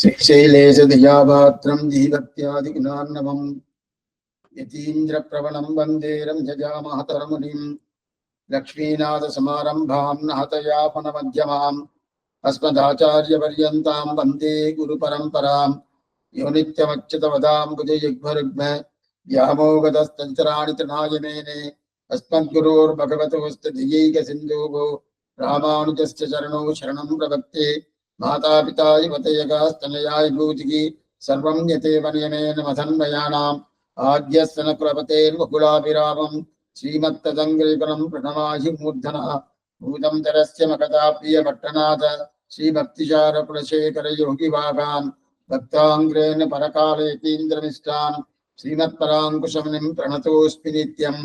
शैलेशदियापात्रं दीभक्त्यादिगुणार्णवम् यतीन्द्रप्रवणं वन्दे रम्यजामातरमुनिं लक्ष्मीनाथसमारम्भां नाथयापनमध्यमाम् अस्मदाचार्यपर्यन्तां वन्दे गुरुपरम्परां यो नित्यमच्युतवदां कुजयुग्मरुग्म व्यामोगतस्तञ्चराणि तृणायमेने अस्मद्गुरोर्भगवतोऽस्य दियैकसिन्धोः रामानुजस्य चरणौ शरणं प्रपद्ये माता पिता युवतयगास्तनयाय भूतिः सर्वं यतेव नियमेन मथन्मयानाम् आद्यस्तनकुलपतेर्वकुलाभिरामं श्रीमत्तदङ्ग्रिकुलं प्रणमाहि मूर्धनः भूतं तरस्य मकदाप्रियभट्टनाथ श्रीभक्तिचारकुलशेखरयोगिवागान् भक्ताङ्ग्रेण परकालयतीन्द्रमिष्टान् श्रीमत्पराङ्कुशमुनिं प्रणतोऽस्मि नित्यम्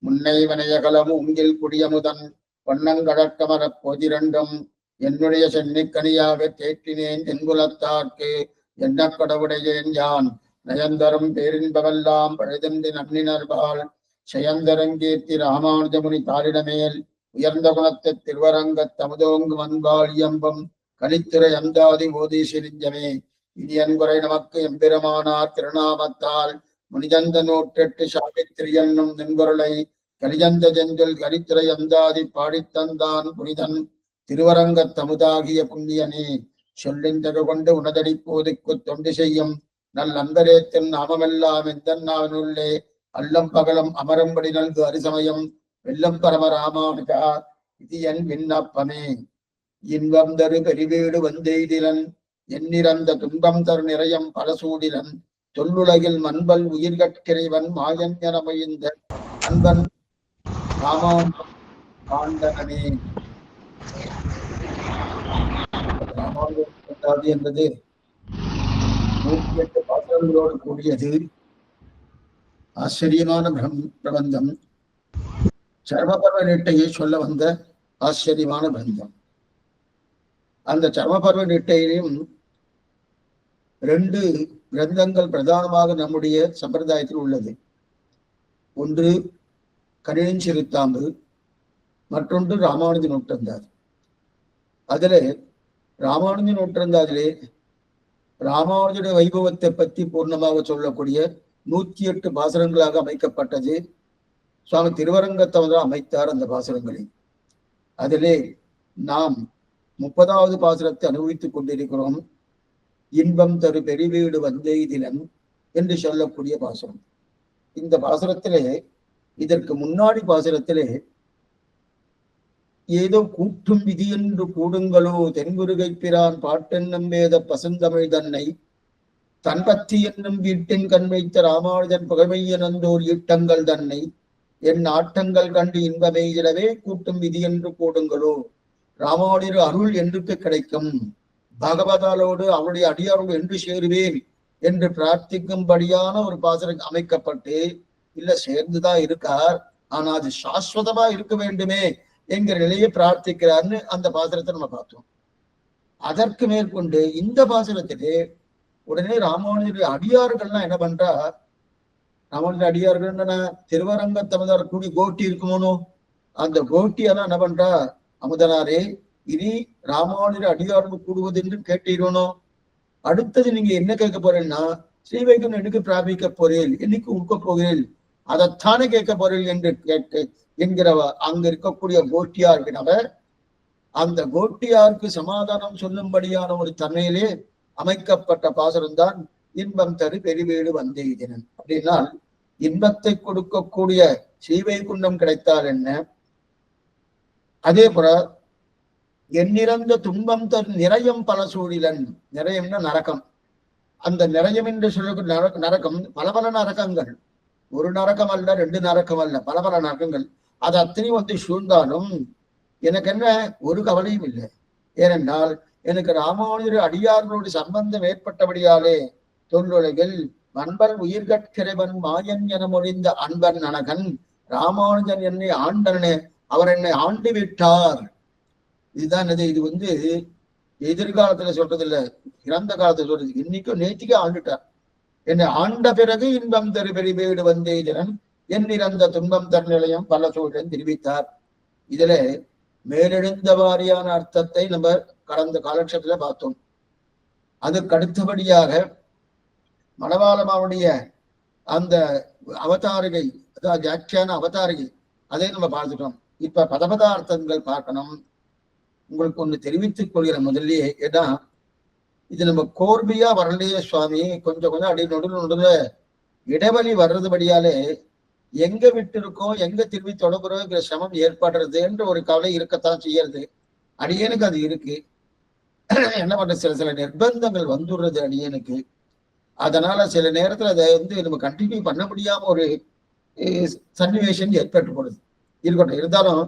முன்னைவனையகலமூங்கில் குடியமுதன் பொன்னங்கடக்கமரப் பொதிரண்டும் என்னுடைய சென்னிக்கனியாக தேற்றினேன் தென்குலத்தார்க்கு என்ன கடவுடையேன் யான் நயந்தரும் பேரின்பவெல்லாம் பழுதென்று நன்னினர்பால் செயந்தரங்கீர்த்தி ராமானுஜமுனி தாரிடமேல் உயர்ந்த குணத்தை திருவரங்கத் தமுதோங்கு மன்பாளியம்பம் கலித்திரை அந்தாதி ஓதி சிரிஞ்சமே இனியன்குறை நமக்கு எம்பெருமானார் திருநாமத்தால் முனிஜந்த நூற்றெட்டு சாவித்திரி என்னும் தென்குரலை கலிஜந்த செஞ்சொல் கலித்திரை அந்தாதி பாடித்தந்தான் புனிதன் திருவரங்கத் தமுதாகிய புண்ணியனே சொல்லின் தகு கொண்டு உனதடி போதிக்கு தொண்டு செய்யும் நல் அந்தரேத்தின் நாமமெல்லாம் எந்த நாவனுள்ளே அல்லம் பகலம் அமரும்படி நல்கு அரிசமயம் வெல்லம் பரம ராமானுஜா இது என் விண்ணப்பமே. இன்பம் தரு பெரிவீடு வந்தெய்திலன் எண்ணிறந்த துன்பம் தரு நிறையம் பலசூடிலன் தொல்லுலகில் மண்பல் உயிர்கட்கிறைவன் மாயன் என மொழிந்த அன்பன் ராமானுஜன் ஆண்டனே. ராமானுஜன் என்பது 108 பாத்திரங்களோடு கூடியது. ஆச்சரியமான பிரபந்தம். சர்மபர்வ நிட்டையை சொல்ல வந்த ஆச்சரியமான பந்தம். அந்த சர்மபர்வ நிட்டையிலும் 2 கிரந்தங்கள் பிரதானமாக நம்முடைய சம்பிரதாயத்தில் உள்ளது. ஒன்று கணியஞ்சிறுத்தாம்பு, மற்றொன்று ராமானுஜ நூற்றந்தாதி. அதில் ராமானுஜ நூற்றந்தாதிலே ராமானுஜனுடைய வைபவத்தை பற்றி பூர்ணமாக சொல்லக்கூடிய 108 பாசுரங்களாக அமைக்கப்பட்டது. சுவாமி திருவரங்கத்தவர் அமைத்தார் அந்த பாசுரங்களை. அதிலே நாம் 30வது பாசுரத்தை அனுபவித்துக் கொண்டிருக்கிறோம். இன்பம் தரு பெருவீடு வந்தெய்திலன் என்று சொல்லக்கூடிய பாசுரம். இந்த பாசுரத்திலே இதற்கு முன்னாடி பாசுரத்திலே ஏதோ கூட்டும் விதி என்று கூடுங்களோ தென்குருகை பிரான் பாட்டென்னும் வேத பசுந்தமிழ் தன்னை தன்பத்தி என்னும் வீட்டின் கண் வைத்த ராமானுஜன் புகழ்மையனந்தோர் ஈட்டங்கள் தன்னை என் ஆட்டங்கள் கண்டு இன்பமெய்திடவே கூட்டும் விதி என்று கூடுங்களோ ராமானுஜர் அருள் என்றுக்கு கிடைக்கும், பகவதாலோடு அவருடைய அடியாரோடு என்று சேருவேன் என்று பிரார்த்திக்கும்படியான ஒரு பாசனம் அமைக்கப்பட்டு இல்ல சேர்ந்துதான் இருக்கார், ஆனா அது சாஸ்வதமா இருக்க வேண்டுமே என்கிற நிலையை பிரார்த்திக்கிறார்னு அந்த பாசனத்தை நம்ம பார்த்தோம். அதற்கு மேற்கொண்டு இந்த பாசனத்திலே உடனே ராமானுஜருடைய அடியார்கள்லாம் என்ன பண்றா, ராமானுஜர் அடியார்கள் திருவரங்கத்தமுதார் கூடி கோட்டி இருக்குமோனோ அந்த கோட்டியெல்லாம் என்ன பண்றா, அமுதனாரே இனி ராமானுஜர் அடியார்கள் கூடுவது என்று கேட்டீரோனோ, அடுத்தது நீங்க என்ன கேட்க போறேன்னா ஸ்ரீவைகுண்டம் எனக்கு பிராபிக்க போறேன், என்னைக்கு உட்க போகிறேன், அதைத்தானே கேட்க போறேன் என்று என்கிறவ அங்க இருக்கக்கூடிய கோட்டியார்கினவர் அந்த கோட்டியாருக்கு சமாதானம் சொல்லும்படியான ஒரு தன்மையிலே அமைக்கப்பட்ட பாசுரம் தான் இன்பம் தரு பெருவீடு வந்தெய்தினன். அப்படின்னா இன்பத்தை கொடுக்கக்கூடிய ஸ்ரீவைகுண்டம் கிடைத்தால் என்ன, அதே போல எண்ணிறந்த துன்பம் தரு நிறையம் பல சூழிலன், நிறையம்னா நரகம், அந்த நிறையம் என்று சொல்ல நரகம் பல பல நரகங்கள், ஒரு நரகம் அல்ல 2 நரகம் அல்ல, பல பல நரகங்கள். அது அத்தனை வந்து சூழ்ந்தாலும் எனக்கு என்ன ஒரு கவலையும் இல்லை. ஏனென்றால் எனக்கு ராமானுஜர் அடியார்களோடு சம்பந்தம் ஏற்பட்டபடியாலே தொல்லுலகில் அன்பன் உயிர்கட்கிறைவன் மாயன் என மொழிந்த அன்பன் அனகன் ராமானுஜன் என்னை ஆண்டனே, அவர் என்னை ஆண்டு விட்டார். இதுதான் இது வந்து எதிர்காலத்துல சொல்றது இல்ல, இறந்த காலத்துல சொல்றது. இன்னைக்கும் நேற்றுக்கே ஆண்டுட்டார். என்னை ஆண்ட பிறகு இன்பம் தரு பெருவீடு வந்தெய்திலன் என் இறந்த துன்பம் தர் நிலையம் பல சூழன் தெரிவித்தார். இதுல மேலெழுந்த வாரியான அர்த்தத்தை நம்ம கடந்த காலட்சத்துல பார்த்தோம். அதுக்கு அடுத்தபடியாக மணவாளமாவுடைய அந்த அவதாரிகை, அதாவது வியாக்கியான அவதாரிகை, அதை நம்ம பார்த்துட்டோம். இப்ப பதபதார்த்தங்கள் பார்க்கணும். உங்களுக்கு ஒண்ணு தெரிவித்துக் கொள்கிற முதல்லயே, ஏன்னா இது நம்ம கோர்பியா வரலையே சுவாமி, கொஞ்சம் கொஞ்சம் அடி நடுல இடைவெளி வர்றதுபடியாலே எங்க விட்டு இருக்கோம், எங்க திரும்பி தொடங்குறோங்கிற சிரமம் ஏற்படுறது என்ற ஒரு கவலை இருக்கத்தான் செய்யறது. அடியனுக்கு அது இருக்கு. என்ன பண்ற, சில நிர்பந்தங்கள் வந்துடுறது அடியனுக்கு. அதனால சில நேரத்துல அதை நம்ம கண்டினியூ பண்ண முடியாம ஒரு சன்னிவேஷம் ஏற்பட்டு போடுது. இருக்கட்டும், இருந்தாலும்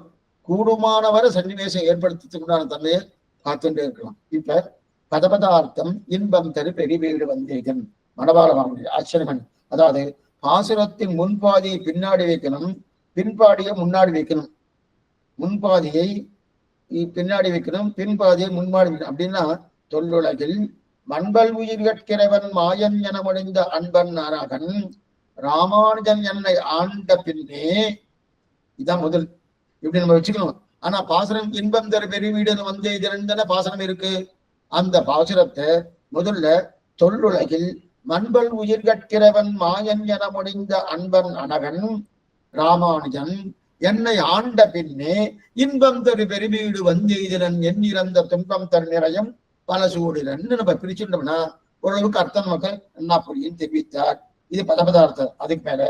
கூடுமானவரை சன்னிவேஷம் ஏற்படுத்துறதுக்குண்டான தன்மையை காத்துட்டே இருக்கலாம். இப்ப பதபதார்த்தம் இன்பம் தரு பெரிய வீடு வந்தேகன் மணவாளமாவுடைய ஆச்சரியமன். அதாவது பாசுரத்தின் முன்பாதியை பின்னாடி வைக்கணும், பின்பாடியை முன்னாடி வைக்கணும். முன்பாதியை பின்னாடி வைக்கணும், பின்பாதியை முன்பாடி வைக்கணும். அப்படின்னா தொல்லுலகில் மண்பல் உயிர் கற்கிறவன் மாயன் என முடிந்த அன்பன் நாராகன் ராமானுஜன் என்னை ஆண்ட பின்னே, இதான் முதல். இப்படி நம்ம வச்சுக்கணும். ஆனா பாசுரம் இன்பம் தரு பெரிய வீடுன்னு வந்து இது ரெண்டு பாசுரம் இருக்கு. அந்த பாசுரத்தை முதல்ல தொல்லுலகில் மண்பல் உயிர் கற்கிறவன் மாயன் என முடிந்த அன்பன் அனகன் ராமானுஜன் என்னை ஆண்ட பின்னே இன்பம் தரு பெருமீடு வந்தெய்தினன் என் இறந்த துன்பம் தரு நிறையம் பல சூடினன் நம்ம பிரிச்சுட்டோம்னா ஓரளவுக்கு அர்த்தம் நமக்கு என்ன புரியும் தெரிவித்தார். இது பதபதார்த்தம். அதுக்கு மேல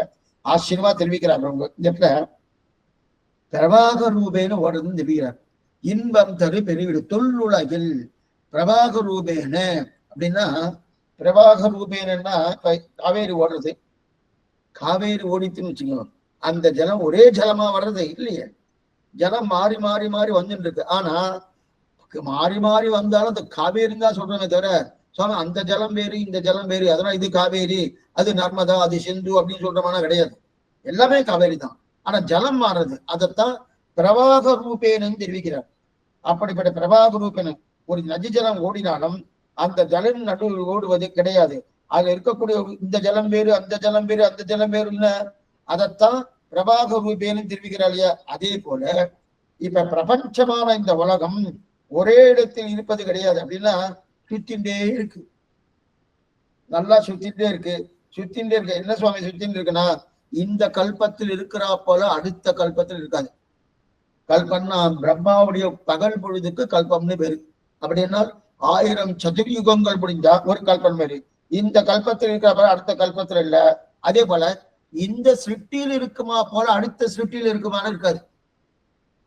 ஆச்சரியமா தெரிவிக்கிறார். அவங்க இந்த இடத்துல பிரபாக ரூபேன ஓடுறதுன்னு தெரிவிக்கிறார். இன்பம் தரு பெருவீடு தொல்லுலகில் பிரபாக ரூபேன அப்படின்னா, பிரபாக ரூபேனா காவேரி ஓடுறது. காவேரி ஓடித்துன்னு வச்சுக்கணும், அந்த ஜலம் ஒரே ஜலமா வர்றது இல்லையே, ஜலம் மாறி மாறி மாறி வந்துட்டு இருக்கு. ஆனா மாறி மாறி வந்தாலும் அந்த காவேரின்னு தான் சொல்றேனே தவிர சுவாமி அந்த ஜலம் வேறு இந்த ஜலம் வேறு, அதனால இது காவேரி அது நர்மதா அது சிந்து அப்படின்னு சொல்றோம்னா கிடையாது. எல்லாமே காவேரி தான். ஆனா ஜலம் மாறுறது, அதைத்தான் பிரவாக ரூபேனு தெரிவிக்கிறார். அப்படிப்பட்ட பிரவாக ரூபேன ஒரு நதி ஜலம் ஓடினாலும் அந்த ஜலம் நடுவில் ஓடுவது கிடையாது. அதுல இருக்கக்கூடிய இந்த ஜலம் வேறு அந்த ஜலம் வேறு அந்த ஜலம் வேறுன்னு அதைத்தான் பிரபாக ரூபேனு தெரிவிக்கிறார் இல்லையா. அதே போல இப்ப பிரபஞ்சமான இந்த உலகம் ஒரே இடத்தில் இருப்பது கிடையாது. அப்படின்னா சுத்தின்றே இருக்கு, நல்லா சுத்தின்றே இருக்கு. சுத்தின்றே இருக்கு என்ன சுவாமி சுத்தின்னு இருக்குன்னா, இந்த கல்பத்தில் இருக்கிறா போல அடுத்த கல்பத்தில் இருக்காது. கல்பம்னா பிரம்மாவுடைய பகல் பொழுதுக்கு கல்பம்னு பேரு. அப்படின்னா 1000 சதுர்யுகங்கள் முடிஞ்சா ஒரு கல்பம் பேரு. இந்த கல்பத்தில் இருக்கிற போல அடுத்த கல்பத்துல இல்ல. அதே போல இந்த சிருஷ்டியில் இருக்குமா போல அடுத்த சிருஷ்டியில் இருக்குமான்னு இருக்காது.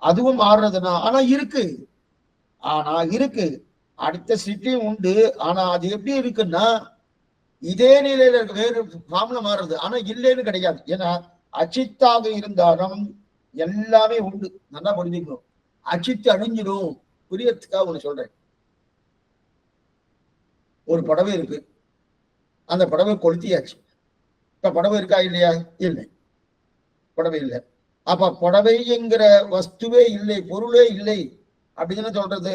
அதுவும் மாறுறதுன்னா ஆனா இருக்கு, அடுத்த சிருஷ்டியும் உண்டு. ஆனா அது எப்படி இருக்குன்னா இதே நிலையில இருக்கு, வேறு ஃபார்ம்ல மாறுறது. ஆனா இல்லைன்னு கிடையாது. ஏன்னா அச்சித்தாக இருந்தாலும் எல்லாமே உண்டு. நல்லா புரிஞ்சுக்கணும். அச்சித்து அழிஞ்சிடும். புரியறதுக்காக ஒண்ணு சொல்றேன். ஒரு புடவை இருக்கு, அந்த புடவை கொளுத்தியாச்சு. இப்ப புடவை இருக்கா இல்லையா? இல்லை, புடவை இல்லை. அப்ப புடவை என்கிற வஸ்துவே இல்லை, பொருளே இல்லை அப்படின்னு சொல்றது.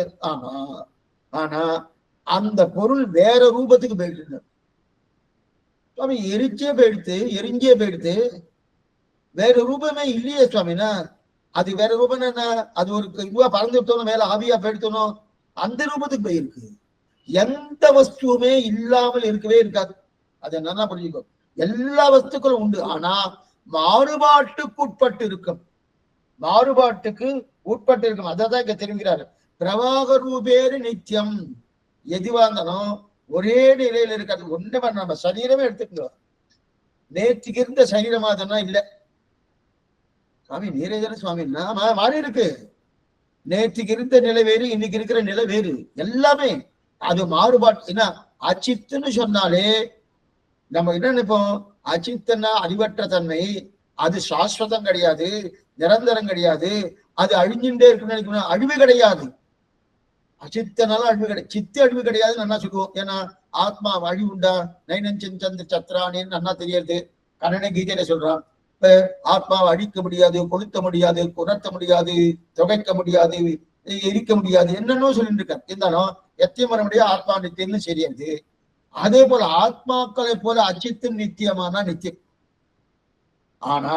ஆனா அந்த பொருள் வேற ரூபத்துக்கு போயிட்டு சுவாமி, எரிஞ்சே போயிடுத்து வேற ரூபமே இல்லையே சுவாமினா. அது வேற ரூபம் என்ன? அது ஒரு இதுவா பறந்துட்டோம், மேல ஆவியா போயிடுத்தோம், அந்த ரூபத்துக்கு போயிருக்கு. எந்த வஸ்துவுமே இல்லாமல் இருக்கவே இருக்காது. அது என்னன்னா புரிஞ்சுக்கோ, எல்லா வஸ்துக்களும் உண்டு. ஆனா மாறுபாட்டுக்கு உட்பட்டு இருக்கும், மாறுபாட்டுக்கு உட்பட்டு இருக்கும். அதான் இங்க தெரிவிக்கிறாரு. பிரவாக ரூபேரு நித்தியம். எதுவா இருந்தாலும் ஒரே நிலையில இருக்காது. ஒண்ணு நம்ம சரீரமே எடுத்துக்கணும். நேற்றுக்கு இருந்த சரீரமா தானா இல்ல சுவாமி, நீரேஜன சுவாமி மாறி இருக்கு. நேற்றுக்கு இருந்த நிலை வேறு, இன்னைக்கு இருக்கிற நிலை வேறு. எல்லாமே அது மாறுபாடு. என்ன அச்சித்துன்னு சொன்னாலே நம்ம என்ன நினைப்போம்? அச்சித்தன்னா அறிவற்ற தன்மை, அது சாஸ்வதம் கிடையாது, நிரந்தரம் கிடையாது, அது அழிஞ்சுட்டே இருக்குன்னு நினைக்கணும். அழிவு கிடையாது. அச்சித்தனால அழிவு கிடையாது, சித்து அழிவு கிடையாதுன்னு நல்லா சொல்லுவோம். ஏன்னா ஆத்மா அழிவு உண்டா? நைனஞ்சன் சந்திர சத்ரானேன்னு நல்லா தெரியாது. கண்ணனை கீதையில சொல்றான், ஆத்மாவை அழிக்க முடியாது, கொளுத்த முடியாது, உணர்த்த முடியாது, துவைக்க முடியாது, எரிக்க முடியாது, என்னன்னோ சொல்லிட்டு இருக்காரு. இருந்தாலும் எத்தியம் வர முடியாது, ஆத்மா நித்தியம்னு சரியாது. அதே போல ஆத்மாக்களை போல அச்சித்து நித்தியமானா நித்தியம். ஆனா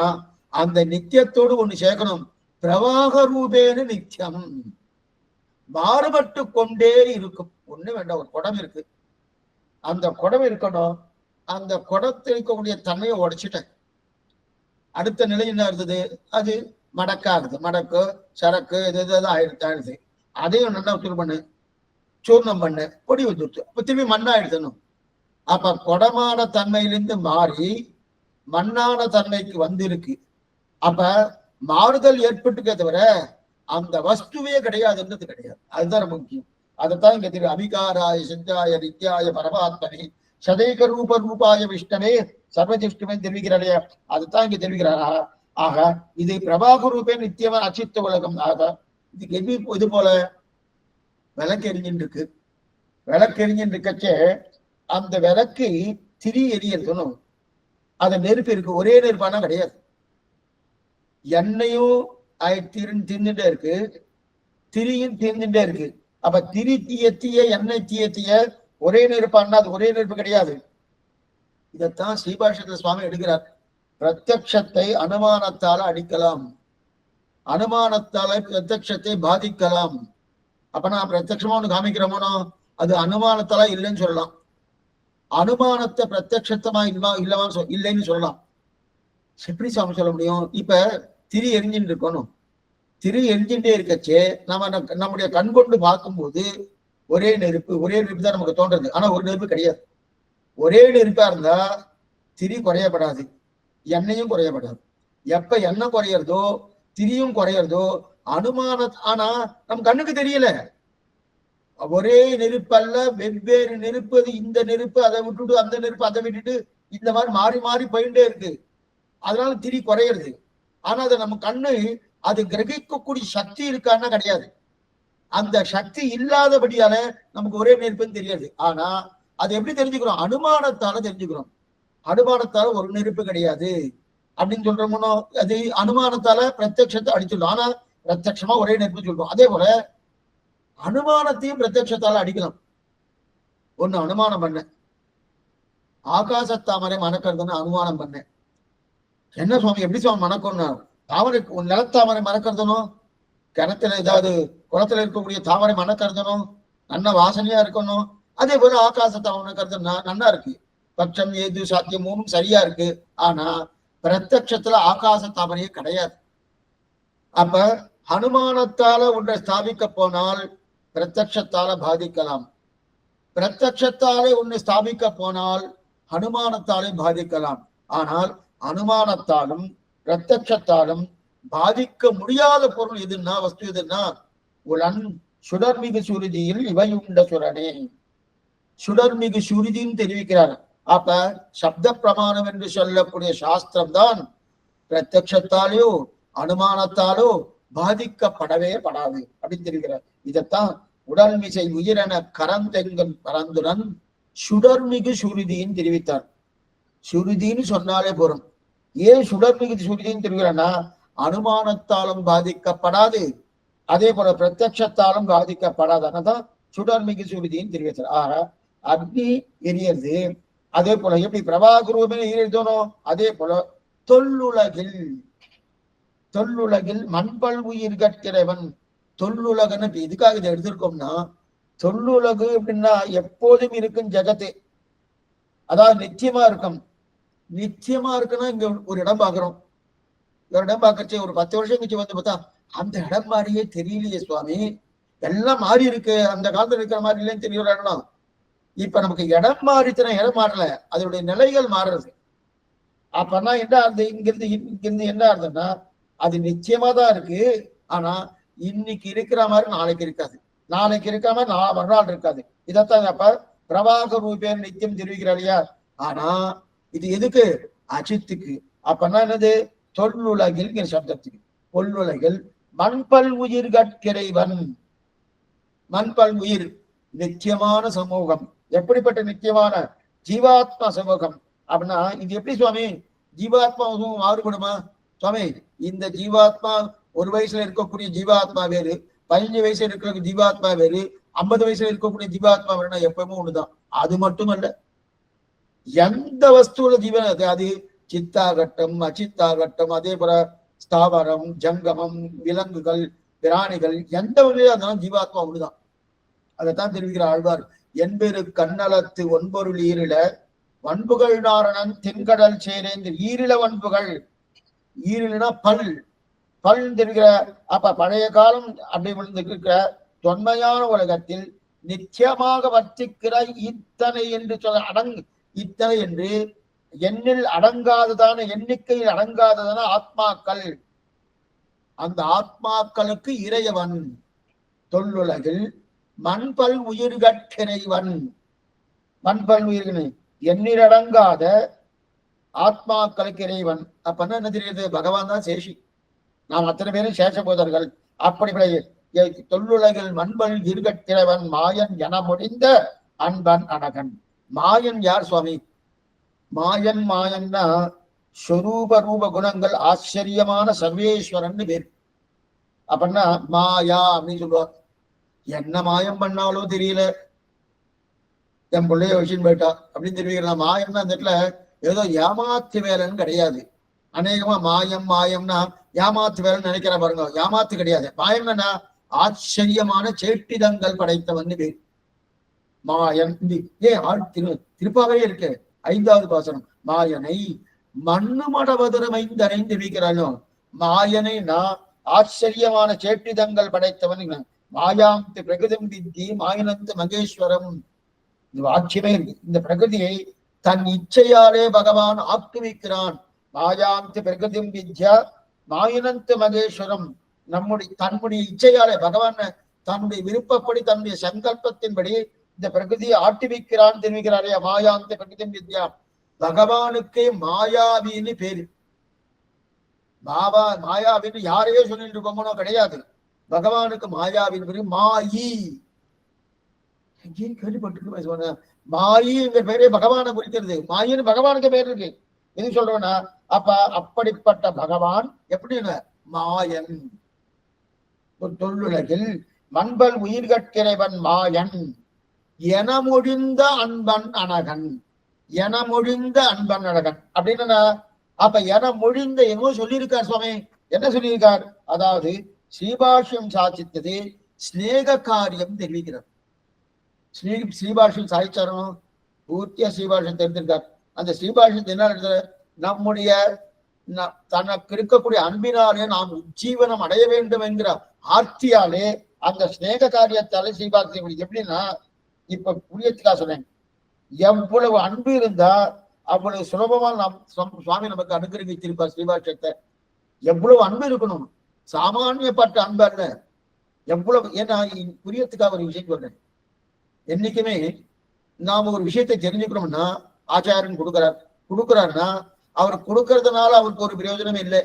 அந்த நித்தியத்தோடு ஒண்ணு சேர்க்கணும், பிரவாக ரூபேன நித்தியம். மாறுபட்டு கொண்டே இருக்கும். ஒண்ணு வேண்டாம். ஒரு குடம் இருக்கு, அந்த குடம் இருக்கணும், அந்த குடத்தில் இருக்கக்கூடிய தன்மையை உடைச்சிட்டேன். அடுத்த நிலை என்ன இருந்தது, அது மடக்காகுது, மடக்கு சரக்கு இது ஆயிடுது. அதையும் நல்லா உத்தரவு பண்ணு, சூர்ணம் பண்ணு, பொடி வச்சுட்டு அப்ப திரும்பி மண்ணாயிடுதணும். அப்ப குடமான தன்மையிலிருந்து மாறி மண்ணான தன்மைக்கு வந்திருக்கு. அப்ப மாறுதல் ஏற்பட்டுக்கே தவிர அந்த வஸ்துவே கிடையாதுன்றது கிடையாது. அதுதான் முக்கியம். அதைத்தான் இங்க தெரியும். அபிகாராய சிந்தாய நித்யாய பரமாத்மனே சதேக ரூப ரூபாய விஷ்ணவே சர்வதிஷ்டுமே தெரிவிக்கிறாரே, அதுதான் இங்க தெரிவிக்கிறாரா. ஆக இது பிரபாக ரூபே நித்தியமான அச்சித்த உலகம். ஆக இதுக்கு இது போல விளக்கு எரிஞ்சின்னு இருக்கு. விளக்கு எரிஞ்சின்னு இருக்கச்சே அந்த விளக்கு திரி எரியணும், அந்த நெருப்பு இருக்கு. ஒரே நெருப்பானா கிடையாது. எண்ணெயும் தீர்ந்துட்டே இருக்கு, திரியும் தீர்ந்துட்டே இருக்கு. அப்ப திரி தீய எண்ணெய் தீய ஒரே நெருப்பானா அது ஒரே நெருப்பு கிடையாது. இதைத்தான் ஸ்ரீபாஷத்துல சுவாமி எடுக்கிறார். பிரத்யக்ஷத்தை அனுமானத்தால அடிக்கலாம், அனுமானத்தால பிரத்யக்ஷத்தை பாதிக்கலாம். அப்ப நான் பிரத்யக்ஷமா ஒண்ணு காமிக்கிறோமோ அது அனுமானத்தால இல்லைன்னு சொல்லலாம், அனுமானத்தை பிரத்யக்ஷத்தமா இல்லைன்னு சொல்லலாம். எப்படி சாமி சொல்ல முடியும்? இப்ப திரி எரிஞ்சின்னு இருக்கணும், திரி எரிஞ்சுட்டே இருக்கச்சே நம்முடைய கண் கொண்டு பார்க்கும்போது ஒரே நெருப்பு தான் நமக்கு தோன்றது. ஆனா ஒரு நெருப்பு கிடையாது. ஒரே நெருப்பா இருந்தா திரி குறையப்படாது, எண்ணெயும் குறையப்படாது. எப்ப எண்ணெய் குறையறதோ திரியும் குறையறதோ அனுமான. ஆனா நம் கண்ணுக்கு தெரியல, ஒரே நெருப்பு அல்ல, வெவ்வேறு நெருப்பு. அது இந்த நெருப்பு அதை விட்டுட்டு அந்த நெருப்பு அதை விட்டுட்டு இந்த மாதிரி மாறி மாறி போயிட்டே இருக்கு. அதனால திரி குறையிறது. ஆனா அதை நம்ம கண்ணு அது கிரகிக்கக்கூடிய சக்தி இருக்கான்னா கிடையாது. அந்த சக்தி இல்லாதபடியால நமக்கு ஒரே நெருப்புன்னு தெரியாது. ஆனா அது எப்படி தெரிஞ்சுக்கிறோம்? அனுமானத்தால தெரிஞ்சுக்கிறோம். அனுமானத்தால ஒரு நெருப்பு கிடையாது அப்படின்னு சொல்றோம்னோ, அது அனுமானத்தால பிரத்யட்சத்தை அடிச்சிடலாம். ஆனா பிரத்யட்சமா ஒரே நெருப்பு சொல்றோம். அதே போல அனுமானத்தையும் பிரத்யட்சத்தால அடிக்கலாம். ஒண்ணு அனுமானம் பண்ண, ஆகாசத்தாமரை மணக்கிறதுன்னு அனுமானம் பண்ணேன். என்ன சுவாமி, எப்படி சுவாமி மணக்கணும்னா, தாமரை நிலத்தாமரை மணக்கிறதுனும், கிணத்துல ஏதாவது குளத்துல இருக்கக்கூடிய தாமரை மணக்கிறதுனும் நல்ல வாசனையா இருக்கணும். அதே போல ஆகாசத்தாமரை மணக்கிறது நல்லா இருக்கு. பட்சம் ஏது சாத்தியமும் சரியா இருக்கு. ஆனா பிரத்யட்சத்துல ஆகாச தாமரையே கிடையாது. அப்ப அனுமானத்தால ஒன்றை ஸ்தாபிக்க போனால் பிரத்யட்சத்தால பாதிக்கலாம், பிரத்யட்சத்தாலே ஒன்றை ஸ்தாபிக்க போனால் அனுமானத்தாலே பாதிக்கலாம். ஆனால் அனுமானத்தாலும் பிரத்யட்சத்தாலும் பாதிக்க முடியாத பொருள் எதுன்னா, வஸ்து எதுன்னா, உலன் சுடர்மிகு சுருதியில் இவையுண்ட சுரனே. சுடர்மிகு சுருதின்னு தெரிவிக்கிறார். அப்ப சப்த பிரமாணம் என்று சொல்லக்கூடிய சாஸ்திரம் தான் பிரத்யட்சத்தாலேயோ அனுமானத்தாலோ பாதிக்கப்படவே படாது அப்படின்னு தெரிவிக்கிறார். இதைத்தான் உடல் மிசை உயிரென கரந்தெங்கன் பரந்துடன் சுடர்மிகு சுருதின்னு தெரிவித்தார். சுருதின்னு சொன்னாலே போறோம். ஏன் சுடர்மிகு சுருதின்னு தெரிவிக்கிறேன்னா, அனுமானத்தாலும் பாதிக்கப்படாது, அதே போல பிரத்யட்சத்தாலும் பாதிக்கப்படாது. அதனால்தான் சுடர்மிகு சுருதின்னு தெரிவித்தார். ஆக அக்னி எரியறது, அதே போல எப்படி பிரபாகரூபமே எரியதோனோ அதே போல தொல்லுலகில் மண்பல் உயிர் கற்கிறவன். தொல்லுலகன்னு இப்ப எதுக்காக இதை எடுத்திருக்கோம்னா, தொல்லுலகு அப்படின்னா எப்போதும் இருக்கும் ஜெகத்து, அதாவது நிச்சயமா இருக்கும். நிச்சயமா இருக்குன்னா இங்க ஒரு இடம் பாக்குறோம், ஒரு இடம் பார்க்கறச்சே ஒரு 10 வருஷம் கழிச்சு வந்து பார்த்தா அந்த இடம் மாதிரியே தெரியலையே சுவாமி, எல்லாம் மாறி இருக்கு, அந்த காலத்துல இருக்கிற மாதிரி இல்லைன்னு தெரிய இடம். இப்ப நமக்கு இடம் மாறிச்சுன்னா இடம் மாறல, அதனுடைய நிலைகள் மாறுறது. அப்பன்னா என்ன ஆகுது, இங்கிருந்து என்ன ஆகுதுன்னா அது நிச்சயமா தான் இருக்கு. ஆனா இன்னைக்கு இருக்கிற மாதிரி நாளைக்கு இருக்காது, நாளைக்கு இருக்கிற மாதிரி மறுநாள் இருக்காது. இதைத்தான் அப்ப பிரபாக ரூபேன் நித்தியம் தெரிவிக்கிறார் இல்லையா. ஆனா இது எதுக்கு? அச்சித்துக்கு. அப்பன்னா என்னது? தொல்லுலகில் சப்தத்துக்கு. பொல்லுலகில் மண்பல் உயிர் கற்கிறைவன். மண்பல் உயிர் நித்தியமான சமூகம். எப்படிப்பட்ட நித்தியமான ஜீவாத்மா சமூகம் அப்படின்னா, இது எப்படி சுவாமி ஜீவாத்மா மாறுபடுமா சுவாமி? இந்த ஜீவாத்மா ஒரு வயசுல இருக்கக்கூடிய ஜீவாத்மா வேறு, 15 வயசுல இருக்கிற ஜீவாத்மா வேறு, 50 வயசுல இருக்கக்கூடிய ஜீவாத்மா வேறுனா எப்பவுமே ஒண்ணுதான். அது மட்டுமல்ல, எந்த வஸ்துல ஜீவன் அது சித்தாகட்டம் அச்சித்தாகட்டம், அதே போல ஸ்தாவரம் ஜங்கமம் விலங்குகள் பிராணிகள் எந்த வகையா இருந்தாலும் ஜீவாத்மா ஒண்ணுதான். அதைத்தான் தெரிவிக்கிற ஆழ்வார். என்பெரு கண்ணலத்து ஒன்பொருள் ஈரில வன்புகள் நாரணன் தென்கடல் சேரேந்து ஈரில வன்புகள். ஈரிலனா பல் பல் தெரிகிற. அப்ப பழைய காலம் அப்படி இருக்கிற தொன்மையான உலகத்தில் நிச்சயமாக வர்த்திக்கிற இத்தனை என்று சொல்ல இத்தனை என்று எண்ணில் அடங்காததான எண்ணிக்கையில் அடங்காததான ஆத்மாக்கள். அந்த ஆத்மாக்களுக்கு இறையவன். தொல்லுலகில் மண்பல் உயிர்கட்கிறைவன். மண்பல் உயிர்களை எண்ணிலடங்காத ஆத்மாக்களுக்கு இறைவன். அப்ப என்ன தெரியுது? பகவான் தான் சேஷி, நாம் அத்தனை பேரும் சேஷபோதர்கள். அப்படி தொல்லுலகில் மண்பல் இருகட்கிறவன் மாயன் என முடிந்த அன்பன் அனகன். மாயன் யார் சுவாமி? மாயன் மாயன்னா ஸ்வரூப ரூப குணங்கள் ஆச்சரியமான சர்வேஸ்வரன் பேர். அப்படின்னா மாயா அப்படின்னு சொல்லுவார். என்ன மாயம் பண்ணாலும் தெரியல, என் பிள்ளைய வச்சுன்னு போயிட்டா அப்படின்னு தெரிவிக்கலாம். மாயம்னா அந்த இடத்துல ஏதோ ஏமாத்து வேலைன்னு கிடையாது. அநேகமா மாயம் மாயம்னா ஏமாத்து வேலைன்னு நினைக்கிற பாருங்க. ஏமாத்து கிடையாது. மாயம்னா ஆச்சரியமான சேட்டிதங்கள் படைத்தவன் பேர் மாயன். ஏன் திருப்பாவே இருக்கு 5வது பாசனம். மாயனை மண்ணு மடவதரமைந்தனை தெரிவிக்கிறானோ. மாயனை நான் ஆச்சரியமான சேட்டிதங்கள் படைத்தவன். மாயாந்தி பிரகிருதம் வித்தி மாயனந்து மகேஸ்வரம். இந்த வாக்கியமே இருக்கு. இந்த பிரகிருதியை தன் இச்சையாலே பகவான் ஆக்குவிக்கிறான். மாயாந்தி பிரகிருதிம் வித்யா மாயனந்து மகேஸ்வரம். தன்னுடைய இச்சையாலே பகவான் தன்னுடைய விருப்பப்படி தன்னுடைய சங்கல்பத்தின்படி இந்த பிரகிருதியை ஆட்டுவிக்கிறான் தெரிவிக்கிறாரே. மாயாந்தி பிரகிருதிம் வித்யா. பகவானுக்கே மாயாவின்னு பேரு. மாயாவின்னு யாரையே சொல்லிட்டு இருக்கோமோ கிடையாது. பகவானுக்கு மாயாவின் பேரு மாயி. கேள்விப்பட்டிருக்கு. மாயி என்ற பேரே பகவானை குறிக்கிறது. மாயின்னு பகவானுக்கு பேர் இருக்கு. எது சொல்றோம்னா அப்ப அப்படிப்பட்ட பகவான் எப்படி மாயன். ஒரு தொல்லுலகில் மண்பல் உயிர்கட்கிறவன் மாயன் என முடிந்த அன்பன் அனகன். என முடிந்த அன்பன் அனகன் அப்படின்னா அப்ப என முடிந்த என்னவோ சொல்லியிருக்கார் சுவாமி. என்ன சொல்லியிருக்கார்? அதாவது ஸ்ரீபாஷ்யம் சாதித்தது ஸ்நேக காரியம் தெரிவிக்கிறார். ஸ்ரீபாஷ்யம் சாதிச்சாரணும் பூர்த்தியா ஸ்ரீபாஷ்யம் தெரிஞ்சிருக்கார். அந்த ஸ்ரீபாஷ்யத்தை என்ன நம்முடைய தனக்கு இருக்கக்கூடிய அன்பினாலே நாம் உஜ்ஜீவனம் அடைய வேண்டும் என்கிற ஆர்த்தியாலே அந்த ஸ்நேக காரியத்தாலே ஸ்ரீபாஷ்யம். எப்படின்னா இப்ப புரியத்துக்கா சொன்னேன். எவ்வளவு அன்பு இருந்தா அவ்வளவு சுலபமா நாம் சுவாமி நமக்கு அனுகிரகித்திருப்பார் ஸ்ரீபாஷ்யத்தை. எவ்வளவு அன்பு இருக்கணும், சாமானியப்பட்ட அன்பு அல்ல. எவ்வளவு ஏன்னா புரியத்துக்காக ஒரு விஷயம் சொல்றேன். என்னைக்குமே நாம ஒரு விஷயத்தை தெரிஞ்சுக்கணும்னா ஆச்சாரியன் கொடுக்கிறாருன்னா அவர் கொடுக்கறதுனால அவருக்கு ஒரு பிரயோஜனம் இல்லை.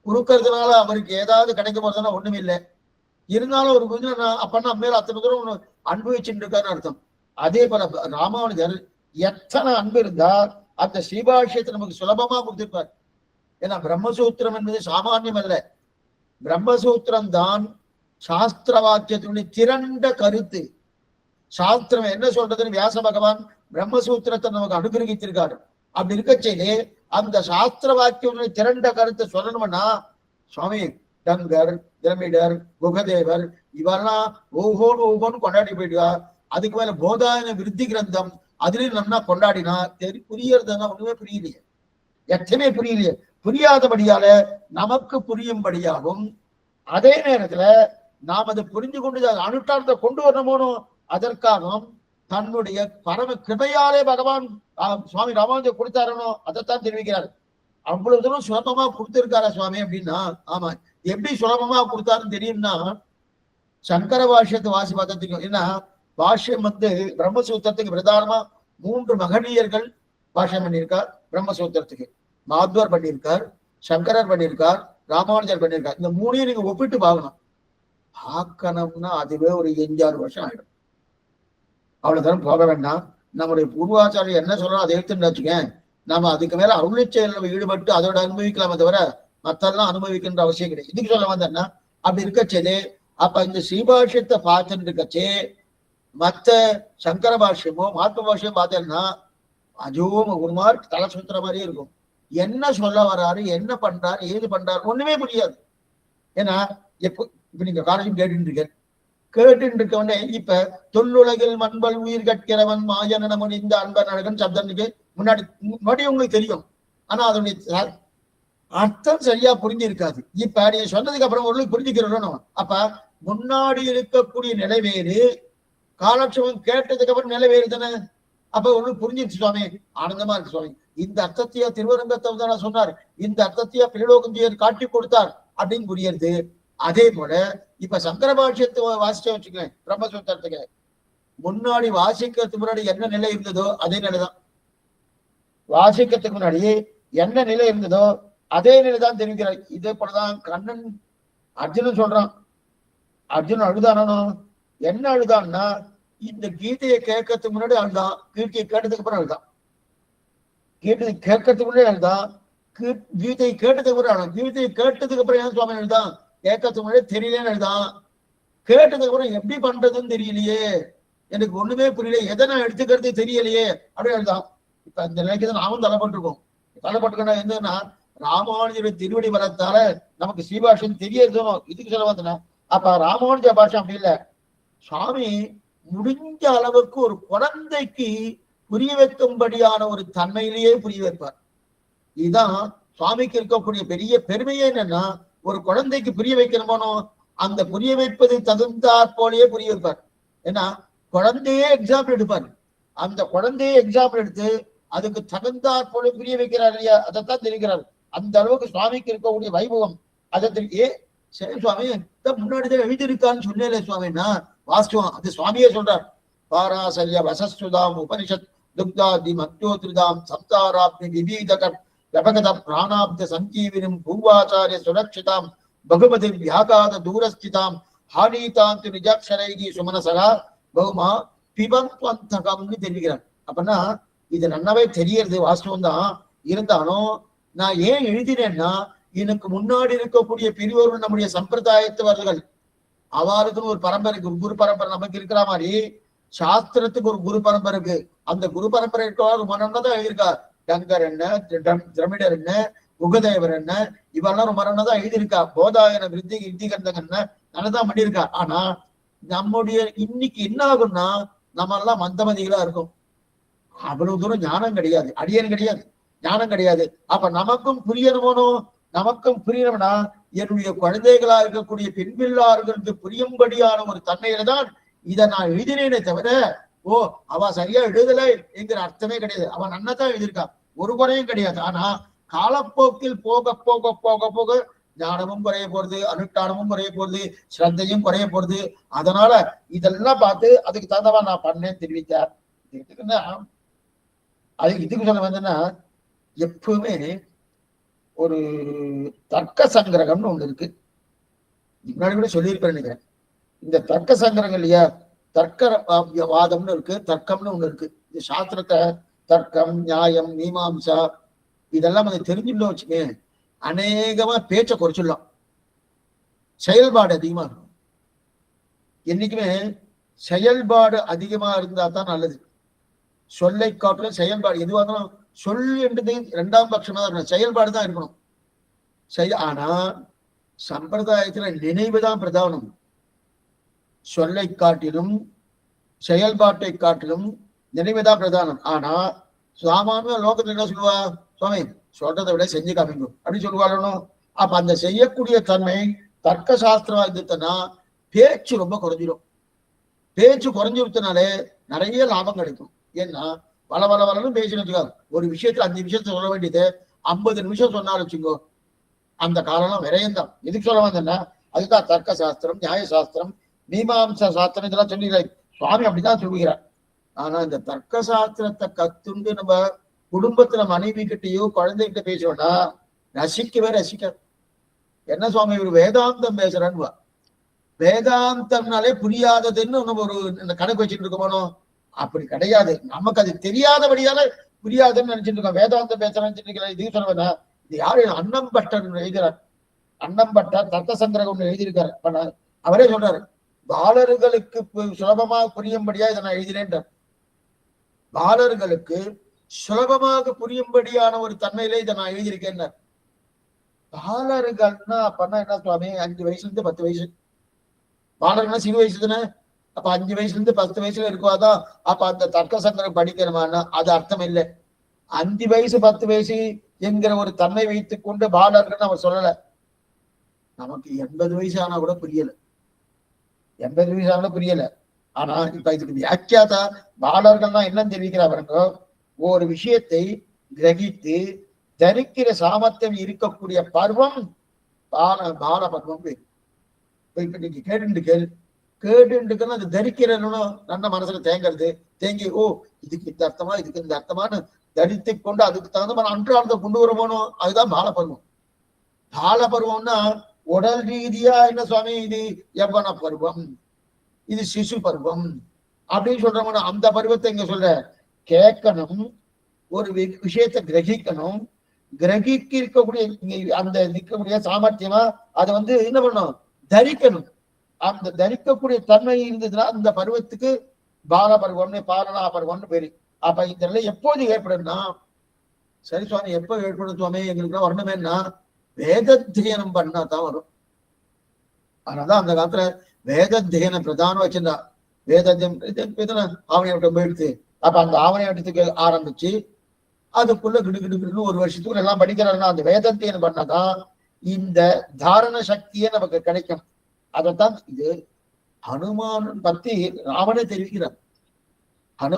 கொடுக்கறதுனால அவருக்கு ஏதாவது கிடைக்க போறதுனா ஒண்ணுமே இல்லை. இருந்தாலும் ஒரு கொஞ்சம் அப்பன்னா மேல அத்தனை தூரம் அனுபவிச்சுட்டு இருக்காருன்னு அர்த்தம். அதே போல ராமானுஜர் எத்தனை அன்பு இருந்தா அந்த ஸ்ரீபாஷ்யத்தை நமக்கு சுலபமா கொடுத்திருப்பார். ஏன்னா பிரம்மசூத்திரம் என்பது சாமானியம் அல்ல. பிரம்மசூத்திரம் தான் சாஸ்திர வாக்கியத்தினுடைய திரண்ட கருத்து. சாஸ்திரம் என்ன சொல்றதுன்னு வியாச பகவான் பிரம்மசூத்திரத்தை நமக்கு அனுகிரகித்திருக்காரு. அப்படி இருக்கச்சே அந்த சாஸ்திர வாக்கியனுடைய திரண்ட கருத்தை சொல்லணும்னா சுவாமி கங்கர், திரமிடர், குகதேவர் இவரெல்லாம் ஒவ்வொன்னு கொண்டாடி போயிடுவா. அதுக்கு மேல போதாயன விருத்தி கிரந்தம் அதுலயும் நல்லா கொண்டாடினா புரியறதுன்னா ஒண்ணுமே புரியலையே, எத்தனை புரியலையே. புரியாதபடியால நமக்கு புரியும்படியாகும். அதே நேரத்துல நாம் அதை புரிஞ்சு கொண்டு அனுஷ்டானத்தை கொண்டு வரணுமோனோ அதற்காகவும் தன்னுடைய பரம கிருபையாலே பகவான் சுவாமி ராமானுஜர் கொடுத்தாரனோ அதைத்தான் தெரிவிக்கிறார். அவ்வளவு தூரம் சுலபமா கொடுத்திருக்காரா சுவாமி அப்படின்னா, ஆமா. எப்படி சுலபமா கொடுத்தாருன்னு தெரியும்னா சங்கர பாஷ்யத்தை வாசி பார்த்தா தெரியும். ஏன்னா பாஷ்யம் பிரம்மசூத்திரத்துக்கு பிரதானமா 3 மகனீயர்கள் பாஷ்யம் பண்ணியிருக்கார். பிரம்மசூத்திரத்துக்கு மாத்வர் பண்ணியிருக்கார், சங்கரர் பண்ணியிருக்கார், ராமானுஜர் பண்ணியிருக்கார். இந்த 3ஐயும் நீங்க ஒப்பிட்டு பார்க்கணும். பார்க்கணும்னா அதுவே ஒரு 5-6 வருஷம் ஆயிடும். அவ்வளவு தூரம் போக வேண்டாம். நம்முடைய பூர்வாச்சாரியம் என்ன சொல்றோம் அதை எடுத்துன்னு வச்சுக்கேன். நம்ம அதுக்கு மேல அருளிச்செயல் நம்ம ஈடுபட்டு அதோட அனுபவிக்கலாமே தவிர மத்தெல்லாம் அனுபவிக்கின்ற அவசியம் கிடையாது. இதுக்கு சொல்ல வந்தேன்னா அப்படி இருக்கச்சே அப்ப இந்த ஸ்ரீபாஷ்யத்தை பார்த்துட்டு இருக்கச்சே மத்த சங்கர பாஷ்யமோ மாத்ம பாஷ்யம் பார்த்தேன்னா அதுவும் ஒரு மாதிரி தலை சுத்துற மாதிரியே இருக்கும். என்ன சொல்ல வர்றாரு, என்ன பண்றாரு, ஏது பண்றாரு ஒண்ணுமே புரியாது. ஏன்னா இப்ப நீங்க காலேஜ் கேட்டுட்டு இருக்க கேட்டு இருக்கவனே இப்ப தொல்லுலகில் மண்பல் உயிர் கற்கிறவன் மாயன முடிந்த அன்பன் அழகன் சப்தனுக்கு முன்னாடி உங்களுக்கு தெரியும். ஆனா அதனுடைய அர்த்தம் சரியா புரிஞ்சிருக்காது. இப்ப நீ சொன்னதுக்கு அப்புறம் ஒரு புரிஞ்சுக்கிறோம். அப்ப முன்னாடி இருக்கக்கூடிய நிலை வேறு, காலட்சேபம் கேட்டதுக்கு அப்புறம் நிலை வேறு தானே. அப்ப ஒண்ணு புரிஞ்சிருச்சு சுவாமி, ஆனந்தமா இருக்கு சுவாமி. இந்த அர்த்தத்தையா திருவரங்கத்தை சொன்னார், இந்த அர்த்தத்தையா பிரிலோகந்தியர் காட்டி கொடுத்தார் அப்படின்னு புரியுது. அதே போல இப்ப சங்கர பாஷ்யத்தை வாசிச்ச வச்சுக்கேன், பிரம்மசூத்திரத்துக்கு முன்னாடி வாசிக்கிறதுக்கு முன்னாடி என்ன நிலை இருந்ததோ அதே நிலைதான். வாசிக்கிறதுக்கு முன்னாடி என்ன நிலை இருந்ததோ அதே நிலைதான் தெரிவிக்கிறார். இதே போலதான் கண்ணன் அர்ஜுனன் சொல்றான். அர்ஜுனன் அழுதானோ, என்ன அழுதான்னா இந்த கீதையை கேட்கறதுக்கு முன்னாடி அழுதான், கீதையை கேட்டதுக்கு அப்புறம் அழுதான். கீதையை கேட்கறதுக்கு முன்னாடி அழுதான், கீதையை கேட்டதுக்கு அப்புறம் அழுதான். கீதையை கேட்டதுக்கு அப்புறம் ஏன் சுவாமி அழுதான்? கேட்கறதுக்கு முன்னாடி தெரியலேன்னு அழுதான். கேட்டதுக்கு அப்புறம் எப்படி பண்றதுன்னு தெரியலையே, எனக்கு ஒண்ணுமே புரியல, எதை நான் எடுத்துக்கிறது தெரியலையே அப்படின்னு அழுதான். இப்ப இந்த நிலைக்கு தான் நாமும் தலைப்பட்டிருக்கோம். தலைப்பட்டுக்கணும் என்னன்னா, ராமானுஜருடைய திருவடி வரத்தால நமக்கு ஸ்ரீபாஷன் தெரியறதும் இதுக்கு சொல்ல வந்தேன். அப்ப ராமானுஜ பாஷை அப்படி இல்லை. சுவாமி முடிஞ்ச அளவுக்கு ஒரு குழந்தைக்கு புரிய வைக்கும்படியான ஒரு தன்மையிலேயே புரிய வைப்பார். இதுதான் சுவாமிக்கு இருக்கக்கூடிய பெரிய பெருமையே. என்னன்னா, ஒரு குழந்தைக்கு புரிய வைக்கணுமோ அந்த புரிய வைப்பது தகுந்தாற் போலேயே புரிய வைப்பார். ஏன்னா குழந்தையே எக்ஸாம்பிள் எடுப்பார். அந்த குழந்தையே எக்ஸாம்பிள் எடுத்து அதுக்கு தகுந்தாற் போல புரிய வைக்கிறார் இல்லையா, அதைத்தான் தெரிகிறார். அந்த அளவுக்கு சுவாமிக்கு இருக்கக்கூடிய வைபவம் அதை தெரியும். சரி சுவாமி முன்னாடிதான் எழுதியிருக்கான்னு சொன்னேன் சுவாமின்னா வாஸ்துவம் அது சுவாமியே சொல்றார். பாராசல்ய வசஸ்துதாம் உபனிஷத் துக்தாதி மத்யோத்ருதாம் சப்தாராப்தி விபீதகர் லபகத பிராணாப்த சஞ்சீவினும் பூர்வாச்சாரிய சுரக்ஷிதாம் பகுமதி வியாகாத தூரஸ்திதாம் ஹானீதாந்து நிஜாட்சரைகி சுமனசகா பகுமா பிபந்த்வந்தகம்னு தெரிவிக்கிறார். அப்படின்னா இது நன்னாவே தெரியறது வாஸ்தவம் தான். இருந்தாலும் நான் ஏன் எழுதினேன்னா, எனக்கு முன்னாடி இருக்கக்கூடிய பெரியவர்கள் நம்முடைய சம்பிரதாயத்தவர்கள், அவருக்குன்னு ஒரு பரம்பரை இருக்கு, குரு பரம்பரை நமக்கு இருக்கிற மாதிரி சாஸ்திரத்துக்கு ஒரு குரு பரம்பரை இருக்கு. அந்த குரு பரம்பரை இருக்கவங்க மரணம் தான் எழுதியிருக்கா. கங்கர் என்ன, திரமிடர் என்ன, உகதேவர் என்ன, இவெல்லாம் ஒரு மரணம் தான் எழுதியிருக்கா. போதாயன விருத்தி இந்திகந்தன் என்ன நல்லதான் பண்ணியிருக்கா. ஆனா நம்முடைய இன்னைக்கு என்ன ஆகும்னா, நம்ம எல்லாம் மந்தமதிகளா இருக்கும். அவ்வளவு தூரம் ஞானம் கிடையாது, அடியன் கிடையாது, ஞானம் கிடையாது. அப்ப நமக்கும் புரியணுமோ, நமக்கும் புரியணும்னா என்னுடைய குழந்தைகளா இருக்கக்கூடிய பெண்பிள்ளார்களுக்கு புரியும்படியான ஒரு தன்மையில தான் இதை நான் எழுதினேனே தவிர, ஓ அவ சரியா எழுதலை என்கிற அர்த்தமே கிடையாது. அவன் நன்னதான் எழுதியிருக்கான், ஒரு குறையும் கிடையாது. ஆனா காலப்போக்கில் போக போக போக போக ஞானமும் குறைய போறது, அனுஷ்டானமும் குறைய போறது, ஸ்ரத்தையும் குறைய போறது. அதனால இதெல்லாம் பார்த்து அதுக்கு தகுந்தவா நான் பண்ணேன்னு தெரிவித்தார். அது இதுக்கு சொல்ல வந்தேன்னா, எப்பவுமே ஒரு தர்க்க சங்கிரகம்னு ஒண்ணு இருக்கு. முன்னாடி கூட சொல்லியிருப்பேன் நினைக்கிறேன். இந்த தர்க்க சங்கிரகம் இல்லையா, தர்க்க வாதம்னு இருக்கு, தர்க்கம்னு ஒண்ணு இருக்கு. இந்த சாஸ்திரத்தை தர்க்கம், நியாயம், மீமாம்சா இதெல்லாம் அதை தெரிஞ்சுட்டோம் வச்சுக்க, அநேகமா பேச்ச குறைச்சிடலாம், செயல்பாடு அதிகமா இருக்கும். என்னைக்குமே செயல்பாடு அதிகமா இருந்தா தான் நல்லது. சொல்லை காட்டிலும் செயல்பாடு எதுவாக இருந்தாலும், சொல் என்றது இரண்டாம் பட்சமா தான் இருக்கணும், செயல்பாடு தான் இருக்கணும். ஆனா சம்பிரதாயத்துல நினைவுதான் பிரதானம். சொல்லை காட்டிலும் செயல்பாட்டை காட்டிலும் நினைவுதான் பிரதானம். ஆனா சாமானிய லோகத்துல என்ன சொல்லுவா, சுவாமி சொல்றதை விட செஞ்சு காமிங்க அப்படின்னு சொல்லுவாங்க. அப்ப அந்த செய்யக்கூடிய தன்மை தர்க்க சாஸ்திரமா இருந்துச்சுன்னா பேச்சு ரொம்ப குறைஞ்சிடும். பேச்சு குறைஞ்சிருத்தனாலே நிறைய லாபம் கிடைக்கும். ஏன்னா வளன்னு பேசின்னு வச்சுக்கோ, ஒரு விஷயத்துல 5 விஷயத்த சொல்ல வேண்டியது 50 நிமிஷம் சொன்னாலும் வச்சுக்கோ, அந்த காலம் விரயம்தான். எதுக்கு சொல்ல வந்தேன்னா, அதுதான் தர்க்க சாஸ்திரம், நியாய சாஸ்திரம், மீமாம்சா சாஸ்திரம் இதெல்லாம் சொல்லிக்கிறார் சுவாமி, அப்படிதான் சொல்லுகிறார். ஆனா இந்த தர்க்க சாஸ்திரத்தை கத்துண்டு நம்ம குடும்பத்துல மனைவி கிட்டையோ குழந்தைகிட்ட பேசுவோம்னா ரசிக்கவே ரசிக்காது. என்ன சுவாமி இவர் வேதாந்தம் பேசுறேன்னு, வேதாந்தம்னாலே புரியாததுன்னு நம்ம ஒரு கணக்கு வச்சுட்டு இருக்கோமோ, அப்படி கிடையாது. நமக்கு அது தெரியாதபடியால புரியாதுன்னு நினைச்சிட்டு இருக்கோம். வேதாந்தம் பேசுறேன்னு இது சொல்லுவேன்னா, இது யாரு, அன்னம் பட்டர் எழுதுறார். அன்னம் பட்டர் தர்க்க சங்கிரகம் எழுதியிருக்காரு. அவரே சொல்றாரு, பாலர்களுக்கு சுலபமாக புரியும்படியா இதை நான் எழுதினேன். பாலர்களுக்கு சுலபமாக புரியும்படியான ஒரு தன்மையிலே இதை நான் எழுதியிருக்கேன். பாலர்கள்னா அப்பன்னா என்ன சுவாமி, 5 வயசுல இருந்து 10 வயசு பாலர்னா சிறு வயசு தானே. அப்ப 5 வயசுல இருந்து 10 வயசுல இருக்குவாதான். அப்ப அந்த தர்க்க சங்கரம் படிக்கணுமானா அது அர்த்தம் இல்லை. 5 வயசு 10 வயசு என்கிற ஒரு தன்மை வைத்துக் கொண்டு பாலர்கள் அவர் சொல்லல. நமக்கு 80 வயசு ஆனா கூட புரியல. 80 வயசு ஆனா புரியல. ஆனா இப்ப இதுக்கு வியாக்கியாதா பாலர்கள்னா என்ன தெரிவிக்கிறாங்க? ஒரு விஷயத்தை கிரகித்து தரிக்கிற சாமர்த்தியம் இருக்கக்கூடிய பருவம் பால பருவம் பேரு. இப்ப நீங்க கேட்டுன்னு அது தரிக்கிறன்னு நல்ல மனசுல தேங்கிறது. தேங்கி இதுக்கு இந்த அர்த்தமா இதுக்கு இந்த அர்த்தமானு தரித்து கொண்டு அதுக்கு தகுந்த மாதிரி அன்றாடத்தை கொண்டு வர போனோம். அதுதான் பால பருவம். பால பருவம்னா உடல் ரீதியா என்ன சுவாமி, இது யவன பருவம், இது சிசு பருவம் அப்படின்னு சொல்றவங்க அந்த பருவத்தை இங்க சொல்ற. கேட்கணும், ஒரு விஷயத்தை கிரகிக்கணும், கிரகிக்க இருக்கக்கூடிய அந்த நிற்கக்கூடிய சாமர்த்தியமா அதை என்ன பண்ணும், தரிக்கணும். அந்த தரிக்கக்கூடிய தன்மை இருந்ததுன்னா அந்த பருவத்துக்கு பால பருவம்னு பாலனா பருவம்னு பேரு. அப்ப இந்த நிலை எப்போது ஏற்படும்னா, சரி சுவாமி எப்ப ஏற்படும் சுவாமி எங்களுக்கு வரணுமேன்னா வேதத்தியனம் பண்ணா தான் வரும். அதனாலதான் அந்த காலத்துல வேதத்தியனம் பிரதானம் வச்சிருந்தா. வேதத்தியம் ஆவணையாட்டம் போயிடுச்சு. அப்ப அந்த ஆவணையாட்டத்துக்கு ஆரம்பிச்சு அதுக்குள்ள கிடுகிடுன்னு ஒரு வருஷத்துக்குள்ள எல்லாம் படிக்கிறாருன்னா அந்த வேதத்தியனம் பண்ணாதான் இந்த தாரண சக்தியே நமக்கு கிடைக்கும். அதைத்தான் இது ஹனுமான் பத்தி ராமனே தெரிவிக்கிறார்.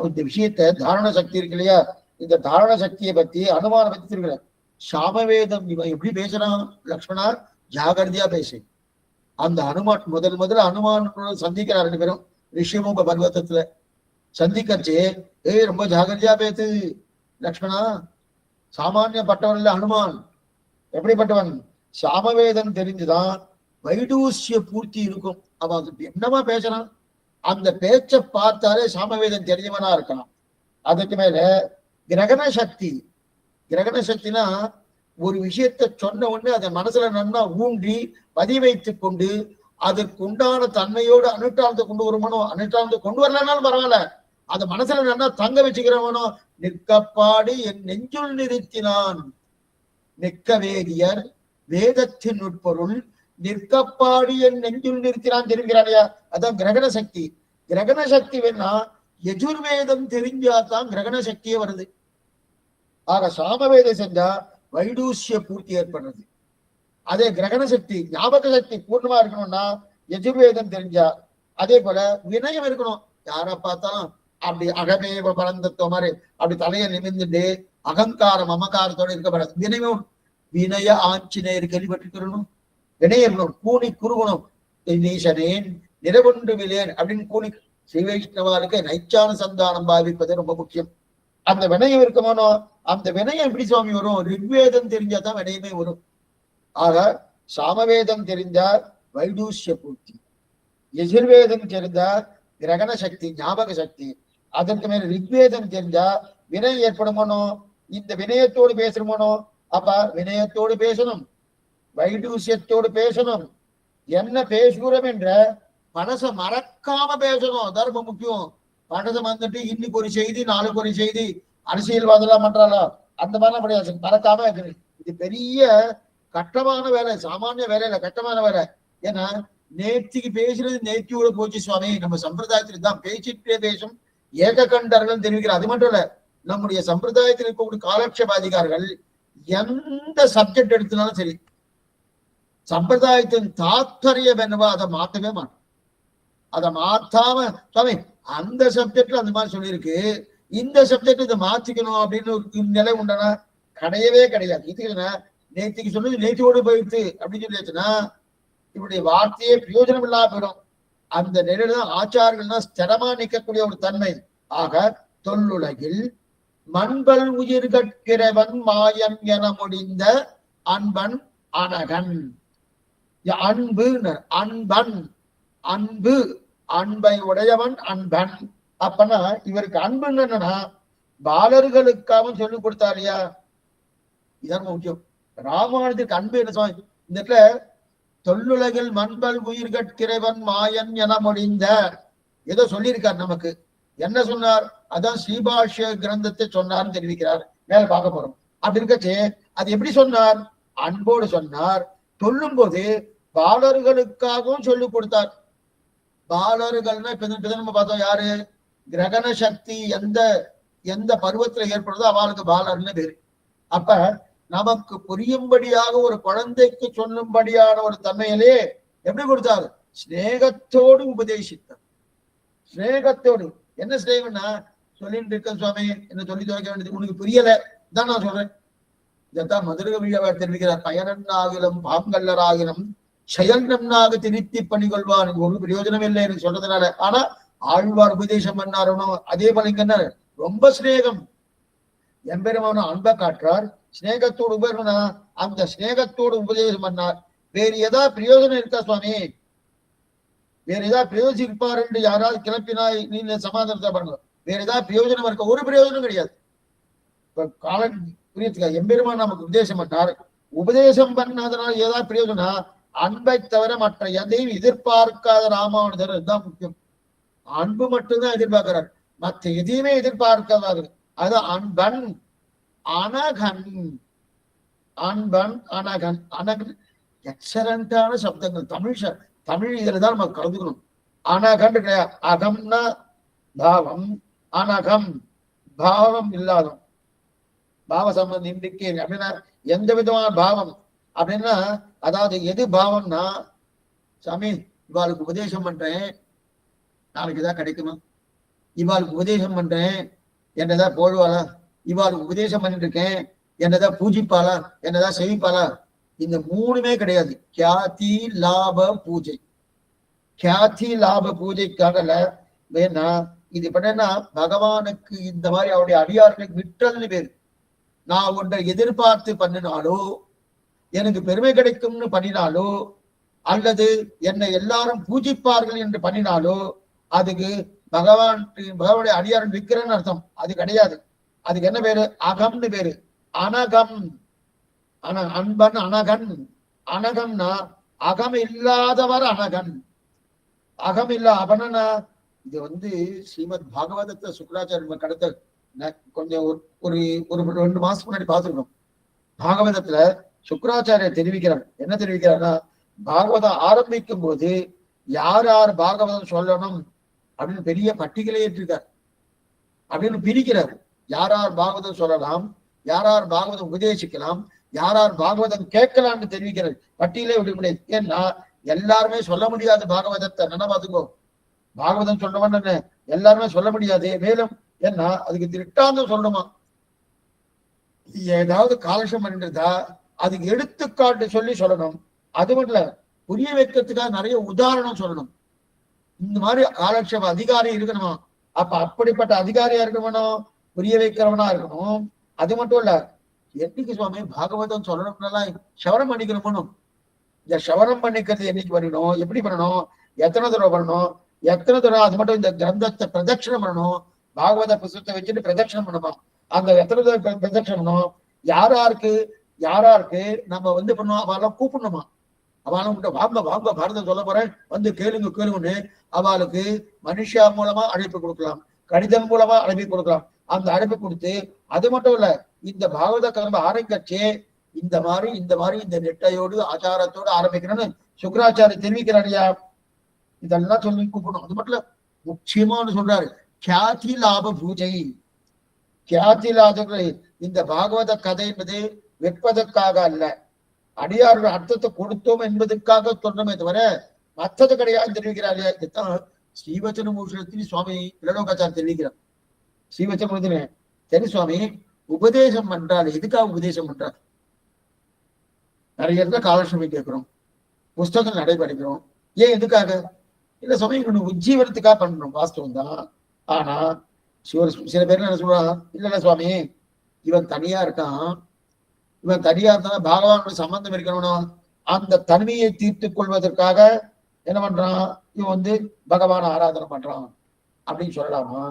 இந்த விஷயத்த தாரண சக்தி இருக்கு இல்லையா, இந்த தாரண சக்தியை பத்தி அனுமான பத்தி தெரிவிக்கிறார். சாமவேதம் இவன் எப்படி பேசுறான் லக்ஷ்மணா, ஜாகிரதையா பேசு. அந்த ஹனுமான் முதல்ல ஹனுமான் சந்திக்கிறார் 2 பேரும் ரிஷிமுக பர்வத்தத்துல சந்திக்கச்சு. ரொம்ப ஜாகிரதையா பேசு லக்ஷ்மணா, சாமானிய பட்டவன் இல்ல ஹனுமான். எப்படிப்பட்டவன், சாமவேதம் தெரிஞ்சுதான் வைடூசிய பூர்த்தி இருக்கும். அவன் என்னமா பேசுறான், அந்த பேச்சை பார்த்தாலே சாமவேதம் தெரிஞ்சவனா இருக்கலாம். அதுக்கு மேல கிரகண சக்தி. கிரகண சக்தினா ஒரு விஷயத்தை சொன்ன உடனே அதை மனசுல நன்னா ஊன்றி பதிய வைத்துக் கொண்டு அதற்கு உண்டான தன்மையோடு அனுஷ்டானத்தை கொண்டு வருமானோ, அனுஷ்டானத்தை கொண்டு வரலனாலும் பரவாயில்ல, அதை மனசுல நன்னா தங்க வச்சுக்கிறவனோ. நிற்கப்பாடி என் நெஞ்சுள் நிறுத்தினான் நிற்க வேதியர் வேதத்தின் உட்பொருள் நிற்கப்பாடி என் நெஞ்சுள் நிறுத்தினான் தெரிவிக்கிறானையா. அதான் கிரகண சக்தி. கிரகண சக்தி வேணா யஜுர்வேதம் தெரிஞ்சாதான் கிரகண சக்தியே வருது. ஆக சாமவேதம் செஞ்சா வைடூசிய பூர்த்தி ஏற்படுறது. அதே கிரகண சக்தி ஞாபக சக்தி பூர்ணமா இருக்கணும்னா யஜுர்வேதம் தெரிஞ்சா. அதே போல வினயம் இருக்கணும். யார பார்த்தாலும் அப்படி அகமேவ பரந்தத்துவ மாதிரி அப்படி தலையை நிமிர்ந்துட்டு அகங்காரம் அமகாரத்தோட இருக்கப்படாது. வினயம் வினய ஆஞ்சநேயர் கேள்விப்பட்டிருக்கணும். வினயர் கூணி குறுகணும். நீசனேன் நிறவொன்று விலேன் அப்படின்னு கூணி ஸ்ரீ வைஷ்ணவாருக்கு நைச்சான சந்தானம் பாவிப்பது ரொம்ப முக்கியம். அந்த வினயம் இருக்குமானோ, அந்த வினயம் எப்படி சுவாமி வரும், ரிக்வேதம் தெரிஞ்சாதான் வினயமே வரும். ஆக சாமவேதம் தெரிந்தால் வைடூசிய பூர்த்தி, யஜுர்வேதம் தெரிந்தால் கிரகண சக்தி ஞாபக சக்தி, அதற்கு மேல ரிக்வேதம் தெரிஞ்சா வினயம் ஏற்படுமானோ. இந்த வினயத்தோடு பேசணுமானோ, அப்ப வினயத்தோடு பேசணும், வைடூசியத்தோடு பேசணும். என்ன பேசுகிறோம் என்ற மனசை மறக்காம பேசணும். அதான் ரொம்ப முக்கியம். மனசை வந்துட்டு இன்னைக்கு ஒரு செய்தி நாளுக்கு ஒரு செய்தி அரசியல்வாதெல்லாம் பண்றாளா அந்த மாதிரிலாம் கிடையாது. மறக்காம இது பெரிய கட்டமான வேலை, சாமானிய வேலை இல்ல, கட்டமான வேலை. ஏன்னா நேர்த்திக்கு பேசுறது நேர்த்தியோட போச்சு சுவாமி. நம்ம சம்பிரதாயத்தில் தான் பேச்சிட்டே பேசும் ஏக கண்டர்கள் தெரிவிக்கிறார். அது மட்டும் இல்ல, நம்முடைய சம்பிரதாயத்தில் இருக்கக்கூடிய காலட்சேபாதிகாரிகள் எந்த சப்ஜெக்ட் எடுத்தாலும் சரி, சம்பிரதாயத்தின் தாத்பரியம் என்னவோ அதை மாற்றவே மாட்டோம். அதை மாத்தாம சுவாமி அந்த சப்ஜெக்ட்ல அந்த மாதிரி சொல்லியிருக்கு, இந்த சப்ஜெக்ட் இதை மாத்திக்கணும் அப்படின்னு ஒரு நிலை உண்டனா கிடையவே கிடையாது. இதுக்குன்னா நேத்திக்கு சொன்னது நேத்தியோடு போயிடுச்சு அப்படின்னு சொல்லியாச்சுன்னா இப்படி வார்த்தையே பிரயோஜனம் இல்லாம போயிடும். அந்த நிலையில தான் ஆச்சாரங்கள்னா ஸ்திரமா நிற்கக்கூடிய ஒரு தன்மை. ஆக தொல்லுலகில் மண்பல் உயிர் கற்கிறவன் மாயம் என முடிந்த அன்பன் அனகன். அன்பு அன்பன், அன்பு அன்பை உடையவன் அன்பன். அப்பனா இவருக்கு அன்புன்னு என்னன்னா பாலர்களுக்காக சொல்லிக் கொடுத்தாரியா, இதான் முக்கியம். ராமானுஜருக்கு அன்பு என்ன சொல் இந்த இடத்துல தொல்லுலகில் மண்பல் உயிர் கற்கிறவன் மாயன் என முடிந்த ஏதோ சொல்லியிருக்கார். நமக்கு என்ன சொன்னார், அதான் ஸ்ரீபாஷ்ய கிரந்தத்தை சொன்னார்னு தெரிவிக்கிறார். மேல பார்க்க போறோம். அப்படி இருக்கச்சு அது எப்படி சொன்னார், அன்போடு சொன்னார். சொல்லும் போது பாலர்களுக்காகவும் சொல்லிக் கொடுத்தார். பாலர்கள்னா இப்ப நம்ம பார்த்தோம் யாரு, கிரகண சக்தி எந்த எந்த பருவத்துல ஏற்படுதோ அவளுக்கு பாலர்னு பேரு. அப்ப நமக்கு புரியும்படியாக ஒரு குழந்தைக்கு சொல்லும்படியான ஒரு தன்மையிலே எப்படி கொடுத்தாரு, ஸ்நேகத்தோடு உபதேசித்தார். ஸ்நேகத்தோடு என்ன ஸ்நேகம்னா, சொல்லிட்டு இருக்க சுவாமி என்ன சொல்லி துவைக்க வேண்டியது உனக்கு புரியல தான் நான் சொல்றேன். இதைத்தான் மதுரகவியவர் தெரிவிக்கிறார். பயனன்னாகிலும் பாங்கல்லராகிலும் செயல் நன்னாக திருத்தி பணி கொள்வார். ஒரு பிரயோஜனம் இல்லை எனக்கு சொல்றதுனால. ஆனா ஆழ்வார் உபதேசம் பண்ணாரணும். அதே போல இங்க ரொம்ப ஸ்நேகம், எம்பெருமான அன்பை காட்டுறார். ஸ்நேகத்தோடு உபயோகம்னா அந்த ஸ்நேகத்தோடு உபதேசம் பண்ணார். வேறு ஏதாவது பிரயோஜனம் இருக்கா சுவாமி, வேற ஏதாவது பிரயோஜனம் இருப்பார் என்று யாராவது கிளப்பினாய் நீ சமாதானத்தை பண்ணுங்க. வேற ஏதாவது பிரயோஜனம் இருக்க? ஒரு பிரயோஜனம் கிடையாது. காலன் புரியுதுக்கா, எம்பெருமான் நமக்கு உபதேசம் பண்ணார். உபதேசம் பண்ணாதனால ஏதாவது பிரயோஜனம், அன்பை தவிர மற்ற எதையும் எதிர்பார்க்காத ராமானுஜர் இதுதான் முக்கியம். அன்பு மட்டும்தான் எதிர்பார்க்கிறார், மற்ற எதையுமே எதிர்பார்க்காது. அது அன்பன் அனகன். அன்பன் அனகன். அனகன் எக்ஸலண்டான சப்தங்கள். தமிழ் இதுல தான் நம்ம கலந்துக்கணும். அனகன் கிடையாது. அகம்னா பாவம், அனகம் பாவம் இல்லாதவன், பாவ சம்பந்தம் இன்றைக்கு அப்படின்னா எந்த விதமான பாவம் அப்படின்னா, அதாவது எது பாவம்னா, சாமி இவாளுக்கு உபதேசம் பண்றேன் நாளைக்கு தான் கிடைக்குமா, இவாளுக்கு உபதேசம் பண்றேன் என்னதான் போடுவாளா, இவாளுக்கு உபதேசம் பண்ணிட்டு இருக்கேன் என்னதான் பூஜிப்பாளா, என்னதான் செவிப்பாளா, இந்த மூணுமே கிடையாது. கியாதி லாப பூஜை. கியாதி லாப பூஜைக்காகல வேணா இது பண்ணா பகவானுக்கு இந்த மாதிரி அவருடைய அடியார்களுக்கு விட்டல்னு பேரு. நான் ஒன்றை எதிர்பார்த்து பண்ணினாலோ, எனக்கு பெருமை கிடைக்கும்னு பண்ணினாலோ, அல்லது என்னை எல்லாரும் பூஜிப்பார்கள் என்று பண்ணினாலோ அதுக்கு பகவானுடைய அடியாரன் விற்கிறேன்னு அர்த்தம். அது கிடையாது. அதுக்கு என்ன பேரு? அகம்னு பேரு. அனகம். அன்பன் அனகன். அனகம்னா அகம் இல்லாதவர் அனகன். அகம் இல்ல அவனா. இது ஸ்ரீமத் பாகவதத்தை சுக்கராச்சாரிய கடத்த கொஞ்சம் ஒரு 2 மாசத்துக்கு முன்னாடி பார்த்துருக்கோம். பாகவதத்துல சுக்கராச்சாரியர் தெரிவிக்கிறார். என்ன தெரிவிக்கிறார்னா, பாகவதம் ஆரம்பிக்கும் போது யார் யார் பாகவதம் சொல்லணும் அப்படின்னு பெரிய பட்டியலை ஏற்றிருக்கார். அப்படின்னு பிரிக்கிறார். யார் யார் பாகவதம் சொல்லலாம், யார் யார் பாகவதம் உபதேசிக்கலாம், யார் யார் பாகவதம் கேட்கலாம்னு தெரிவிக்கிறார். பட்டியலே விட முடியாது. ஏன்னா எல்லாருமே சொல்ல முடியாது பாகவதத்தை. என்ன பார்த்துக்கோ, பாகவதம் சொல்றவன் எல்லாருமே சொல்ல முடியாது. மேலும் ஏன்னா அதுக்கு திட்டாந்தம் சொல்லணுமா, ஏதாவது காலட்சம் பண்ணிருந்தா அதுக்கு எடுத்துக்காட்டு சொல்லி சொல்லணும். அது மட்டும் இல்ல, புரிய வைக்கிறதுக்காக நிறைய உதாரணம் சொல்லணும். இந்த மாதிரி காலட்சேப அதிகாரி இருக்கணுமா. அப்ப அப்படிப்பட்ட அதிகாரியா இருக்கணும், புரிய வைக்கிறவனா இருக்கணும். அது மட்டும் இல்ல, என்னைக்கு சுவாமி பாகவதம் சொல்லணும்னாலாம் சவரம் பண்ணிக்கணும். இந்த சவரம் பண்ணிக்கிறது என்னைக்கு பண்ணணும், எப்படி பண்ணணும், எத்தனை தடவை பண்ணணும், எத்தனை தடவை, அது மட்டும் இந்த கிரந்தத்தை பிரதட்சணம் பண்ணணும். பாகவத புத்தகத்தை வச்சுட்டு பிரதட்சணம் பண்ணணுமா. அந்த எத்தனை தடவை பிரதட்சணம் பண்ணணும், யாராருக்கு நம்ம பண்ணுவோம், அவெல்லாம் கூப்பிடணுமா. அவளும் வாங்க வாங்க பாரதம் சொல்ல போறேன் கேளுங்கன்னு அவளுக்கு மனுஷா மூலமா அழைப்பு கொடுக்கலாம், கடிதம் மூலமா அழைப்பு கொடுக்கலாம். அந்த அழைப்பு கொடுத்து, அது மட்டும் இல்ல, இந்த பாகவத கிளம்ப ஆரம்பிச்சே இந்த மாதிரி இந்த நெட்டையோடு ஆச்சாரத்தோடு ஆரம்பிக்கணும்னு சுக்கராச்சாரிய தெரிவிக்கிறாரியா. இதெல்லாம் சொல்லி கூப்பிடணும். அது மட்டும் இல்ல, முக்கியமான சொல்றாரு கியாதி லாப பூஜை. கியாதி லாப இந்த பாகவத கதை என்பது வெற்பதற்காக அல்ல, அடியார்கள் அர்த்தத்தை கொடுத்தோம் என்பதற்காக சொன்னமே தவிர மற்றது கிடையாது தெரிவிக்கிறாரு. இதுதான் ஸ்ரீவச்சன பூஷணத்தில் சுவாமி இளலோகாச்சார் தெரிவிக்கிறார். ஸ்ரீவச்சன சரி சுவாமி, உபதேசம் பண்றாரு, எதுக்காக உபதேசம் பண்றாரு? நிறைய இடத்துல காலட்சேபம் கேட்கிறோம், புஸ்தகம் நடைபெறுகிறோம். ஏன் எதுக்காக? இல்ல சுவாமி உஜ்ஜீவனத்துக்காக பண்றோம், வாஸ்தவம் தான். ஆனா சில பேர் என்ன சொல்றான், இல்ல சுவாமி இவன் தனியா இருக்கான், இவன் தனியா இருந்தா பாகவானோட சம்பந்தம் இருக்கணும், அந்த தனிமையை தீர்த்து கொள்வதற்காக என்ன பண்றான், இவன் பகவான ஆராதனை பண்றான் அப்படின்னு சொல்லலாமா?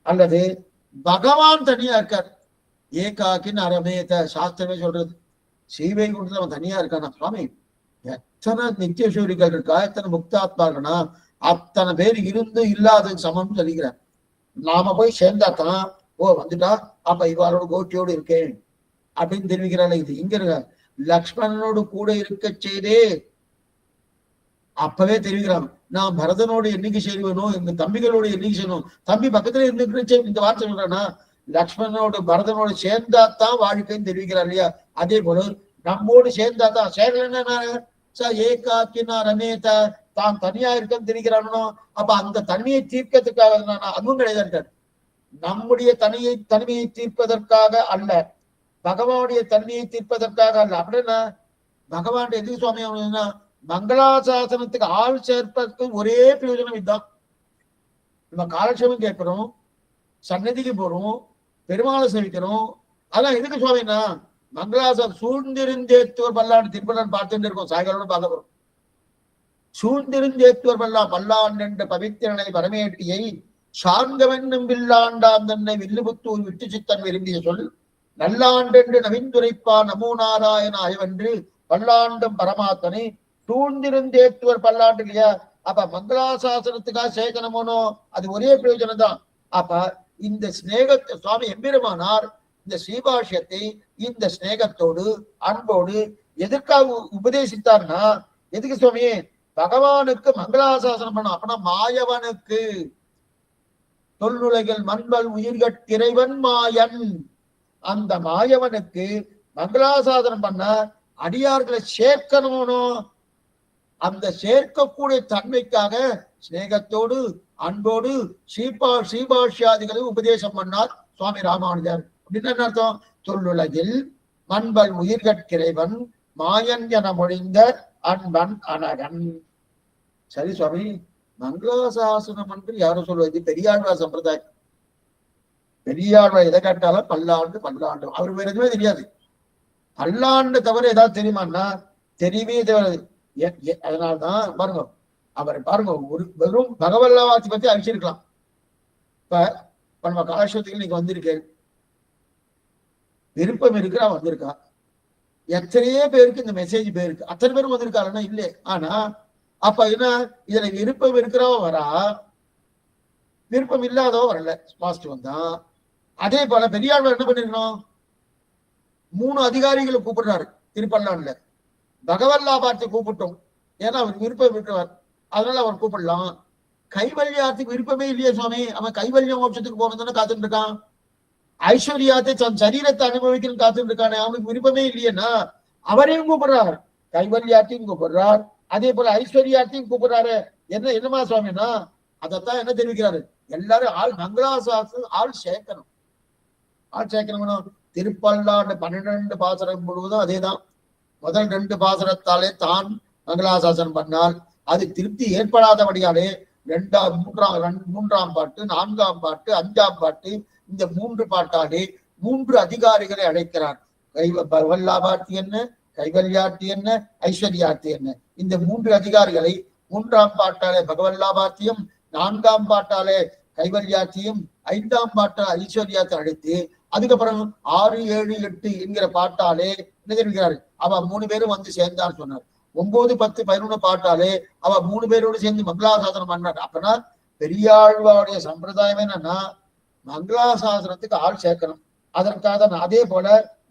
அல்லது பகவான் தனியா இருக்கார், ஏகாக்கின் அரமேத சாஸ்திரமே சொல்றது, சீவை கொடுத்து அவன் தனியா இருக்கானா. சுவாமி எத்தனை நித்தியசூரிகள் இருக்கா, எத்தனை முக்தாத்மார்கள்னா அத்தனை பேர் இருந்து இல்லாத சமம் சொல்லிக்கிறார். நாம போய் சேர்ந்தாத்தான் வந்துட்டா அப்ப இவாளோட கோட்டியோடு இருக்கேன் அப்படின்னு தெரிவிக்கிறாள். இது இங்க இருக்க லக்ஷ்மணனோடு கூட இருக்க செய்தே அப்பவே தெரிவிக்கிறான், நான் பரதனோடு என்னைக்கு சேருவனோ எங்க தம்பிகளோடு என்னைக்கு சேரணும். தம்பி பக்கத்துல இருந்து இந்த வார்த்தை சொல்றானா, லக்ஷ்மணனோடு பரதனோடு சேர்ந்தாத்தான் வாழ்க்கைன்னு தெரிவிக்கிறார் இல்லையா. அதே போல நம்மோடு சேர்ந்தாதான், சேரலன்னா ஏகாக்கினா ரமேதா, தான் தனியா இருக்கன்னு தெரிவிக்கிறானோ, அப்ப அந்த தனியை தீர்க்கத்துக்காக அதுவும் கிடையாது. நம்முடைய தனிமையை தீர்ப்பதற்காக அல்ல, பகவானுடைய தன்மையை தீர்ப்பதற்காக அல்ல. அப்படின்னா பகவான் எதுக்கு சுவாமி அப்படின்னா, மங்களாசாசனத்துக்கு ஆள் சேர்ப்பதற்கு ஒரே பிரயோஜனம் இதுதான். நம்ம காலட்சேபம் கேட்கிறோம், சன்னதிக்கு போறோம், பெருமாளை சேவிக்கிறோம். அதான் எதுக்கு சுவாமின்னா, மங்களாசாசனம் சூழ்ந்திருந்தேத்துவர் பல்லாண்டு திருப்பலான் பார்த்துட்டு இருக்கோம், சாயங்காலோட பார்க்க போறோம். சூழ்ந்திருந்தேத்துவர் பல்லாண்டு என்ற பவித்திரனை பரமேட்டியை சார்ந்தவென்னும் வில்லாண்டாம் தன்னை வில்லுபுத்தூர் விட்டு சித்தன் விரும்பிய சொல் நல்லாண்டென்று நவீந்துரைப்பா நமோ நாராயண ஆயவென்று பல்லாண்டும் பரமாத்தனை சூழ்ந்திருந்தேத்துவர் பல்லாண்டு இல்லையா. அப்ப மங்களாசாசனத்துக்காக சேகனமோனோ அது ஒரே பிரயோஜனம் தான். அப்ப இந்த ஸ்நேகத்தை சுவாமி எம்பெருமானார் இந்த ஸ்ரீபாஷ்யத்தை இந்த ஸ்நேகத்தோடு அன்போடு எதற்காக உபதேசித்தார்னா, எதுக்கு சுவாமி? பகவானுக்கு மங்களாசாசனம் பண்ண. அப்படின்னா மாயவனுக்கு தொல்லுலகில் மண்பல் உயிர்கட்டிறைவன் மாயன், அந்த மாயவனுக்கு மங்களாசாசனம் பண்ண அடியார்களை சேர்க்கணும்னோ, அந்த சேர்க்கக்கூடிய தன்மைக்காக ஸ்நேகத்தோடு அன்போடு ஸ்ரீபாஷ்யாதிகளை உபதேசம் பண்ணார் சுவாமி ராமானுஜர். அப்படின்னு என்ன அர்த்தம்? தொல்லுலகில் மண்பல் உயிர்கட்கிறைவன் மாயன் என மொழிந்த அன்பன் அனகன். சரி சுவாமி, மங்களாசாசனம் என்று யாரும் சொல்வது? பெரியாழ்வார் சம்பிரதாயம். பெரியாழ்வார் எதை கேட்டாலும் பல்லாண்டு பல்லாண்டு, அவருக்கு வேற எதுவுமே தெரியாது. பல்லாண்டு தவிர ஏதாவது தெரியுமான்னா தெரியவே தெரியாது. அதனால்தான் பாருங்க, அவர் பாருங்க, ஒரு வெறும் பகவல்லாவாசி பத்தி அழிச்சிருக்கலாம். இப்ப நம்ம கலாட்சத்துக்கு நீங்க வந்திருக்கேன், விருப்பம் இருக்கிறா வந்திருக்கா. எத்தனையோ பேருக்கு இந்த மெசேஜ் போயிருக்கு, அத்தனை பேரும் வந்திருக்காருன்னா இல்லை. ஆனா அப்ப என்ன, இதுல விருப்பம் இருக்கிறவோ வரா, விருப்பம் இல்லாதோ வரல, பாசிட்டிவ் வந்தான். அதே போல பெரியாழ்வார் என்ன பண்ணிருக்கணும், 3 அதிகாரிகளை கூப்பிடுறாரு திருப்பல்லாண்டுல. பகவல்லாபார்த்தை கூப்பிட்டோம், ஏன்னா அவர் விருப்பம் இருக்கிறார், அதனால அவர் கூப்பிடலாம். கைவல்யார்த்துக்கு விருப்பமே இல்லையே சுவாமி, அவன் கைவல்ய மோட்சத்துக்கு போனதுன்னு காத்துட்டு இருக்கான். ஐஸ்வர்யாத்தை தன் சரீரத்தை அனுபவிக்கணும்னு காத்துட்டு இருக்கானே, அவனுக்கு விருப்பமே இல்லையேன்னா அவரையும் கூப்பிடுறார், கைவல்யார்த்தையும் கூப்பிடுறார், அதே போல ஐஸ்வர்யார்த்தையும் கூப்பிடுறாரு. என்னமா சுவாமின்னா, அதைத்தான் என்ன தெரிவிக்கிறாரு, எல்லாரும் ஆள் மங்களாசாசு ஆள் சேர்க்கணும், ஆள் சேர்க்கணும். திருப்பல்லாண்டு 12 பாசனம் முழுவதும் அதேதான். முதல் 2 பாசனத்தாலே தான் மங்களாசாசனம் பண்ணால் அது திருப்தி ஏற்படாதபடியாலே 2ஆம் 3ஆம் பாட்டு, 4ஆம் பாட்டு, 5ஆம் பாட்டு, இந்த 3 பாட்டாலே 3 அதிகாரிகளை அழைக்கிறார். பகவல்லாபார்த்தி என்ன, கைவல்யார்த்தி என்ன, ஐஸ்வர்யார்த்தி என்ன, இந்த 3 அதிகாரிகளை 3ஆம் பாட்டாலே பகவல்லாபார்த்தியும், 4ஆம் பாட்டாலே கைவல்யார்த்தியும், 5ஆம் பாட்டால் ஐஸ்வர்யாத்தை அழைத்து அதுக்கப்புறம் 6, 7, 8 என்கிற பாட்டாலே என்ன தெரிவிக்கிறாரு, அவ 3 பேரும் வந்து சேர்ந்தான்னு சொன்னார். 9, 10, 11 பாட்டாலே அவ 3 பேரோடு சேர்ந்து மங்களாசாசனம் பண்ணார். அப்படின்னா பெரியாழ்வாருடைய சம்பிரதாயம் என்னன்னா, மங்களாசாசனத்துக்கு ஆள் சேர்க்கணும். அதற்காக தான். அதே போல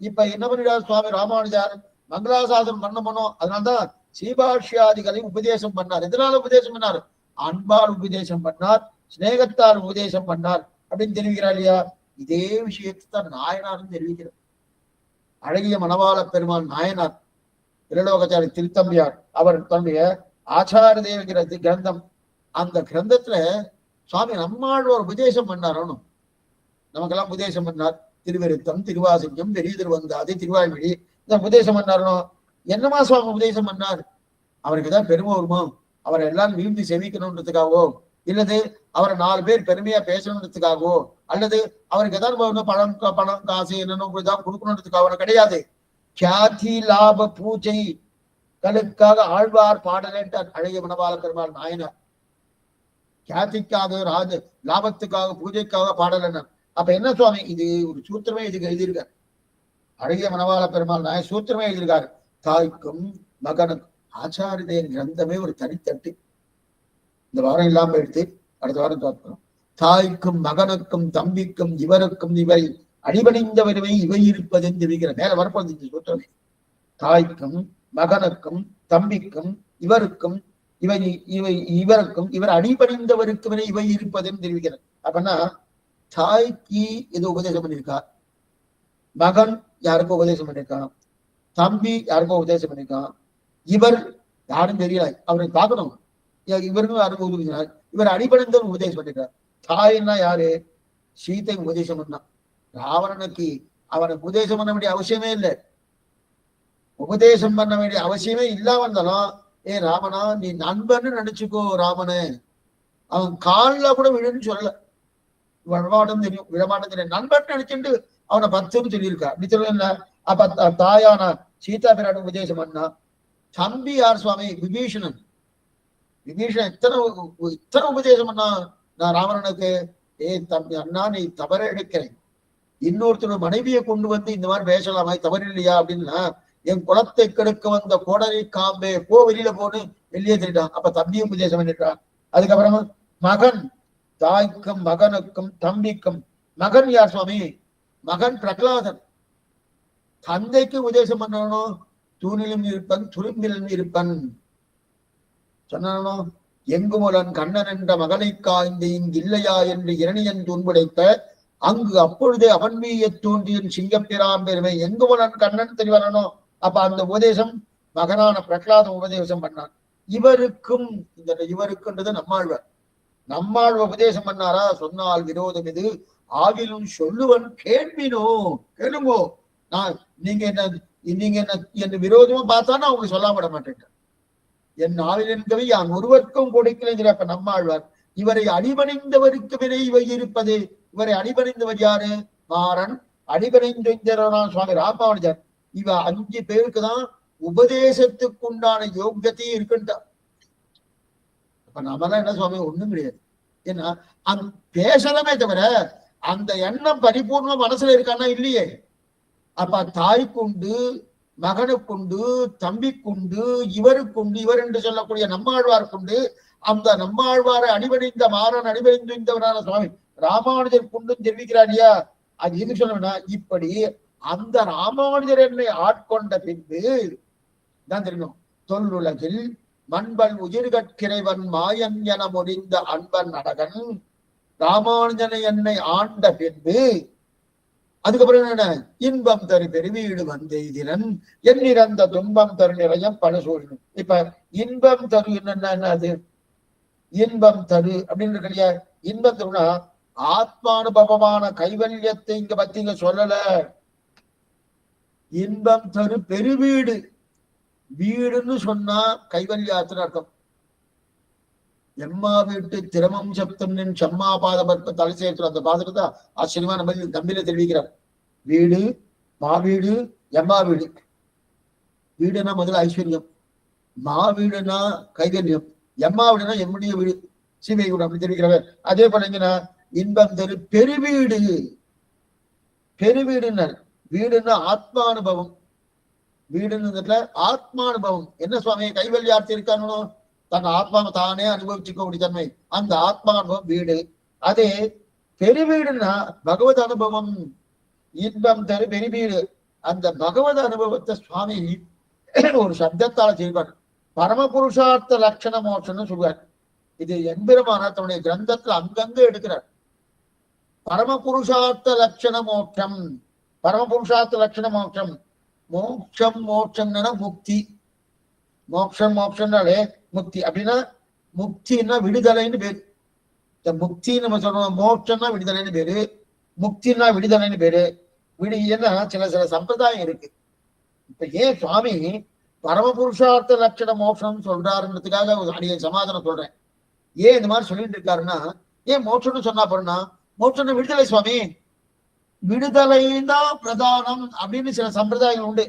இப்ப என்ன பண்ணிடார் சுவாமி ராமானுஜார், மங்களாசாசனம் பண்ணணும். அதனால்தான் ஸ்ரீபாஷ்யாதிகளை உபதேசம் பண்ணார். எதனால உபதேசம் பண்ணார்? அன்பால் உபதேசம் பண்ணார், ஸ்நேகத்தால் உபதேசம் பண்ணார் அப்படின்னு தெரிவிக்கிறார் இல்லையா. இதே விஷயத்தை தான் நாயனாரும் தெரிவிக்கிறார். அழகிய மணவாள பெருமாள் நாயனார் திருலோகச்சாரி திருத்தம்பியார் அவர் தன்னுடைய ஆச்சார தேவகிற கிரந்தம், அந்த கிரந்தத்துல சுவாமி நம்மாழ்வார் உபதேசம் பண்ணாரோன்னு நமக்கெல்லாம் உபதேசம் பண்ணார். திருவிருத்தம், திருவாசிக்கம், பெரிய திருவந்தாதி, திருவாய்மொழி, இந்த உபதேசம் பண்ணாரோ. என்னமா சுவாமி உபதேசம் பண்ணார்? அவருக்கு தான் பெருமை வருமோ, அவரை எல்லாரும் வீழ்ந்து செவிக்கணுன்றதுக்காகவோ, இல்லது அவரை 4 பேர் பெருமையா பேசணுன்றதுக்காகவோ, அல்லது அவருக்கு ஏதாவது பணம் காசு என்னன்னு கொடுக்கணுன்றதுக்காக கிடையாது. கியாதி லாப பூஜை களுக்காக ஆழ்வார் பாடலேன்றார் அழகிய மணவாள பெருமாள் நாயனார். கியாதிக்காக லாபத்துக்காக பூஜைக்காக பாடலன்னார். அப்ப என்ன சுவாமி, இது ஒரு சூத்திரமே இதுக்கு எழுதியிருக்காரு அழகிய மணவாள பெருமாள் நாயர், சூத்திரமே எழுதியிருக்காரு. தாய்க்கும் மகனுக்கும் ஆச்சாரியதையின் கிரந்தமே ஒரு தனித்தட்டு. இந்த வாரம் இல்லாம எடுத்து அடுத்த வாரம் பார்க்கணும். தாய்க்கும் மகனுக்கும் தம்பிக்கும் இவருக்கும் இவை அடிபணிந்தவருமே இவை இருப்பது தெரிவிக்கிற மேல வரப்போது இந்த சூத்திரமே. தாய்க்கும் மகனுக்கும் தம்பிக்கும் இவருக்கும் இவை இவை இவருக்கும் இவர் அடிபணிந்தவருக்கும் இவை இருப்பதுன்னு தெரிவிக்கிறார். அப்படின்னா தாய்க்கு ஏதோ உபதேசம் பண்ணியிருக்கா, மகன் யாருக்கும் உபதேசம் பண்ணியிருக்கான், தம்பி யாருக்கும் உபதேசம் பண்ணியிருக்கான், இவர் யாரும் தெரியல, அவரை பார்க்கணும், இவருக்கும் யாருக்கும் உதவினார், இவர் அடிபணிந்தவர் உபதேசம் பண்ணிருக்கார். தாய்னா யாரு? சீதை உபதேசம் பண்ணான். ராவணனுக்கு அவனுக்கு உபதேசம் பண்ண வேண்டிய அவசியமே இல்லை. உபதேசம் பண்ண வேண்டிய அவசியமே இல்லாம இருந்தாலும், ராமனா நீ நண்பன்னு நினைச்சுக்கோ ராமனு, அவன் காலில் கூட விழுன்னு சொல்லல, விழமாட்டம் தெரியும், விழமாட்டம் தெரியும், நண்பன் நினைச்சுட்டு அவனை 10ன்னு சொல்லியிருக்கா. அப்படி சொல்லல. அப்ப தாயான சீதா பிரான் உபதேசம் பண்ணா. தம்பி யார் சுவாமி? விபீஷணன். விபீஷணன் இத்தனை உபதேசம் பண்ணா நான் ராவணனுக்கு, தம்பி அண்ணா நீ தவற எடுக்கிறேன், இன்னொருத்தர் மனைவியை கொண்டு வந்து இந்த மாதிரி பேசலாமா, தவறு இல்லையா அப்படின்னா, என் குலத்தை கெடுக்க வந்த கோடரி காம்பே போ வெளியில போன்னு வெளியே தெரிட்டான். அப்ப தம்பியும் உபதேசம் பண்ணிட்டான். அதுக்கப்புறமா மகன், தாய்க்கும் மகனுக்கும் தம்பிக்கும். மகன் யார் சுவாமி? மகன் பிரகலாதன். தந்தைக்கு உபதேசம் பண்ணணும், தூணிலும் இருப்பன் துரும்பிலும் இருப்பன் சொன்னானோ. எங்குமுலன் கண்ணன் என்ற மகனை காய்ந்து இங்கு இல்லையா என்று இரணியன் துன்புடைத்த அங்கு அப்பொழுதே அவன் மீய தோன்றியின் சிங்கப்பிராம் பெருமை. எங்குமுலன் கண்ணன் தெரியவரணும். அப்ப அந்த உபதேசம் மகனான பிரகலாதம் உபதேசம் பண்ணான். இவருக்கும் இவருக்குன்றது நம்மாழ்வார் உபதேசம் பண்ணாரா? சொன்னால் விரோதம் இது ஆவிலும் சொல்லுவன் கேள்வினோ, கேளுங்கோ. நீங்க என்ன விரோதமா பார்த்தானா அவங்க சொல்லாம விட மாட்டேன். என் ஆவில் என்கவை யான் ஒருவருக்கும் கொடுக்கலைங்கிற. அப்ப நம்மாழ்வார் இவரை அடிபணிந்தவருக்கு வினை இவை இருப்பது. இவரை அடிபணிந்தவர் யாரு? மாறன் அடிபணிந்தான் சுவாமி ராமானுஜர். இவ 5 பேருக்கு தான் உபதேசத்துக்கு உண்டான யோக்கியத்தையும் இருக்குன்ட்டா. அப்ப நம்மளாம் என்ன சுவாமி? ஒண்ணும் கிடையாது. ஏன்னா அந்த பேசலமே தவிர அந்த எண்ணம் பரிபூர்ணமா மனசுல இருக்கான்னா இல்லையே. அப்ப தாய்க்குண்டு, மகனுக்குண்டு, தம்பிக்குண்டு, இவருக்குண்டு, இவர் என்று சொல்லக்கூடிய நம்மாழ்வார்க்குண்டு, அந்த நம்மாழ்வாரை அடிபணிந்த மாறன் அடிபணிந்தவரான சுவாமி ராமானுஜர் குண்டும் தெரிவிக்கிறார் இல்லையா? அது எது சொல்லணும்னா, இப்படி அந்த ராமானுஜர் என்னை ஆட்கொண்ட பின்பு தான் தெரியும். தொல்லுலகில் மண்பல் உயிர்கட்கிறைவன் மாயன் என முடிந்த அன்பன் அழகன் ராமானுஜனை என்னை ஆண்ட பின்பு, அதுக்கப்புறம் என்ன? இன்பம் தரு பெருவீடு வந்தெய்தினன் எண்ணிறந்த துன்பம் தரு நிறையம் பல சூழலும். இப்ப இன்பம் தரு என்ன அது? இன்பம் தரு அப்படின்னு கிடையாது. இன்பம் தருனா ஆத்மானுபவமான கைவல்யத்தை இங்க பத்தி இங்க சொல்லல. இன்பம் தரு பெருவீடு. வீடுன்னு சொன்னா கைவல்யாத்திர அர்த்தம். எம்மா வீட்டு திரமம் சப்தம் செம்மா பாத பற்ப தலை சேர்த்து அந்த பாதத்தை ஆச்சரியமா நம்ம தம்பியில தெரிவிக்கிறார். வீடு, மாவீடு, எம்மா வீடு. வீடுனா முதல்ல ஐஸ்வர்யம், மாவீடுனா கைவல்யம், எம்மா வீடுனா எம்முடைய வீடு சீமை வீடு அப்படி தெரிவிக்கிறவர். அதே போல இங்கன்னா இன்பம் தரு பெருவீடு. பெருவீடுன்னா வீடுன்னா ஆத்மானுபவம். வீடுன்னு ஆத்மானுபவம். என்ன சுவாமி? கைவல்யார்த்தி இருக்கானோ தன் ஆத்மாவை தானே அனுபவிச்சுக்கக்கூடிய தன்மை, அந்த ஆத்மானுபவம் வீடு. அதே பெருவீடுன்னா பகவத் அனுபவம். இன்பம் தரு பெருவீடு. அந்த பகவத் அனுபவத்தை சுவாமி ஒரு சப்தத்தால செய்வார். பரமபுருஷார்த்த லட்சண மோட்சம்னு சொல்வார். இது எம்பெருமான தன்னுடைய கிரந்தத்துல அங்கங்க எடுக்கிறார். பரமபுருஷார்த்த லட்சண மோட்சம். பரமபுருஷார்த்த லட்சண மோட்சம். மோட்சம் மோட்சம்னா முக்தி. மோட்சம்னாலே முக்தி. அப்படின்னா முக்தின்னா விடுதலைன்னு பேரு. இந்த முக்தி நம்ம சொல்றோம், மோட்சம்னா விடுதலைன்னு பேரு, முக்தின்னா விடுதலைன்னு பேரு. விடுதலைன்னா சில சம்பிரதாயம் இருக்கு. இப்ப ஏன் சுவாமி பரமபுருஷார்த்த லட்சண மோட்சம் சொல்றாருன்றதுக்காக அடிய சமாதானம் சொல்றேன். ஏன் இந்த மாதிரி சொல்லிட்டு இருக்காருன்னா, ஏன் மோட்சம்னு சொன்னா போறோம்னா, மோட்சம் விடுதலை சுவாமி, விடுதலை தான் பிரதானம் அப்படின்னு சில சம்பிரதாயங்கள் உண்டு.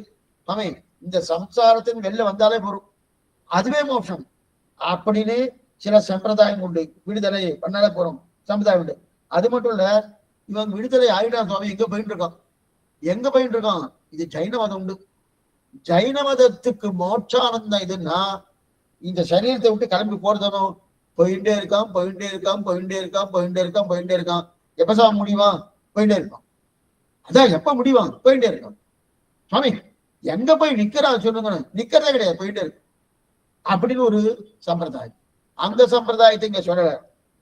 சுவாமி இந்த சம்சாரத்தின் வெளில வந்தாலே போறோம், அதுவே மோட்சம் அப்படின்னு சில சம்பிரதாயம் உண்டு. விடுதலை பண்ணாலே போறோம் சம்பிரதாயம் உண்டு. அது மட்டும் இல்ல, இவன் விடுதலை ஆயிட்டான் சுவாமி, எங்க போயிட்டு இருக்கான்? இது ஜைன மதம் உண்டு. ஜைன மதத்துக்கு மோட்சானந்தம் இதுன்னா இந்த சரீரத்தை விட்டு கிளம்பி போறதானோ, போயிட்டே இருக்கான். எப்ப சாமி முடியுமா? போயிட்டே இருக்கான். அதான் எப்ப முடிவான்? போயிட்டே இருக்கான். சுவாமி எங்க போய் நிக்கிறான் சொல்லுங்க? நிக்கிறதே கிடையாது, போயிட்டே இருக்கு. அப்படின்னு ஒரு சம்பிரதாயம். அந்த சம்பிரதாயத்தை இங்க சொல்லல.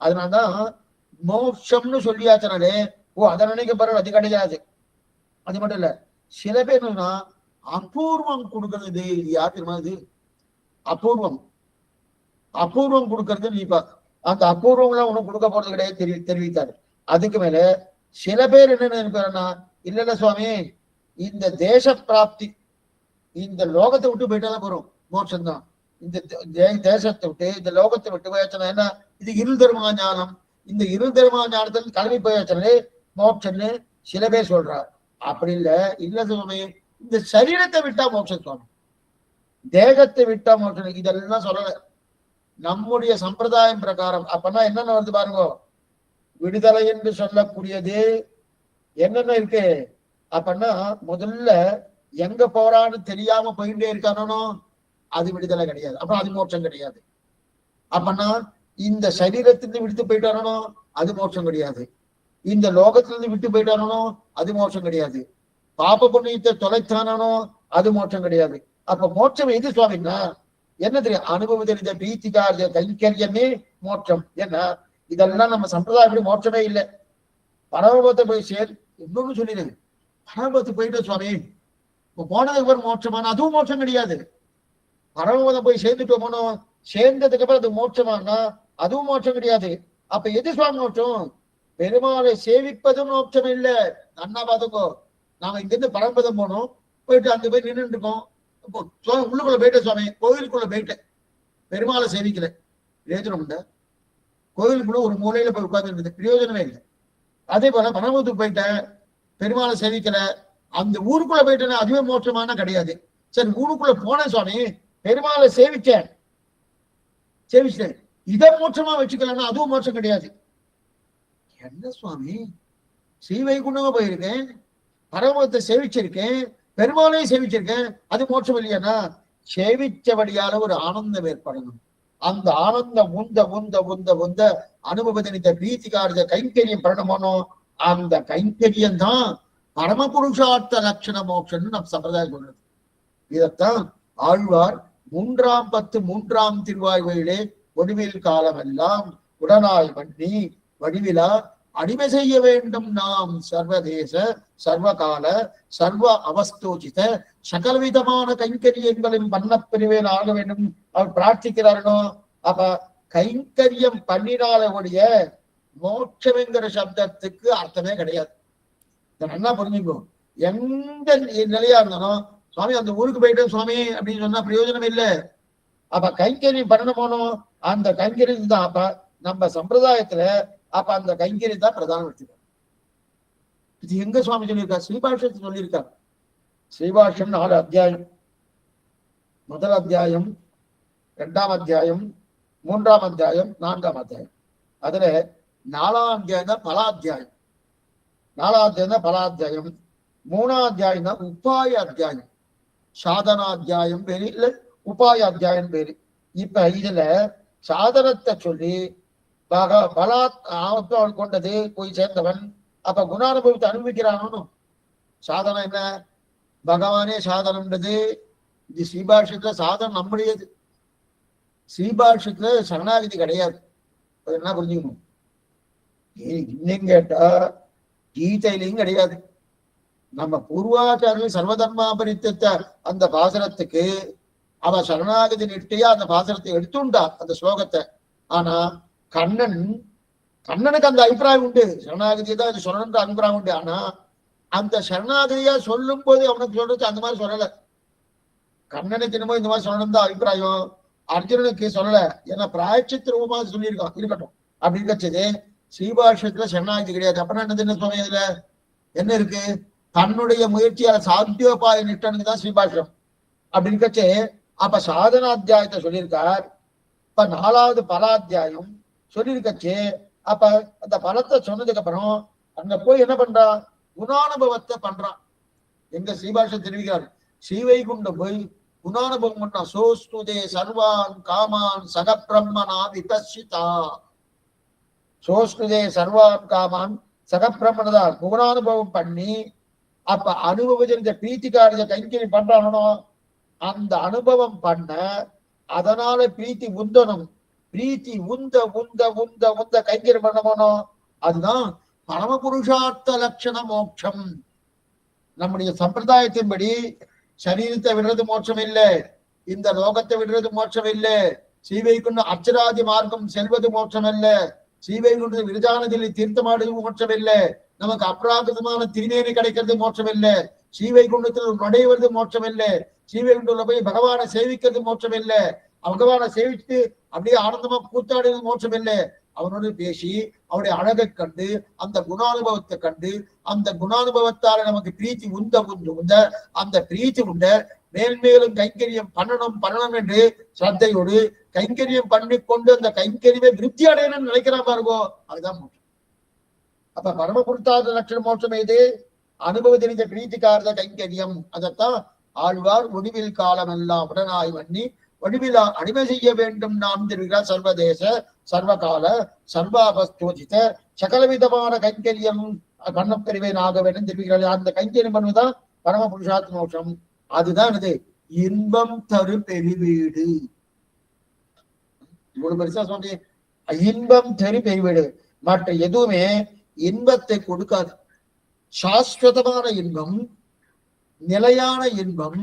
அதனாலதான் மோட்சம்னு சொல்லியாச்சனாலே அதை நினைக்க பிறகு அது கிடையாது. அது மட்டும் இல்ல, சில பேர் என்னன்னா அபூர்வம் கொடுக்கறது யார் தெரியுமா? இது அபூர்வம். அபூர்வம் கொடுக்கறது நீப்பா அந்த அபூர்வம் எல்லாம் ஒண்ணும் கொடுக்க போறது கிடையாது தெரிவித்தாரு. அதுக்கு மேல சில பேர் என்ன நினைப்பாருன்னா, இல்ல சுவாமி, இந்த தேச பிராப்தி, இந்த லோகத்தை விட்டு போயிட்டாதான் போறோம் மோட்சம் தான். இந்த தேசத்தை விட்டு இந்த லோகத்தை விட்டு போயாச்சுன்னா என்ன, இது இருள் தர்மா ஞானம். இந்த இருள் தர்மா ஞானத்துக்கு கிளம்பி போயாச்சுனாலே மோட்சம்னு சில பேர் சொல்றார். அப்படி இல்ல சுவாமி, இந்த சரீரத்தை விட்டா மோட்சம் சுவாமி, தேகத்தை விட்டா மோட்சம், இதெல்லாம் சொல்லல. நம்முடைய சம்பிரதாயம் பிரகாரம் அப்பன்னா என்னென்ன வருது பாருங்க. விடுதலை என்று சொல்லக்கூடியது என்னென்ன இருக்கு அப்படின்னா, முதல்ல எங்க போறான்னு தெரியாம போயிட்டே இருக்கானோ அது விடுதலை கிடையாது, அப்புறம் அது மோட்சம் கிடையாது. அப்படின்னா இந்த சரீரத்திலிருந்து விடுத்து போயிட்டானோ அது மோட்சம் கிடையாது. இந்த லோகத்திலிருந்து விட்டு போயிட்டானோ அது மோட்சம் கிடையாது. பாப புண்ணியத்தை தொலைத்தானோ அது மோட்சம் கிடையாது. அப்ப மோட்சம் எது சுவாமின்னா என்ன தெரியும்? அனுபவ தெரிந்த பிரீத்திகார்ய கைங்கரியமே மோட்சம். என்ன இதெல்லாம் நம்ம சம்பிரதாயப்படி மோட்சமே இல்லை. பரமபத்தை போய் இன்னொன்னு சொல்லிடுது, பரமபத்து போயிட்டு சுவாமி போனதுக்கு அப்புறம் மோட்சமான அதுவும் மோட்சம் கிடையாது. பரமபதம் போய் சேர்ந்துட்டு போனோம், சேர்ந்ததுக்கு அப்புறம் அது மோட்சமானா அதுவும் மோட்சம் கிடையாது. அப்ப எது சுவாமி மோட்சம்? பெருமாளை சேவிப்பதும் மோட்சம் இல்லை. அண்ணா பாத்துக்கோ, நாம இங்கிருந்து பரமபதம் போனோம், போயிட்டு அங்க போய் நின்று இருக்கோம், உள்ளுக்குள்ள போயிட்டேன் சுவாமி, கோவிலுக்குள்ள போயிட்டேன், பெருமாளை சேவிக்கல, பிரயோஜனம் உண்ட? கோவிலுக்குள்ள ஒரு மூலையில போய் உட்கார்ந்து இருந்தது, பிரயோஜனமே இல்லை. அதே போல பரமபதத்துக்கு போயிட்டேன், பெருமாளை சேவிக்கல, அந்த ஊருக்குள்ள போயிட்டேன்னா அதுவே மோட்சமான கிடையாது. சரி, ஊருக்குள்ள போனேன் சுவாமி, பெருமாளை சேவிச்சேன், இதை மோட்சமா வச்சுக்கலன்னா அதுவும் மோட்சம் கிடையாது. என்ன சுவாமி, ஸ்ரீவைகுண்டமா போயிருக்கேன், பரமபதத்தை சேவிச்சிருக்கேன், பெருமாளையும் சேவிச்சிருக்கேன், அது மோட்சம் இல்லையானா? சேவிச்சபடியால ஒரு ஆனந்தம் ஏற்படணும். அந்த ஆனந்தம் உந்த உந்த உந்த உந்த அனுபவத்தினித்த பிரீத்திகார்ஜ கைங்கரியம் பண்ணணும். அந்த கைங்கரியம் தான் பரமபுருஷார்த்த லட்சண மோட்சம்னு நம்ம சம்பிரதாயம் சொல்றது. இதத்தான் ஆழ்வார் 3ஆம் 10 3ஆம் திருவாய்வழியிலே ஒடுவில் காலம் எல்லாம் உடனாய் பண்ணி வடிவிலா அடிமை செய்ய வேண்டும் நாம் சர்வதேச சர்வகால சர்வ அவஸ்தோஜித சகலவிதமான கைங்கரியங்களின் பண்ணப்பிரிவேல் ஆக வேண்டும் அவர் பிரார்த்திக்கிறாரோ. அப்ப கைங்கரியம் பண்ணினால உடைய மோட்சம்ங்கிற சப்தத்துக்கு அர்த்தமே கிடையாது. இதை நல்லா புரிஞ்சுக்கோ. எந்த நிலையா இருந்தாலும் சுவாமி அந்த ஊருக்கு போயிட்டோம் சுவாமி அப்படின்னு சொன்னா பிரயோஜனம் இல்லை. அப்ப கைங்கரியம் பண்ணணும் போனோம், அந்த கைங்கரியம் தான். அப்ப நம்ம சம்பிரதாயத்துல அப்ப அந்த கைங்கரியம் தான் பிரதானம் வச்சுக்கோ. இது எங்க சுவாமி சொல்லியிருக்காரு? ஸ்ரீபாஷ்யத்தை சொல்லியிருக்காரு. ஸ்ரீபாஷ்யம் 4 அத்தியாயம், முதல் அத்தியாயம், 2ஆம் அத்தியாயம், 3ஆம் அத்தியாயம், 4ஆம் அத்தியாயம். அதுல 4ஆம் அத்தியாயம் தான் பலாத்தியாயம், 4ஆம் அத்தியாயம் தான் பலாத்தியாயம், 3ஆம் அத்தியாயம் தான் உபாய அத்தியாயம். சாதனாத்தியாயம் பேரு இல்ல உபாய அத்தியாயம் பேரு. இப்ப இதுல சாதனத்தை சொல்லி பலாத் கொண்டது போய் சேர்ந்தவன் அப்ப குணானுபவத்தை அனுபவிக்கிறானு. சாதனம் என்ன? பகவானே சாதனம்ன்றது. இது ஸ்ரீபாஷ்யத்துல சாதனம் நம்முடையது. ஸ்ரீபாஷ்யத்துல சரணாகதி கிடையாது. அது என்ன புரிஞ்சுக்கணும்? இன்னும் கேட்டா கீதையிலையும் கிடையாது. நம்ம பூர்வாச்சாரியர்கள் சர்வதர்மா பரித்தத்த அந்த பாசனத்துக்கு அவ சரணாகதி நிட்டையா அந்த பாசனத்தை எடுத்துண்டா அந்த ஸ்லோகத்தை. ஆனா கண்ணனுக்கு அந்த அபிப்பிராயம் உண்டு, சரணாகதியை தான் இது சொல்லணுன்ற அபிப்பிராயம் உண்டு. ஆனா அந்த சரணாகதியா சொல்லும் போது அவனுக்கு சொல்றது அந்த மாதிரி சொல்லல. கண்ணனுக்கு என்னமோ இந்த மாதிரி சொல்லணும் தான் அபிப்பிராயம், அர்ஜுனனுக்கு சொல்லல. ஏன்னா பிராயச்சித்த ரூபமா சொல்லியிருக்கான், இருக்கட்டும் அப்படின்னு கச்சது. ஸ்ரீபாஷ்யத்துல சரணாகதி கிடையாது. அப்படின்னா என்ன சொல்ல? இதுல என்ன இருக்கு? தன்னுடைய முயற்சியால சாத்தியோபாய நிட்டனுக்கு தான் ஸ்ரீபாஷ்யம் அப்படின்னு கச்சே. அப்ப சாதனாத்தியாயத்தை சொல்லியிருக்கார். இப்ப 4வது பலாத்தியாயம் சொல்லியிருக்கச்சு. அப்ப அந்த பலத்தை சொன்னதுக்கு அப்புறம் அங்க போய் என்ன பண்றான்? குணானுபவத்தை பண்றான். எங்க ஸ்ரீபாஷ்யம் தெரிவிக்கிறார், ஸ்ரீவைகுண்டம் போய் குணானுபவம் பண்றான். சோஸ்துதே சர்வான் காமான் சகப்பிரம்மனா விபசிதா. சோஸ்துதே சர்வான் காமான் சகப்பிரம்மனதா குணானுபவம் பண்ணி அப்ப அனுபவம் இந்த பிரீத்திகாரிய கைங்கரியம் பண்றானோ அந்த அனுபவம் பண்ண அதனால பிரீத்தி உந்தனம், பிரீத்தி உந்த உந்த உந்த உந்த கைங்கரியம் பண்ணணும். அதுதான் பரமபுருஷார்த்த லட்சண மோட்சம். நம்முடைய சம்பிரதாயத்தின்படி சரீரத்தை விடுறது மோட்சம் இல்லை, இந்த லோகத்தை விடுறது மோட்சம் இல்லை, ஸ்ரீவைகுண்ட அர்ச்சராதி மார்க்கம் செல்வது மோட்சம் அல்ல, ஸ்ரீவைகுண்ட விருதானதில் தீர்த்தமாடுவது மோட்சம் இல்லை, நமக்கு அப்ராகிருதமான திருநேரி கிடைக்கிறது மோட்சம் இல்லை, ஸ்ரீவைகுண்டத்தில் நுழைவது மோட்சம் இல்லை, ஸ்ரீவைகுண்டத்துல போய் பகவானை சேவிக்கிறது மோட்சம் இல்லை, பகவானை சேவித்து அப்படியே ஆனந்தமா கூத்தாடுவது மோட்சம் இல்லை. அவனோடு பேசி அவருடைய அழகை கண்டு அந்த குணானுபவத்தை கண்டு அந்த குணானுபவத்தால நமக்கு பிரீத்தி உந்த உந்த உந்த அந்த பிரீத்தி உண்ட மேல்மேலும் கைங்கரியம் பண்ணணும் என்று ஸ்ரத்தையோடு கைங்கரியம் பண்ணிக்கொண்டு அந்த கைங்கரியமே விருத்தி அடையணும்னு நினைக்கிற பாருங்கோ, அதுதான் மோட்சம். அப்ப பரமபுருஷார்த்த லட்சண மோட்சம் எது? அனுபவ தெரிந்த பிரீத்திகார்த்த கைங்கரியம். அதைத்தான் ஆழ்வார் ஒடிவில் காலம் எல்லாம் உடனாய் வண்ணி வடிவிலா அடிமை செய்ய வேண்டும் நாம் திருகிறார். சர்வதேச சர்வகால சர்வாபஸ்தோஜித சகலவிதமான கைங்கரியம் கண்ணப்பெருவேன் ஆக வேண்டும் திருவிகள். அந்த கைங்கரியம் பண்ணுவதுதான் பரம புருஷார்த்த மோட்சம். அதுதான் இது இன்பம் தரு பெருவீடு. இவ்வளவு பெருசா சொன்னேன், இன்பம் தரு பெருவீடு. மற்ற எதுவுமே இன்பத்தை கொடுக்காது. சாஸ்வதமான இன்பம், நிலையான இன்பம்,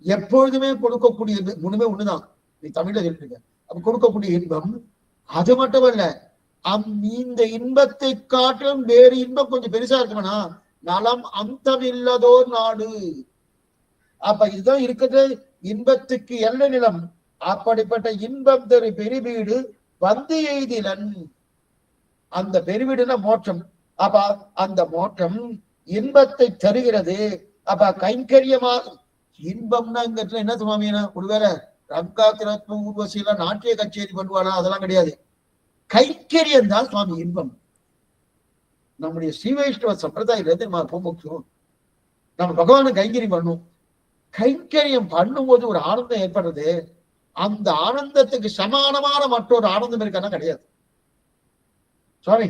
எப்பொழுதுமே கொடுக்கக்கூடிய குணமே ஒண்ணுதான். நீ தமிழ்ல சொல்லிருக்க. அப்ப கொடுக்கக்கூடிய இன்பம் அது மட்டுமல்ல, இந்த இன்பத்தை காட்டிலும் வேறு இன்பம் கொஞ்சம் பெருசா இருக்குமானா நலம் அந்தம் இல்லதோர் நாடு. அப்ப இதுதான் இருக்கிறது இன்பத்துக்கு எல்லை நிலம். அப்படிப்பட்ட இன்பம் தரு பெருவீடு வந்து எய்திலன். அந்த பெருவீடுனா மோட்சம். அப்ப அந்த மோட்சம் இன்பத்தை தருகிறது. அப்ப கைங்கரியமா இன்பம்னா இங்க என்ன சுவாமினா ஒருவேளை ரங்காத்திரத்ன ஊர்வசியில நாட்டிய கச்சேரி பண்ணுவானா? அதெல்லாம் கிடையாது. கைங்கரியம் தான் சுவாமி இன்பம். நம்முடைய ஸ்ரீ வைஷ்ணவ சம்பிரதாயிலிருந்து நம்ம ரொம்ப முக்கியம். நம்ம பகவான கைங்கரியம் பண்ணும். கைங்கரியம் பண்ணும்போது ஒரு ஆனந்தம் ஏற்படுறது. அந்த ஆனந்தத்துக்கு சமானமான மற்றொரு ஆனந்தம் இருக்கானா? கிடையாது சுவாமி.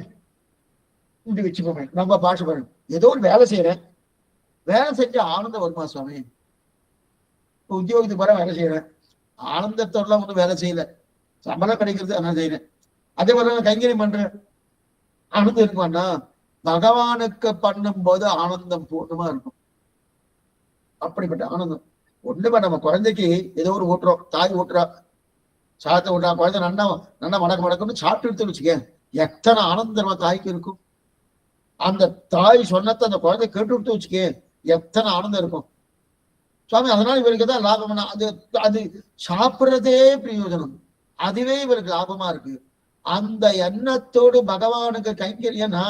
இப்படி வச்சுக்கோமே, நம்ம பாஷை பண்ணணும். ஏதோ ஒரு வேலை செய்யறேன், வேலை செஞ்ச ஆனந்தம் வருமா சுவாமி? உத்தியோகத்துக்கு போற வேலை செய்யறேன், ஆனந்தத்தோடலாம் ஒன்றும் வேலை செய்யல, சம்பளம் கிடைக்கிறது அதனால செய்யறேன். அதே போல கைங்கரியம் பண்றேன், ஆனந்தம் இருக்குமாண்ணா? பகவானுக்கு பண்ணும் போது ஆனந்தம் பூர்ணமா இருக்கும். அப்படிப்பட்ட ஆனந்தம் ஒண்ணுமா. நம்ம குழந்தைக்கு ஏதோ ஒரு ஊட்டுறோம், தாய் ஊட்டுறா, சாதத்தை ஊட்டா, குழந்தை நன்னா நன்னா வணக்கம் வணக்கம்னு சாப்பிட்டு எடுத்துன்னு வச்சுக்க, எத்தனை ஆனந்தமா தாய்க்கு இருக்கும். அந்த தாய் சொன்னத்தை அந்த குழந்தை கேட்டு விட்டு வச்சுக்க, எத்தனை ஆனந்தம் இருக்கும் சுவாமி. அதனால இவருக்கு தான் லாபம்னா அது அது சாப்பிட்றதே பிரயோஜனம், அதுவே இவருக்கு லாபமா இருக்கு. அந்த எண்ணத்தோடு பகவானுக்கு கைங்கரியம்னா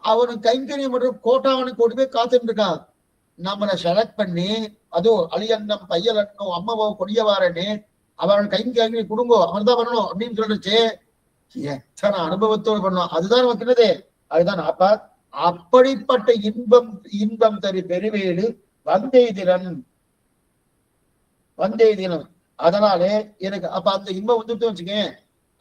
அவனுக்கு கைங்கரியம் மட்டும் கோட்டாவனுக்கு கொண்டு போய் காத்துட்டு இருக்கா. நம்மளை செலக்ட் பண்ணி அதோ அழியண்ணம் பையலண்ணம் அம்மாவோ கொடியவாரன்னு அவன் கைங்கரியம் குடும்பம் அவன் தான் பண்ணணும் அப்படின்னு சொல்லிச்சு. எத்தனை அனுபவத்தோடு பண்ணணும், அதுதான் நமக்கு என்னது, அதுதான். அப்ப அப்படிப்பட்ட இன்பம் இன்பம் தரு பெருவேடு வந்தெய்திலன் வந்தெய்திலன். அதனாலே எனக்கு அப்ப அந்த இன்பம் வந்துட்டு வச்சுக்கேன்,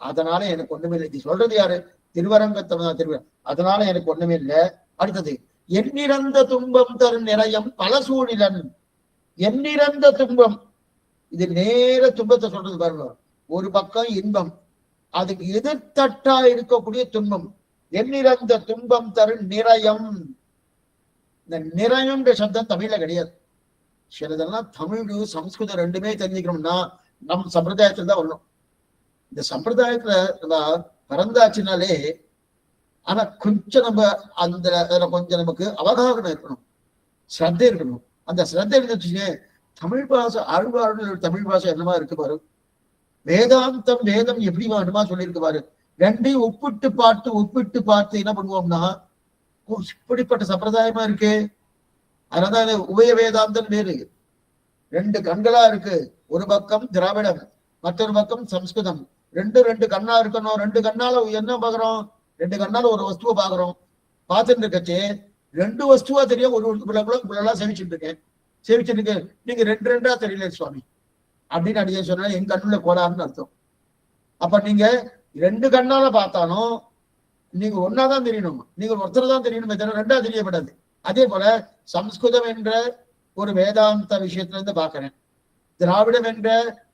அதனால எனக்கு ஒண்ணுமே இல்லை. சொல்றது யாரு? திருவரங்கத்தம் திருவ. அதனால எனக்கு ஒண்ணுமே இல்லை. அடுத்தது எண்ணிறந்த துன்பம் தரும் நிறையம் பல சூழிலன். எண்ணிறந்த துன்பம், இது நேர துன்பத்தை சொல்றது பாருங்க. ஒரு பக்கம் இன்பம், அதுக்கு எதிர்த்தட்டா இருக்கக்கூடிய துன்பம். எண்ணிறந்த துன்பம் தரும் நிறையம். இந்த நிறையம்ன்ற சப்தம் தமிழ்ல கிடையாது. சிலதெல்லாம் தமிழ் சம்ஸ்கிருதம் ரெண்டுமே தெரிஞ்சுக்கணும்னா நம் சம்பிரதாயத்துல தான் வரணும். இந்த சம்பிரதாயத்துல நம்ம பறந்தாச்சுனாலே, ஆனா கொஞ்சம் நம்ம அந்த கொஞ்சம் நமக்கு அவகாசம் இருக்கணும், ஸ்ரத்தை இருக்கணும். அந்த ஸ்ரத்தை இருந்துச்சுங்க, தமிழ் பாஷை ஆழ்வார்கள் தமிழ் பாஷை என்னமா இருக்கு பாரு. வேதாந்தம் வேதம் எப்படி வேணுமா சொல்லியிருக்கு பாரு. ரெண்டையும் ஒப்பிட்டு பார்த்து என்ன பண்ணுவோம்னா, இப்படிப்பட்ட சம்பிரதாயமா இருக்கு. அதனாலதான் உபய வேதாந்தம் வேறு. ரெண்டு கண்களா இருக்கு, ஒரு பக்கம் திராவிடம், மற்றொரு பக்கம் சம்ஸ்கிருதம். ரெண்டு கண்ணா இருக்கணும். ரெண்டு கண்ணால என்ன பாக்குறோம்? ரெண்டு கண்ணால ஒரு வஸ்துவை பாக்குறோம். பார்த்துட்டு இருக்கச்சே ரெண்டு வஸ்துவா தெரியும். ஒரு சேவிச்சுட்டு இருக்கேன், சேவிச்சுட்டு இருக்கேன். நீங்க ரெண்டா தெரியல சுவாமி அப்படின்னு அடியே சொன்னா என் கண்ணுல கோளாறுன்னு அர்த்தம். அப்ப நீங்க ரெண்டு கண்ணால பார்த்தாலும் நீங்க ஒன்னாதான் தெரியணும், நீங்க ஒருத்தர் தான் தெரியணும், ரெண்டா தெரியப்படாது. அதே போல சம்ஸ்கிருதம் என்ற ஒரு வேதாந்த விஷயத்துல இருந்து பாக்குறேன், திராவிடம் என்ற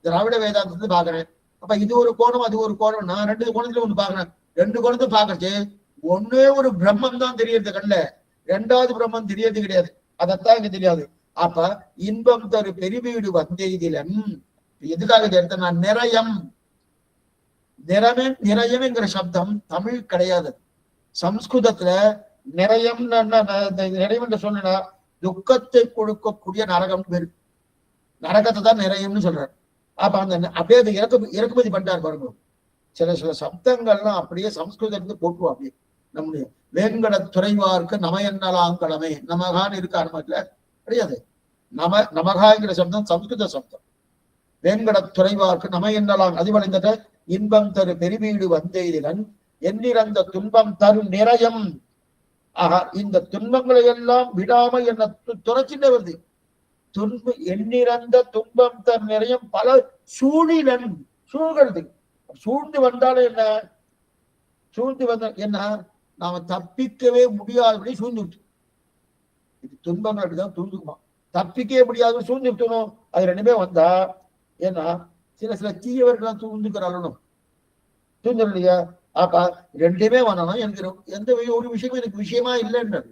திராவிட வேதாந்தத்தை பாக்குறேன். அப்ப இது ஒரு கோணம் அது ஒரு கோணம், நான் ரெண்டு கோணத்துல ஒண்ணு பாக்குறேன். ரெண்டு கோணத்தை பாக்குறது ஒன்னே ஒரு பிரம்மம் தான் தெரியறது கண்ல, ரெண்டாவது பிரம்மம் தெரியறது கிடையாது. அதத்தான் இங்க தெரியாது. அப்ப இன்பம் தரு பெருவீடு வந்தெய்திலன் எதுக்காக எடுத்த நான் நிறையம் நிறையம்ங்கிற சப்தம் தமிழ் கிடையாது. சம்ஸ்கிருதத்துல நிறையம் நிறையம் என்று சொன்னா துக்கத்தை கொடுக்கக்கூடிய நரகம் பேரு, நரகத்தை தான் நிறையம்னு சொல்றாரு. அப்ப அந்த அப்படியே அது இறக்குமதி பண்ணிட்டார் பாருங்க. சில சில சப்தங்கள்லாம் அப்படியே சம்ஸ்கிருதத்துக்கு போட்டுவோம். அப்படியே நம்முடைய வேங்கட துறைவார்க்கு நம என்னலாங்கடமை நமகான்னு இருக்க ஆரம்பத்துல கிடையாது. நமகாங்கிற சப்தம் சம்ஸ்கிருத சப்தம். வேங்கட துறைவார்க்கு நம என்னலாம் அதிவளைந்த இன்பம் தரு பெருவீடு வந்தெய்திலன் எண்ணிறந்த துன்பம் தரு நிறையம். ஆஹா, இந்த துன்பங்களை எல்லாம் விடாமல் என்ன துறைச்சிட்டு வருது. எண்ணிறந்த துன்பம் தரு நிறையம் பல சூழிலன் சூழ்கிறது. சூழ்ந்து வந்தாலும் என்ன, சூழ்ந்து வந்த என்ன, நாம தப்பிக்கவே முடியாதபடி சூழ்ந்து விட்டு, இது துன்பங்கள் அப்படிதான் தூண்டுக்குமா, தப்பிக்கவே முடியாத சூழ்ந்து விட்டணும். அது ரெண்டுமே வந்தா ஏன்னா சில சில தீயவர்கள் சூழ்ந்துக்கிறாலும் சூழ்ந்து இல்லையா. அப்ப ரெண்டுமே வரணும். எனக்கு எந்த ஒரு விஷயமும் எனக்கு விஷயமா இல்லைன்றது.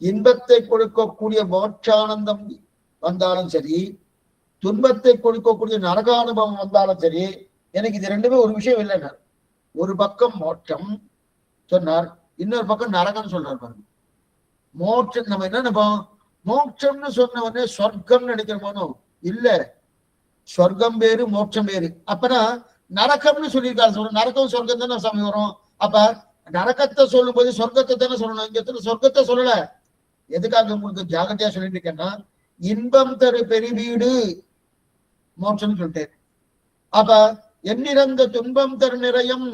இன்பத்தை கொடுக்கக்கூடிய மோட்சானந்தம் வந்தாலும் சரி, துன்பத்தை கொடுக்கக்கூடிய நரகானுபவம் வந்தாலும் சரி, எனக்கு இது ரெண்டுமே ஒரு விஷயம் இல்லைன்னா. ஒரு பக்கம் மோட்சம் சொன்னார், இன்னொரு பக்கம் நரகம்னு சொல்றாரு பாருங்க. மோட்சம் நம்ம என்ன நினைப்போம், மோட்சம்னு சொன்ன உடனே சொர்க்கம் நினைக்கிறோமோ? இல்ல, சொர்க்கம் வேறு மோட்சம் வேறு. அப்பனா நரகம்னு சொல்லியிருக்காரு. சொல்ற நரகம் சொர்க்கம் தானே சாமி வரும். அப்ப நரகத்தை சொல்லும் போது சொர்க்கத்தை தானே சொல்லணும். இங்க சொர்க்கத்தை சொல்லல. எதுக்காக உங்களுக்கு ஜாகிரதையா சொல்லிட்டு இருக்கேன்னா, இன்பம் தரு பெருவீடு மோட்சம்னு சொல்லிட்டேன். அப்ப எண்ணிறந்த துன்பம் தரு நிறையம்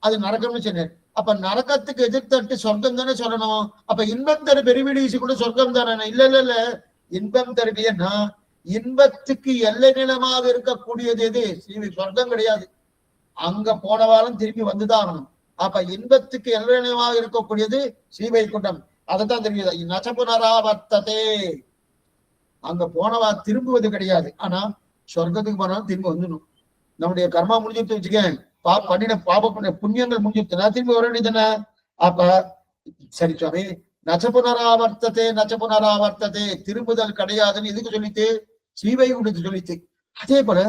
அது நரகம்னு சொன்னேன். அப்ப நரகத்துக்கு எதிர்த்தட்டு சொர்க்கம் தானே சொல்லணும். அப்ப இன்பம் தரு பெருவீடு கூட சொர்க்கம் தானே? இல்ல இல்ல இல்ல, இன்பம் தருவியன்னா இன்பத்துக்கு எல்லை நிலமாக இருக்கக்கூடியது எது? சொர்க்கம் கிடையாது. அங்க போனவாலும் திரும்பி வந்துதான் ஆகணும். அப்ப இன்பத்துக்கு எல்லை நிலமாக இருக்கக்கூடியது ஸ்ரீவைகுண்டம். அதைத்தான் தெரியுது. நச்சபுனராவர்த்ததே, அங்க போனவா திரும்புவது கிடையாது. ஆனா சொர்க்கத்துக்கு போனாலும் திரும்பி வந்துடணும். நம்முடைய கர்மா முடிஞ்சிட்டு வச்சுக்கேன், பண்ணின பாப புண்ணியங்கள் முடிஞ்சிருச்சுன்னா திரும்பி வர வேண்டியதுதானே. அப்ப சரி சுவாமி, நச்சபுனராவர்த்ததே நச்சபுனராவர்த்ததே, திரும்புதல் கிடையாதுன்னு எதுக்கு சொல்லிட்டு? ஸ்ரீவைகுண்டத்துக்கு சொல்லிட்டு. அதே போல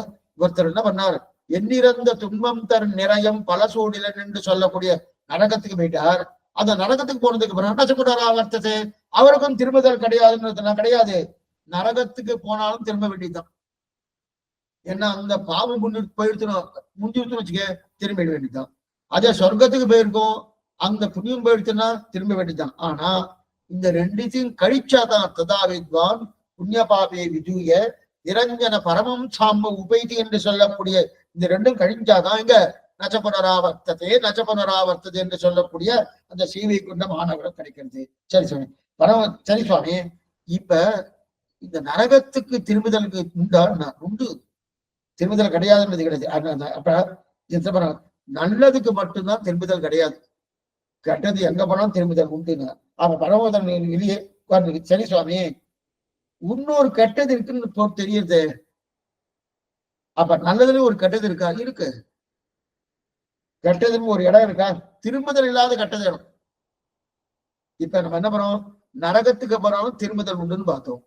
ஒருத்தர் என்ன பண்ணார், எண்ணிறந்த துன்பம் தரு நிறையம் பல சூழிலன் என்று சொல்லக்கூடிய நரகத்துக்கு போயிட்டார். அந்த நரகத்துக்கு போனதுக்கு பிறகு நச்சபுனராவர்த்ததே, அவருக்கும் திரும்புதல் கிடையாதுன்னு கிடையாது. நரகத்துக்கு போனாலும் திரும்ப வேண்டியதுதான். ஏன்னா அந்த பாவம் முடிஞ்சுன்னு வச்சுக்க, திரும்பிட வேண்டியதுதான். அதே சொர்க்கத்துக்கு போயிருக்கோம், அந்த புண்ணியம் போயிடுச்சுன்னா திரும்ப வேண்டியதுதான். ஆனா இந்த ரெண்டுத்தையும் கழிச்சாதான் ததா வித்வான் புண்ணிய பாபே விஜூய நிரஞ்சன பரமம் சாம்ப உபைதி என்று சொல்லக்கூடிய இந்த ரெண்டும் கழிஞ்சாதான் இங்க நச்சபுனராவர்த்ததே என்று சொல்லக்கூடிய அந்த ஸ்ரீவைகுண்ட மாநகரம் கிடைக்கிறது. சரி சுவாமி, சரி சுவாமி, இப்ப இந்த நரகத்துக்கு திரும்புதலுக்கு உண்டு, திரும்புதல் கிடையாதுன்றது கிடையாது. அப்ப நல்லதுக்கு மட்டும்தான் திரும்புதல் கிடையாது, கெட்டது எங்க போனாலும் திரும்புதல் உண்டுங்க. அவன் பரமோதன் வெளியே. சரி சுவாமி, இன்னொரு கெட்டது இருக்குன்னு தெரியுது. அப்ப நல்லதுல ஒரு கெட்டது இருக்கா? இருக்கு. கெட்டதுன்னு ஒரு இடம் இருக்கா? திரும்புதல் இல்லாத கெட்டது இடம். இப்ப நம்ம என்ன பண்ணோம், நரகத்துக்கு போனாலும் திரும்புதல் உண்டுன்னு பார்த்தோம்,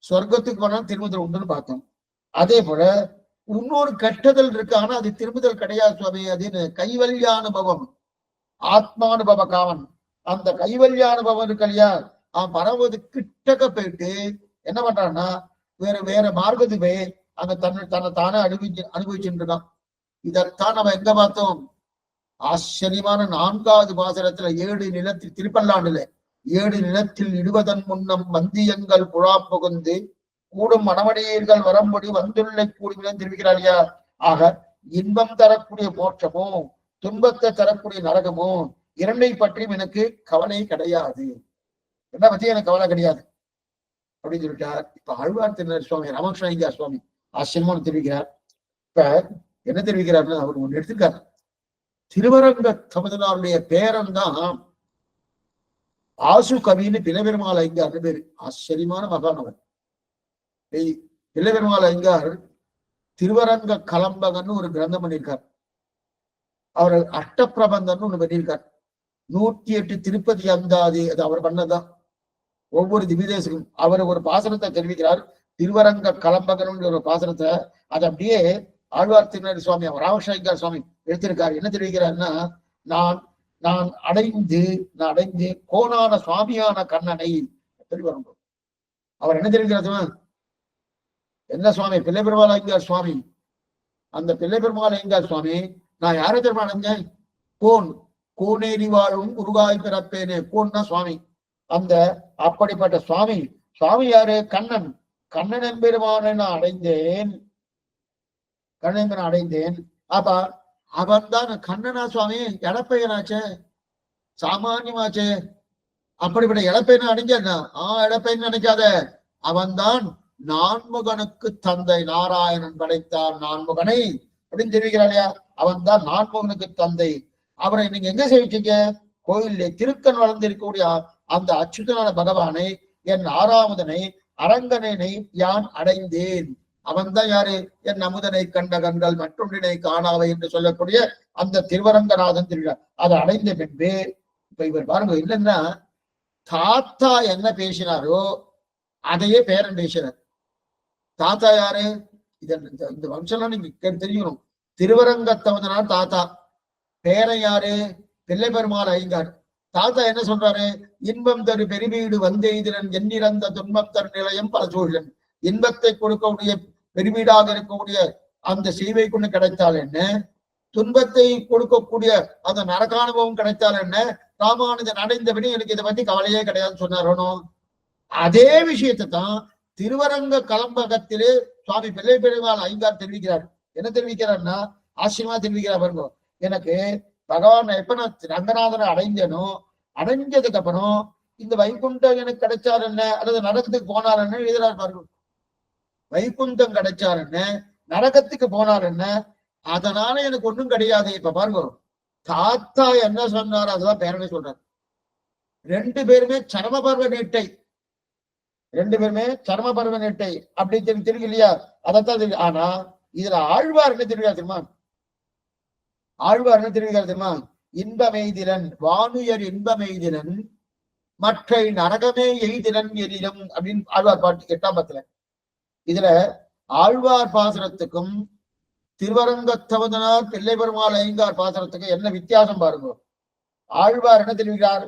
சொர்க்கத்துக்கு போனாலும் திரும்புதல் உண்டுன்னு பார்த்தோம். அதே போல இன்னொரு கெட்டதல் இருக்கு, ஆனா அது திரும்புதல் கிடையாது சுவாமி. அதுன்னு கைவல்யானுபவம், ஆத்மானுபவ காவன். அந்த கைவல்யானுபவம் இருக்கு இல்லையா, அவன் பரவது கிட்டக்க போயிட்டு என்ன பண்றான்னா வேற மார்க்கத்துக்கு போய் அங்க தன்னை தானே அனுபவிச்சுட்டு இருக்கான். இதைத்தான் நம்ம எங்க பார்த்தோம், ஆச்சரியமான 4வது பாசனத்துல 7 நிலத்தில் திருப்பல்லாண்டுல 7 நிலத்தில் இடுவதன் முன்னம் மந்தியங்கள் புழா புகுந்து கூடும் மணமடியீர்கள் வரம்படி வந்துள்ளை கூடுகிறேன் தெரிவிக்கிறார் இல்லையா. ஆக இன்பம் தரக்கூடிய மோட்சமோ துன்பத்தை தரக்கூடிய நரகமோ இரண்டை பற்றியும் எனக்கு கவலை கிடையாது, என்ன பத்தி எனக்கு கவலை கிடையாது அப்படின்னு சொல்லிட்டார். இப்ப ஆழ்வார் திருநர் சுவாமி ராமகிருஷ்ண சுவாமி ஆச்சரியமான தெரிவிக்கிறார். இப்ப என்ன தெரிவிக்கிறார்னு அவர் ஒண்ணு எடுத்திருக்காரு. திருவரங்க சமுதனாருடைய பேரன் தான் ஆசு கவின்னு பிளபெருமாள் ஐயா பேரு. ஆச்சரியமான மகான் அவர். பிள்ளை பெருமாள் ஐயங்கார் திருவரங்க கலம்பகன்னு ஒரு கிரந்தம் பண்ணியிருக்கார். அவர் அஷ்டப்பிரபந்தம்னு ஒண்ணு பண்ணியிருக்கார். 108 திருப்பதி அந்தாதி, அது அவர் பண்ணதான். ஒவ்வொரு திவ்யதேசமும் அவர் ஒரு பாசனத்தை தெரிவிக்கிறார். திருவரங்க கலம்பகன் ஒரு பாசனத்தை அது அப்படியே ஆழ்வார் திருநெறி சுவாமி ராமகிருஷ்ணர் சுவாமி எடுத்திருக்காரு. என்ன தெரிவிக்கிறாருன்னா, நான் நான் அடைந்து கோணான சுவாமியான கண்ணனை வரும். அவர் என்ன தெரிவிக்கிறார்? என்ன சுவாமி? பிள்ளை பெருமாள் ஐயங்கார் சுவாமி. அந்த பிள்ளை பெருமாள் ஐயங்கார் சுவாமி நான் யாரை தெரியுமா அடைஞ்சேன்? கோனேரி வாழும் குருகாய் பிறப்பேனே. கோன்னா சுவாமி. அந்த அப்படிப்பட்ட சுவாமி யாரு? கண்ணன் எம்பெருமானை நான் அடைந்தேன். அப்ப அவன் தான் கண்ணனா சுவாமி? எடப்பையனாச்சே, சாமானியமாச்சே. அப்படிப்பட்ட இழப்பையனை அடைஞ்சா இழப்பைன்னு நினைக்காத. அவன்தான் நான்முகனுக்கு தந்தை. நாராயணன் படைத்தான் நான்முகனை அப்படின்னு தெரிவிக்கிறான். அவன் தான் நான்முகனுக்கு தந்தை. அவரை நீங்க எங்க சேவிச்சீங்க? கோயிலே திருக்கண் வளர்ந்திருக்கக்கூடிய அந்த அச்சுதனான பகவானை, என் ஆறாமுதனை அரங்கனை யான் அடைந்தேன். அவன் தான் யாரு? என் அமுதனை கண்ட கண்கள் மற்றொன்றினை காணாவை என்று சொல்லக்கூடிய அந்த திருவரங்கநாதன் திருவிழா. அதை அடைந்த பின்பு இப்ப இவர் பாருங்க, இல்லைன்னா தாத்தா என்ன பேசினாரோ அதையே பேரன் பேசினார். தாத்தா யாரு? இந்த வம்சம்லாம் நீங்க தெரியணும். திருவரங்கத்தவதனார் தாத்தா. பேரன் யாரு? பிள்ளை பெருமாள் ஐயங்கார். தாத்தா என்ன சொல்றாரு? இன்பம் தரு பெருவீடு வந்தெய்திரன் எண்ணிறந்த துன்பம் தரு நிலையம் பல சூழலன். இன்பத்தை கொடுக்கக்கூடிய பெருவீடாக இருக்கக்கூடிய அந்த செய்வை கொண்டு கிடைத்தால் என்ன, துன்பத்தை கொடுக்கக்கூடிய அந்த நரகானுபவம் கிடைத்தால் என்ன, ராமானுஜன் அடைந்தபடி எனக்கு இதை பத்தி கவலையே கிடையாதுன்னு சொன்னாரோ. அதே விஷயத்தை தான் திருவரங்க கலம்பகத்திலே சுவாமி பிள்ளை பெருமாள் ஐயங்கார் தெரிவிக்கிறார். என்ன தெரிவிக்கிறார்னா, ஆச்சரியமா தெரிவிக்கிறார் பாருங்க. எனக்கு பகவான் எப்ப நான் ரங்கநாதனை அடைந்தேனோ, அடைஞ்சதுக்கு அப்புறம் இந்த வைகுண்டம் எனக்கு கிடைச்சார் என்ன, அல்லது நரகத்துக்கு போனார் என்ன எழுதுறாரு பாருங்க. வைகுண்டம் கிடைச்சார் என்ன, நரகத்துக்கு போனார் என்ன, அதனால எனக்கு ஒண்ணும் கிடையாது. இப்ப பாருங்க, தாத்தா என்ன சொன்னார் அதுதான் பேரனை சொல்றாரு. ரெண்டு பேருமே சரம பருவ நீட்டை அப்படி தெரியும் இல்லையா? அதைத்தான் தெரியும். ஆனா இதுல ஆழ்வார் என்ன தெரிவிக்கிறார் தெரியுமா? இன்பமெய்திரன் வானுயர் இன்பமெய்திரன் மற்ற நரகமே எய்திரன் எனிலும் அப்படின்னு ஆழ்வார் பாட்டு 8ஆம் பத்துல. இதுல ஆழ்வார் பாசுரத்துக்கும் திருவரங்கத்தவதனார் பிள்ளை பெருமாள் ஐயங்கார் பாசுரத்துக்கும் என்ன வித்தியாசம் பாருங்க. ஆழ்வார் என்ன தெரிவிக்கிறார்?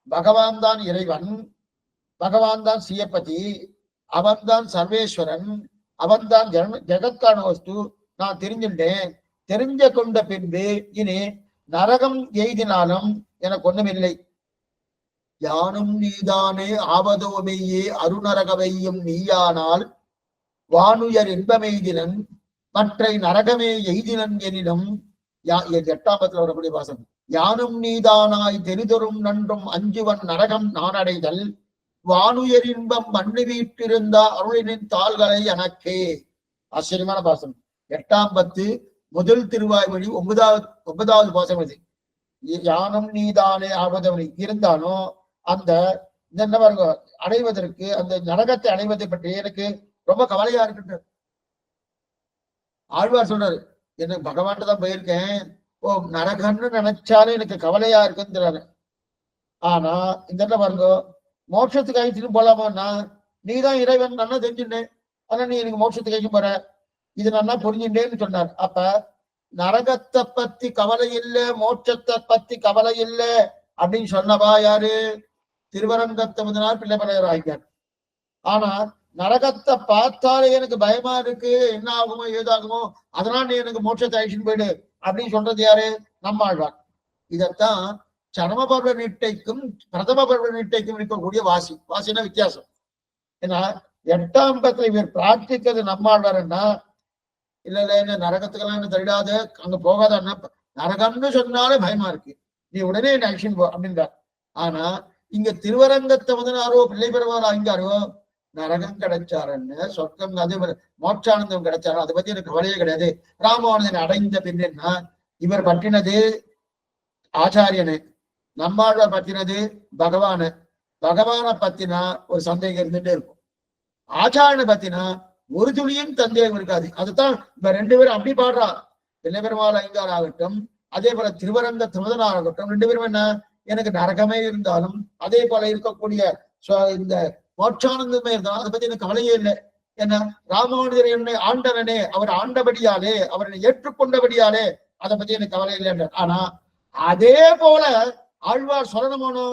பகவான் தான் இறைவன், பகவான் தான் சியப்பதி, அவன் தான் சர்வேஸ்வரன், அவன் தான் ஜெகத்கான வஸ்து. நான் தெரிஞ்சுட்டேன். தெரிஞ்ச கொண்ட பின்பு இனி நரகம் எய்தினாலும் எனக்கு ஒண்ணுமில்லை. யானும் நீதானே ஆவதோமையே அருநரகவையும் நீயானால் வானுயர் இன்பமெய்தினன் மற்ற நரகமே எய்தினன் எனினும் 8ஆம் பத்துல வரக்கூடிய வாசம். யானும் நீதானாய் தெரிதொரும் நன்றும் அஞ்சுவன் நரகம் நான் அடைதல் வானுயர் இன்பம் மண்ணு வீட்டிருந்தா அருளினின் தாள்களை எனக்கே. ஆச்சரியமான பாசம். 8ஆம் பத்து முதல் திருவாய்மொழி 9வது பாசம் இது. யானும் நீதானே ஆவதவனை இருந்தாலும் அந்த அடைவதற்கு, அந்த நரகத்தை அடைவதை பற்றி எனக்கு ரொம்ப கவலையா இருக்கு. ஆழ்வார் சொல்றாரு, எனக்கு பகவான் தான் போயிருக்கேன், நரகன்னு நினைச்சாலே எனக்கு கவலையா இருக்குன்னு. ஆனா இந்த பாருங்க, மோட்சத்துக்கு அழைச்சிட்டு போலாமான்னா, நீதான் இறைவன் நல்லா தெரிஞ்சுட்டேன், ஆனா நீ எனக்கு மோட்சத்துக்கு அழைச்சு போற, இது நல்லா புரிஞ்சுட்டேன்னு சொன்னார். அப்ப நரகத்தை பத்தி கவலை இல்லை, மோட்சத்தை பத்தி கவலை இல்லை அப்படின்னு சொன்னவா யாரு? திருவரங்கத்தவதனார் பிள்ளை பெருமாள் ஐயங்கார். ஆனா நரகத்தை பார்த்தாலே எனக்கு பயமா இருக்கு, என்ன ஆகுமோ ஏதாகுமோ, அதனால நீ எனக்கு மோட்சத்தை அழிச்சுன்னு போயிடு அப்படின்னு சொல்றது யாரு? நம்மாழ்வார். இதத்தான் சரம பர்வ நீட்டைக்கும் பிரதம பர்வ நீட்டைக்கும் இருக்கக்கூடிய வாசினா வித்தியாசம். ஏன்னா 8ஆம் பத்துல இவர் பிரார்த்திக்கிறது நம்மாழ்வார்னா, இல்ல என்ன நரகத்துக்கெல்லாம் என்ன தள்ளிடாத, அங்க போகாத, நரகம்னு சொன்னாலே பயமா இருக்கு, நீ உடனே என்ன அழிச்சுன்னு போ அப்படின்றார். ஆனா இங்க திருவரங்கத்தவதனாரோ பிள்ளை பெருமாள் ஐயங்காரோ நரகம் கிடைச்சாருன்னு, சொர்க்கம் அதே மாதிரி மோட்சானந்தம் கிடைச்சாரு, அதை பத்தி எனக்கு கவலையே கிடையாது. ராமானுஜன் அடைந்த பின்னா இவர் பற்றினது ஆச்சாரியனு, நம்மாழ்வார் பத்தினது பகவான பத்தினா ஒரு சந்தேகம் இருந்துட்டே இருக்கும். ஆச்சாரியனை பத்தினா ஒரு துளியும் சந்தேகம் இருக்காது. அதுதான் இப்ப ரெண்டு பேரும் அப்படி பாடுறா. பெருமாள் ஐந்தார் ஆகட்டும், அதே போல திருவரங்க திருமதனார் ஆகட்டும், ரெண்டு பேரும் என்ன, எனக்கு நரகமே இருந்தாலும் அதே போல இருக்கக்கூடிய இந்த மோட்சானந்தமே இருந்தாலும் அதை பத்தி எனக்கு கவலையே இல்லை. என்ன, ராமானுஜர் என்னை ஆண்டவனே, அவர் ஆண்டபடியாலே, அவரை ஏற்றுக்கொண்டபடியாலே அதை பத்தி எனக்கு கவலை இல்லை. ஆனா அதே போல ஆழ்வார் சொல்லணுமோனோ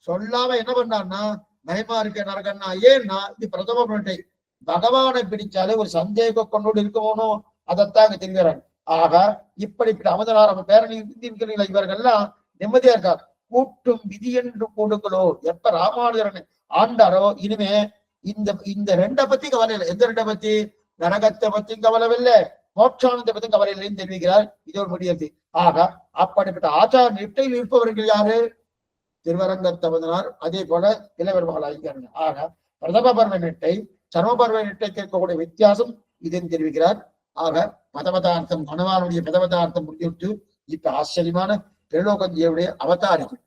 சொல்லாம என்ன பண்ணார்னா, பயமா இருக்க நரகன்னா. ஏன்னா இது பிரதம பண்டை பகவானை பிடிச்சாலே ஒரு சந்தேக கொண்டோடு இருக்கமோனோ, அதைத்தான் தெரிகிறாங்க. ஆக இப்படிப்பட்ட அமதனார் நம்ம பேரணி இவர்கள்லாம் நிம்மதியா இருக்கார். கூட்டும் விதி என்று கூடுங்களோ, எப்ப ராமானுஜரன் ஆண்டாரோ இனிமே இந்த ரெண்டை பத்தி கவலை இல்லை. எந்த ரெண்டை பத்தி? நரகத்தை பத்தியும் கவலை இல்லை, மோட்சானத்தை பத்தியும் கவலை இல்லைன்னு தெரிவிக்கிறார். இது ஒரு முடியாது. ஆக அப்படிப்பட்ட ஆச்சார நிட்டையில் இருப்பவர்கள் யாரு? திருவரங்கத்தவனார், அதே போல இளவெருமாள் ஆகியார். ஆக பிரதம பர்வ நிட்டை சர்ம பர்வ நிட்டைக்கு இருக்கக்கூடிய வித்தியாசம் இதுன்னு தெரிவிக்கிறார். ஆக மதமதார்த்தம் மனவானுடைய மதமதார்த்தம் முடிஞ்சுட்டு இப்ப ஆச்சரியமான திரிலோகஞ்சியுடைய அவதாரிகள்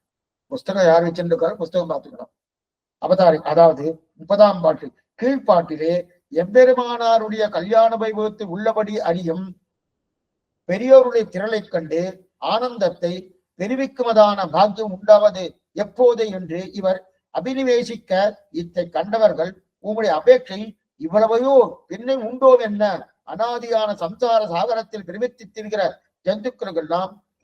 புஸ்தகம் யார் வச்சிருக்காரு, புஸ்தகம் பார்த்துக்கலாம். அவதாரி, அதாவது 30ஆம் பாட்டு கீழ்பாட்டிலே எம்பெருமானாருடைய கல்யாண வைபவத்தை உள்ளபடி அறியும் பெரியோருடைய திரளை கண்டு ஆனந்தத்தை தெரிவிக்குமதான பாக்கியம் உண்டாவது எப்போது என்று இவர் அபினிவேசிக்க இத்தை கண்டவர்கள் உங்களுடைய அபேட்சை இவ்வளவையோ பின்னை உண்டோ என்ன அனாதியான சம்சார சாகரத்தில் பிரமித்து திரிகிற ஜந்துக்கள்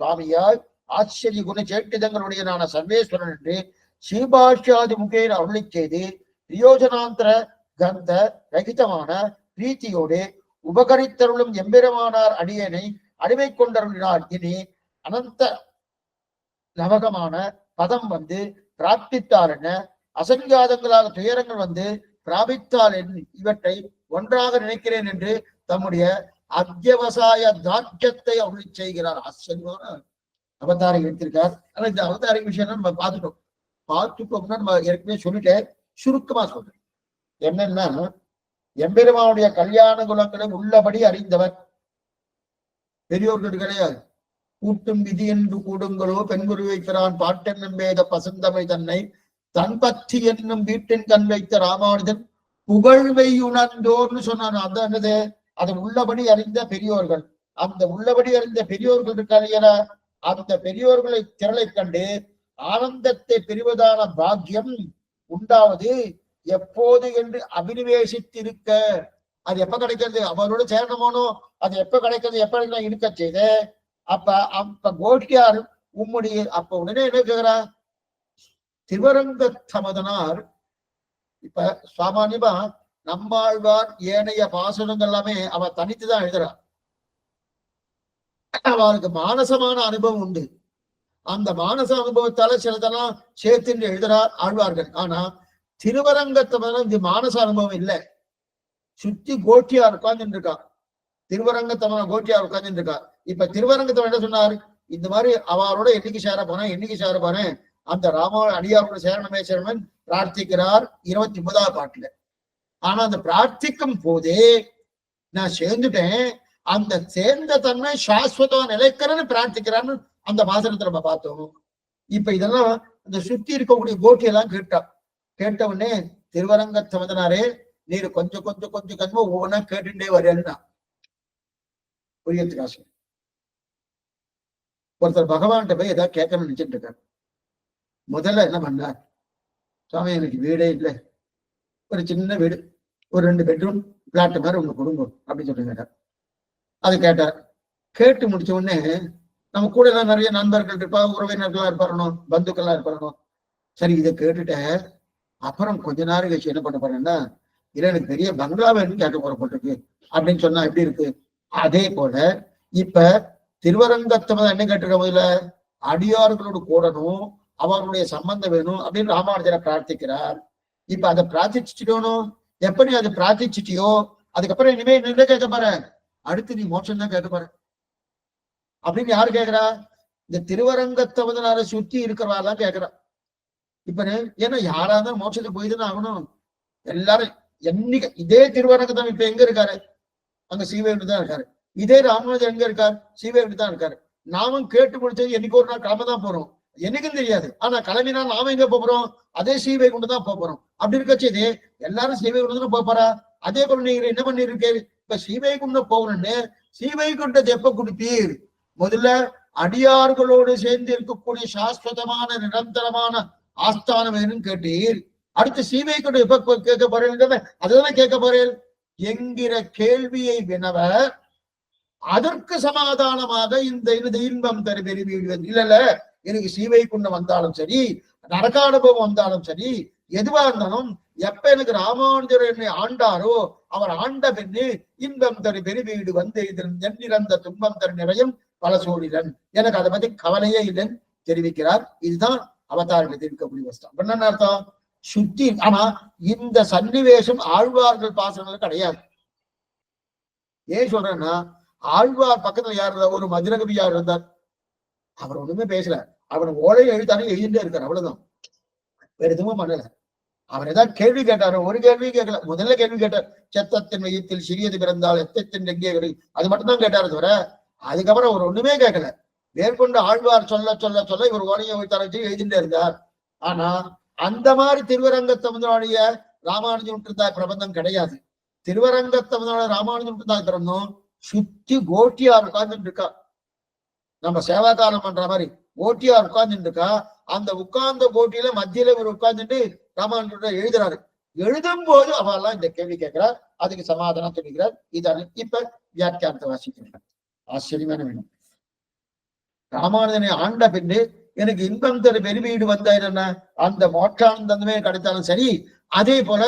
சுவாமியாய் ஆச்சரிய குண சேட்டிதங்களுடையனான சர்வேஸ்வரன் என்று ஸ்ரீபாஷ்யாதி முகேன அருளை செய்து பிரயோஜனாந்திர கந்த ரகிதமான பிரீத்தியோடு உபகரித்தருளும் எம்பெருமானார் அடியனை அடிமை கொண்டருளினார். இனி அனந்த நவகமான பதம் வந்து பிரார்த்தித்தார் என்ன, அசங்காதங்களாக துயரங்கள் வந்து பிராபித்தால் இவற்றை ஒன்றாக நினைக்கிறேன் என்று தம்முடைய அத்தியவசாய தாட்சத்தை அருளி செய்கிறார். ஆச்சரியமான அவதாரம் எடுத்திருக்கார். ஆனா இந்த அவதார விஷயம் நம்ம பார்த்துட்டோம்னா நம்ம ஏற்கனவே சொல்லிட்டேன், சுருக்கமா சொல்றேன். என்னன்னா, எம்பெருமானுடைய கல்யாண குலங்களை உள்ளபடி அறிந்தவர் பெரியோர்கள் கிடையாது. கூட்டும் விதி என்று கூடுங்களோ பெண்குரு வைக்கிறான் பாட்டன் நம்பேத பசந்தமை தன்னை தன் பத்தி என்னும் வீட்டின் கண் வைத்த ராமானுஜன் புகழ்வை உணர்ந்தோர்னு சொன்னான். அந்த என்னது, அதை உள்ளபடி அறிந்த பெரியோர்கள். அந்த உள்ளபடி அறிந்த பெரியோர்கள் இருக்கான அந்த பெரியோர்களை திரளை கண்டு ஆனந்தத்தை பெறுவதான பாக்கியம் உண்டாவது எப்போது என்று அபினிவேசித்திருக்க. அது எப்ப கிடைக்கிறது? அவரோட சேரணமானோ அது எப்ப கிடைக்கிறது? எப்ப இருக்க செய்து அப்ப கோஷ்டியார் உம்முடைய அப்ப உடனே என்ன கேக்குறா, திருவரங்க சமதனார் இப்ப சாமானியமா நம்மாழ்வார் ஏனைய பாசனங்கள் எல்லாமே அவ தனித்துதான் எழுதுறான். அவருக்கு மானசமான அனுபவம் உண்டு. அந்த மானச அனுபவத்தால சிலதெல்லாம் சேர்த்து எழுதுறார் ஆழ்வார்கள். ஆனா திருவரங்கத்தவன இந்த மானச அனுபவம் இல்லை. சுத்தி கோட்டியார் உட்கார்ந்துட்டு இருக்கா. திருவரங்கத்தவன கோட்டியார் உட்கார்ந்துட்டு இருக்கா. இப்ப திருவரங்கத்தவன் என்ன சொன்னார், இந்த மாதிரி அவரோட என்னைக்கு சேர போறேன் அந்த ராம அடியாரோட சேரணமே சேரமன் பிரார்த்திக்கிறார் 29ஆம் பாட்டுல. ஆனா அந்த பிரார்த்திக்கும் போதே நான் சேர்ந்துட்டேன், அந்த சேர்ந்த தன்மை சாஸ்வதம் நிலைக்கிறன்னு பிரார்த்திக்கிறான்னு அந்த வாசனத்தை நம்ம பார்த்தோம். இப்ப இதெல்லாம் அந்த சுத்தி இருக்கக்கூடிய கோட்டி எல்லாம் கேட்ட உடனே திருவரங்கத்தை வந்தனாரே, நீர் கொஞ்சம் கண்மோ ஒவ்வொன்னா கேட்டுட்டே வரேன்னா புரியறதுக்காக ஒருத்தர் பகவான்கிட்ட போய் ஏதாவது கேட்கணும்னு நினைச்சிட்டு இருக்காரு. முதல்ல என்ன பண்ணார், சுவாமி எனக்கு வீடே இல்லை, ஒரு சின்ன வீடு, ஒரு 2 பெட்ரூம் பிளாட் மாதிரி உங்க குடும்பம் அப்படின்னு சொல்லி கேட்டார். அது கேட்டார். கேட்டு முடிச்ச உடனே நம்ம கூட எல்லாம் நிறைய நண்பர்கள் இருப்பா, உறவினர்களா இருப்பாரணும், பந்துக்கள்லாம் இருப்பாரணும். சரி இதை கேட்டுட்டேன், அப்புறம் கொஞ்ச நேரம் கழிச்சு என்ன பண்ண போறேன்னா, இல்ல எனக்கு பெரிய பங்களா வேணும்னு கேட்க போறப்பட்டிருக்கு அப்படின்னு சொன்னா எப்படி இருக்கு? அதே போல இப்ப திருவரங்கத்தை என்ன கேட்டிருக்க, முதல்ல அடியார்களோடு கூடணும், அவர்களுடைய சம்பந்தம் வேணும் அப்படின்னு ராமானுஜரை பிரார்த்திக்கிறார். இப்ப அதை பிரார்த்திச்சுட்டோனும், எப்ப நீ அதை பிரார்த்திச்சிட்டியோ அதுக்கப்புறம் இனிமே என்ன கேட்க போற, அடுத்து நீ மோட்சம் தான் கேட்க போற அப்படின்னு யாரு கேட்கிறா? இந்த திருவரங்கத்தவனார சுத்தி இருக்கிறவாதான் கேட்கிறா. இப்ப ஏன்னா யாரா இருந்தாலும் மோட்சத்துக்கு போய்தானே ஆகணும். எல்லாரும் என்னைக்கு இதே திருவரங்கத்தம் இப்ப எங்க இருக்காரு? அங்க சீவைகுண்டு தான் இருக்காரு. இதே ராமானுஜர் எங்க இருக்காரு? சீவைகுண்டு தான் இருக்காரு. நாமும் கேட்டு முடிச்சது என்னைக்கு ஒரு நாள் கிளம்ப தான் போறோம், என்னைக்கும் தெரியாது. ஆனா கிளம்பினா நாம எங்க போறோம்? அதே சீவைகுண்டு தான் போறோம். அப்படி இருக்கச்சு எல்லாரும் சீவைகுண்டு தான் போறா. அதே போல நீங்க என்ன பண்ணிருக்கீர்? இப்ப ஸ்ரீவைகுண்டம் போகணும்னு ஸ்ரீவைகுண்டத்தை எப்ப கொடுப்பீர்? முதல்ல அடியார்களோடு சேர்ந்து இருக்கக்கூடிய சாஸ்வதமான நிரந்தரமான ஆஸ்தானம் வேணும்னு கேட்டீர். அடுத்து ஸ்ரீவைகுண்டம் எப்ப கேட்க போறேன்? அதுதானே கேட்க போறேன் என்கிற கேள்வியை வினவ அதற்கு சமாதானமாக இந்த இன்பம் தரு பெரிய வீடு இல்ல எனக்கு ஸ்ரீவைகுண்டம் வந்தாலும் சரி, நரகானுபவம் வந்தாலும் சரி, எதுவா இருந்தாலும் எப்ப எனக்கு ராமானுஜர் என்னை ஆண்டாரோ அவர் ஆண்ட பின்னு இன்பம் தரு பெரிய வீடு வந்து எண்ணிறந்த துன்பம் தரு நிறையும் பல சூழிலன், எனக்கு அதை பத்தி கவலையே இல்லைன்னு தெரிவிக்கிறார். இதுதான் அவதாரத்தில் இருக்கக்கூடிய வஸ்தம். என்ன அர்த்தம்? சுத்தி. ஆனா இந்த சன்னிவேசம் ஆழ்வார்கள் பாசனங்கள் கிடையாது. ஏன் சொல்றேன்னா, ஆழ்வார் பக்கத்துல யார் இருந்தார்? ஒரு மதுரகவி யார் இருந்தார்? அவர் ஒண்ணுமே பேசல. அவர் ஓலை எழுத்தானே எழுதிட்டே இருக்காரு, அவ்வளவுதான். வேற எதுவும் பண்ணல. அவர் ஏதாவது கேள்வி கேட்டாரு, ஒரு கேள்வி கேட்கல. முதல்ல கேள்வி கேட்டார், செத்தத்தின் மையத்தில் சிறியது பிறந்தால் எத்தத்தின் எங்கே? அது மட்டும்தான் கேட்டாரு தவிர அதுக்கப்புறம் அவர் ஒண்ணுமே கேட்கல. மேற்கொண்டு ஆழ்வார் சொல்ல சொல்ல சொல்ல இவர் ஓலையை எழுத்தாரச்சு எழுதிட்டே இருந்தார். ஆனா அந்த மாதிரி திருவரங்கத்தமிழாடைய ராமானுஜன் இருந்தாய் பிரபந்தம் கிடையாது. திருவரங்கத்தமிழான ராமானுஜன் இருந்தாய் பிரபந்தம் சுத்தி கோட்டியார் உட்கார்ந்துட்டு இருக்கா. நம்ம சேவாதானம் பண்ற மாதிரி கோட்டியார் உட்கார்ந்துட்டு இருக்கா. அந்த உட்கார்ந்த கோட்டியில மத்தியில இவர் உட்கார்ந்துட்டு ராமானுஜன் எழுதுறாரு. எழுதும் போது அவெல்லாம் இந்த கேள்வி கேட்கிறார், அதுக்கு சமாதானம் சொல்லிக்கிறார். இதான இப்ப வியாக்கியானத்தை வாசிக்கிறார். ஆச்சரியமான வேணும். ராமானுஜனை ஆண்ட பின்னு எனக்கு இன்பம் தரு பெருவீடு வந்த என்ன அந்த மோட்சானந்தமே கிடைச்சாலும் சரி, அதே போல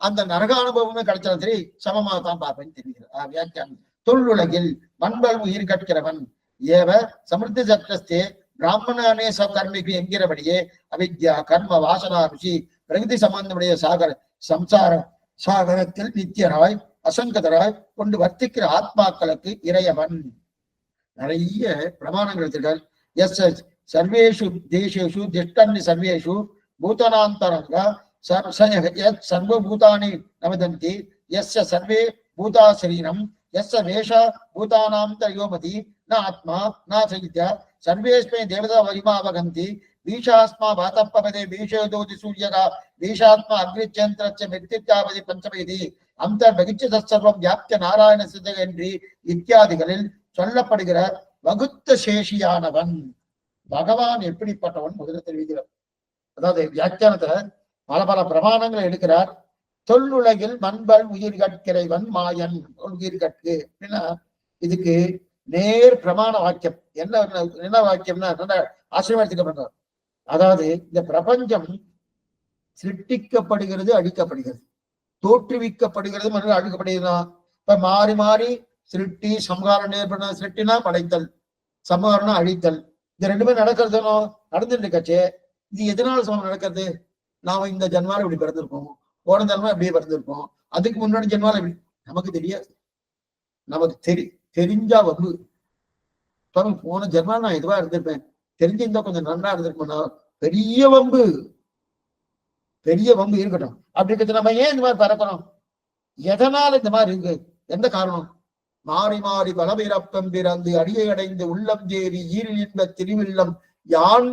அந்த நரகானுபவமே கிடைச்சாலும் சரி சமமாக தான் பார்ப்பேன்னு தெரிவிக்கிறார் வியாக்கியானம். தொல்லுலகில் மண்பல் உயிர் கற்கிறவன் ஏவ சமிருத்தி சக்கஸ்தே பிராமணனே கர்மிக்கு என்கிறபடியே அவித்யா கர்ம வாசனா ருஷி பிரகதி சம்பந்தமுடைய சம்சார சாகரத்தில் நித்தியராய் அசங்கதராய் கொண்டு வர்த்திக்கிற ஆத்மாக்களுக்கு இறையவன். நிறைய பிரமாணங்கள் எடுத்துட்டார். எஸ் சர்வேஷு தேசேஷு திஷ்டன்னி சர்வேஷு பூதனாந்தரங்க சர்வபூதானி நவதந்தி எஸ் சர்வே பூதா சரீரம் எஸ் வேஷ பூதானாம் தயோமதி ந ஆத்மா ந சைத்யா சர்வேஸ்மே தேவதா வரிமாவகந்தி பீஷாஸ்மா வாதப்பவதே பீஷோதோதி சூரியகா பீஷாத்மா அக்னிச்சந்திரச்ச மிருத்தித்யாபதி பஞ்சமேதி அந்தர்பகிச்ச சர்வம் வியாப்திய நாராயண சித்த என்று இத்தியாதிகளில் சொல்லப்படுகிற வகுத்த சேஷியானவன் பகவான் எப்படிப்பட்டவன் முதல்ல தெரிவிக்கிறார். அதாவது வியாக்கியானத்துல பல பல பிரமாணங்களை எடுக்கிறார். தொல்லுலகில் மண்பல் உயிர் கற்கிறவன் மாயன் உயிர் கற்கு அப்படின்னா இதுக்கு நேர் பிரமாண வாக்கியம். என்ன வாக்கியம்னா ஆசீர்வாதத்துக்கு. அதாவது இந்த பிரபஞ்சம் சிருஷ்டிக்கப்படுகிறது, அழிக்கப்படுகிறது, தோற்றுவிக்கப்படுகிறது மற்றும் அழிக்கப்படுகிறதா. இப்ப மாறி மாறி சிருஷ்டி சம்ஹாரம் ஏற்பட, சிருஷ்டினா படைத்தல், சம்ஹாரம்னா அழித்தல். இது ரெண்டுமே நடக்கிறதுனோ நடந்துட்டு இருக்காச்சு. இது எதனால சமம் நடக்கிறது? நாம இந்த ஜென்மால இப்படி பிறந்திருப்போம், போன ஜென்மா இப்படியே பிறந்திருப்போம், அதுக்கு முன்னாடி ஜென்மால இப்படி நமக்கு தெரியாது. நமக்கு தெரிஞ்சா வம்பு. போன ஜென்மா நான் எதுவா இருந்திருப்பேன், தெரிஞ்சிருந்தா கொஞ்சம் நல்லா இருந்திருப்போம்னா பெரிய வம்பு, பெரிய வம்பு இருக்கட்டும். அப்படி இருக்கிறது நம்ம ஏன் இந்த மாதிரி பறக்கணும்? எதனால இந்த மாதிரி இருக்கு? எந்த காரணம்? மாறி மாறி பலபிறப்பம் பிறந்து அடியை அடைந்து உள்ளம் தேறி ஈரில் இன்ப திருவில்லம் யான்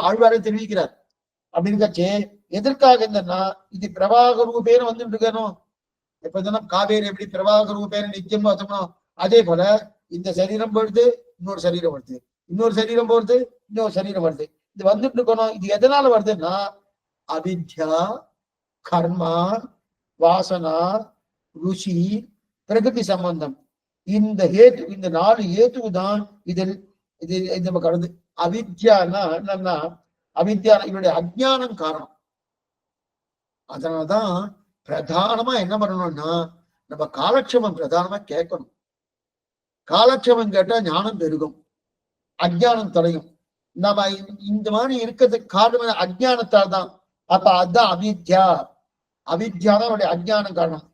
ஆழ்வாரை தெரிவிக்கிறார். அப்படி இருக்காச்சே எதற்காக இருந்தன்னா இது பிரவாக ரூபேன்னு வந்துட்டு இருக்கணும். எப்ப தினம் காவேரி எப்படி பிரவாக ரூபேன்னு நித்தியம் பார்த்தோம்னா அதே போல இந்த சரீரம் போடுது, இன்னொரு சரீரம் வருது, இன்னொரு சரீரம் போடுது, இன்னொரு சரீரம் வருது. இது வந்துட்டு இருக்கணும். இது எதனால வருதுன்னா அவித்யா கர்மா வாசனா ருஷி பிரகிருதி சம்பந்தம். இந்த ஏத்து, இந்த 4 ஏத்துதான் இதில் இது நமக்கு வருது. அவித்யானா என்னன்னா அவித்யா இவருடைய அஜ்ஞானம் காரணம். அதனாலதான் பிரதானமா என்ன பண்ணணும்னா நம்ம காலக்ஷேமம் பிரதானமா கேட்கணும். காலக்ஷேமம் கேட்டா ஞானம் பெருகும், அஜ்ஞானம் தொலையும். நம்ம இந்த மாதிரி இருக்கிறதுக்கு காரணம் அஜ்ஞானத்தால் தான். அப்ப அதுதான் அவித்யா. அவித்யா தான் அவருடைய அஜ்ஞானம் காரணம்.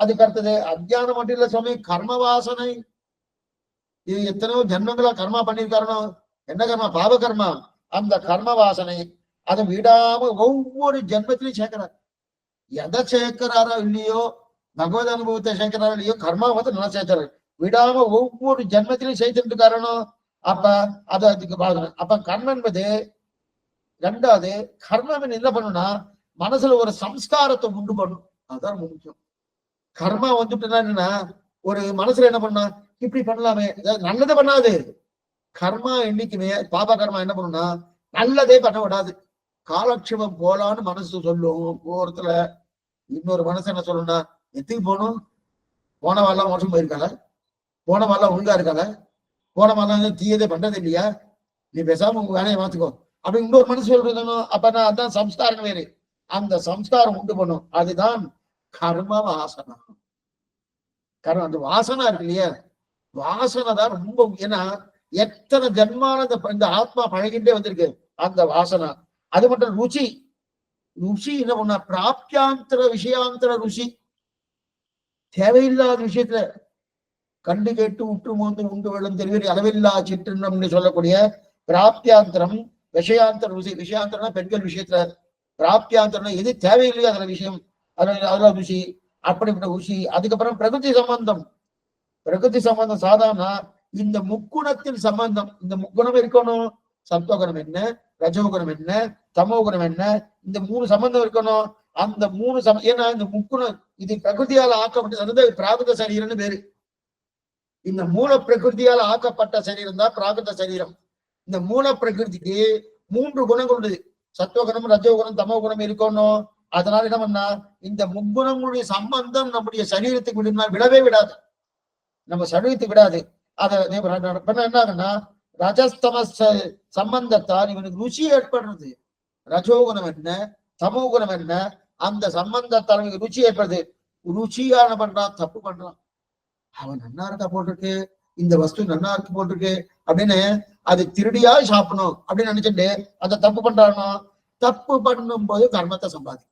அதுக்கு அடுத்தது அஜ்ஞானம் மட்டும் இல்ல சுவாமி, கர்ம வாசனை. இது எத்தனையோ ஜென்மங்களா கர்மா பண்ணிருக்காரனோ. என்ன கர்மா? பாவ கர்மா. அந்த கர்ம வாசனை அதை விடாம ஒவ்வொரு ஜென்மத்திலையும் சேர்க்கிறார். எதை சேர்க்கிறாரோ இல்லையோ, பகவத் அனுபவத்தை சேர்க்கிறாரோ இல்லையோ, கர்மாவத்தை நல்லா சேர்க்கிறாரு. விடாம ஒவ்வொரு ஜென்மத்திலையும் சேர்த்துட்டு இருக்காரனோ. அப்ப அது அதுக்கு பாக்கணும். அப்ப கர்மம் என்பது ரெண்டாவது. கர்மம் என்ன பண்ணும்னா மனசுல ஒரு சம்ஸ்காரத்தை உண்டு பண்ணும். அதுதான் முக்கியம். கர்மா வந்துட்டுனா என்னன்னா, ஒரு மனசுல என்ன பண்ணா, இப்படி பண்ணலாமே, நல்லது பண்ணாது. கர்மா என்னைக்குமே பாப கர்மா என்ன பண்ணும்னா நல்லதே பண்ண விடாது. காலட்சேபம் போலான்னு மனசு சொல்லும். போறதுல இன்னொரு மனசு என்ன சொல்லணும்னா, எத்துக்கு போகணும், போனவாள்லாம் மோசம் போயிருக்காங்க, போனவாள்லாம் ஒழுங்கா இருக்காங்க, போனவாள்லாம் தீயதே பண்றது இல்லையா, நீ பேசாம உங்க வேலையை மாத்துக்கோ அப்படின்னு இன்னொரு மனசு சொல்றது. அப்ப நான் அதான் சம்ஸ்காரம் வேறு. அந்த சம்ஸ்காரம் உண்டு பண்ணும். அதுதான் கர்ம வாசனா. கர்மம் அந்த வாசனா இருக்கு இல்லையா, வாசனை தான் ரொம்ப. ஏன்னா எத்தனை ஜன்மான இந்த ஆத்மா பழகிட்டே வந்திருக்கு அந்த வாசனை. அது மட்டும் ருச்சி. ருச்சி என்ன பண்ண, பிராப்தியாந்திர விஷயாந்திர ருச்சி. தேவையில்லாத விஷயத்துல கண்டு கேட்டு உற்று மோந்து உண்டு வெள்ளம் தெரிவிரி அளவில்லா சிற்றினம்னு சொல்லக்கூடிய பிராப்தியாந்திரம் விஷயாந்திர ருசி. விஷயாந்திரம் பெண்கள் விஷயத்துல, பிராப்தியாந்திரம் எது தேவையில்லையோ அதுல விஷயம், அதுல ருசி. அப்படிப்பட்ட ருசி. அதுக்கப்புறம் பிரகிருதி சம்பந்தம். பிரகிருதி சம்பந்தம் சாதாரண இந்த முக்குணத்தின் சம்பந்தம். இந்த முக்குணம் இருக்கணும். சத்துவகுணம் என்ன, ரஜோகுணம் என்ன, தமோகுணம் என்ன, இந்த 3 சம்பந்தம் இருக்கணும். அந்த 3 ஏன்னா இந்த முக்குணம் இது பிரகிருதியால் ஆக்கப்பட்டது பிராகிருத சரீரம்னு பேரு. இந்த மூல பிரகிருதியால் ஆக்கப்பட்ட சரீரம் தான் பிராகிருத சரீரம். இந்த மூல பிரகிருதிக்கு 3 குணங்கள் உள்ளது. சத்துவகுணம், ரஜோகுணம், தமோகுணம் இருக்கணும். அதனால என்ன பண்ணா, இந்த முக்குணங்களுடைய சம்பந்தம் நம்முடைய சரீரத்துக்கு விடவே விடாது. நம்ம சரீரத்துக்கு விடாது. அதை என்ன ஆகுன்னா, ரஜஸ்தம சம்பந்தத்தால் இவனுக்கு ருச்சி ஏற்படுறது. ரஜோகுணம் என்ன, தமோகுணம் என்ன, அந்த சம்பந்தத்தால் ருச்சி ஏற்படுது. ருச்சியான பண்றான், தப்பு பண்றான். அவன் நன்னா இருக்கா போட்டிருக்கு, இந்த வஸ்து நன்னா இருக்கு போட்டிருக்கு அப்படின்னு அது திருடியா சாப்பிடணும் அப்படின்னு நினைச்சுட்டு அந்த தப்பு பண்றானோ. தப்பு பண்ணும் போது கர்மத்தை சம்பாதி.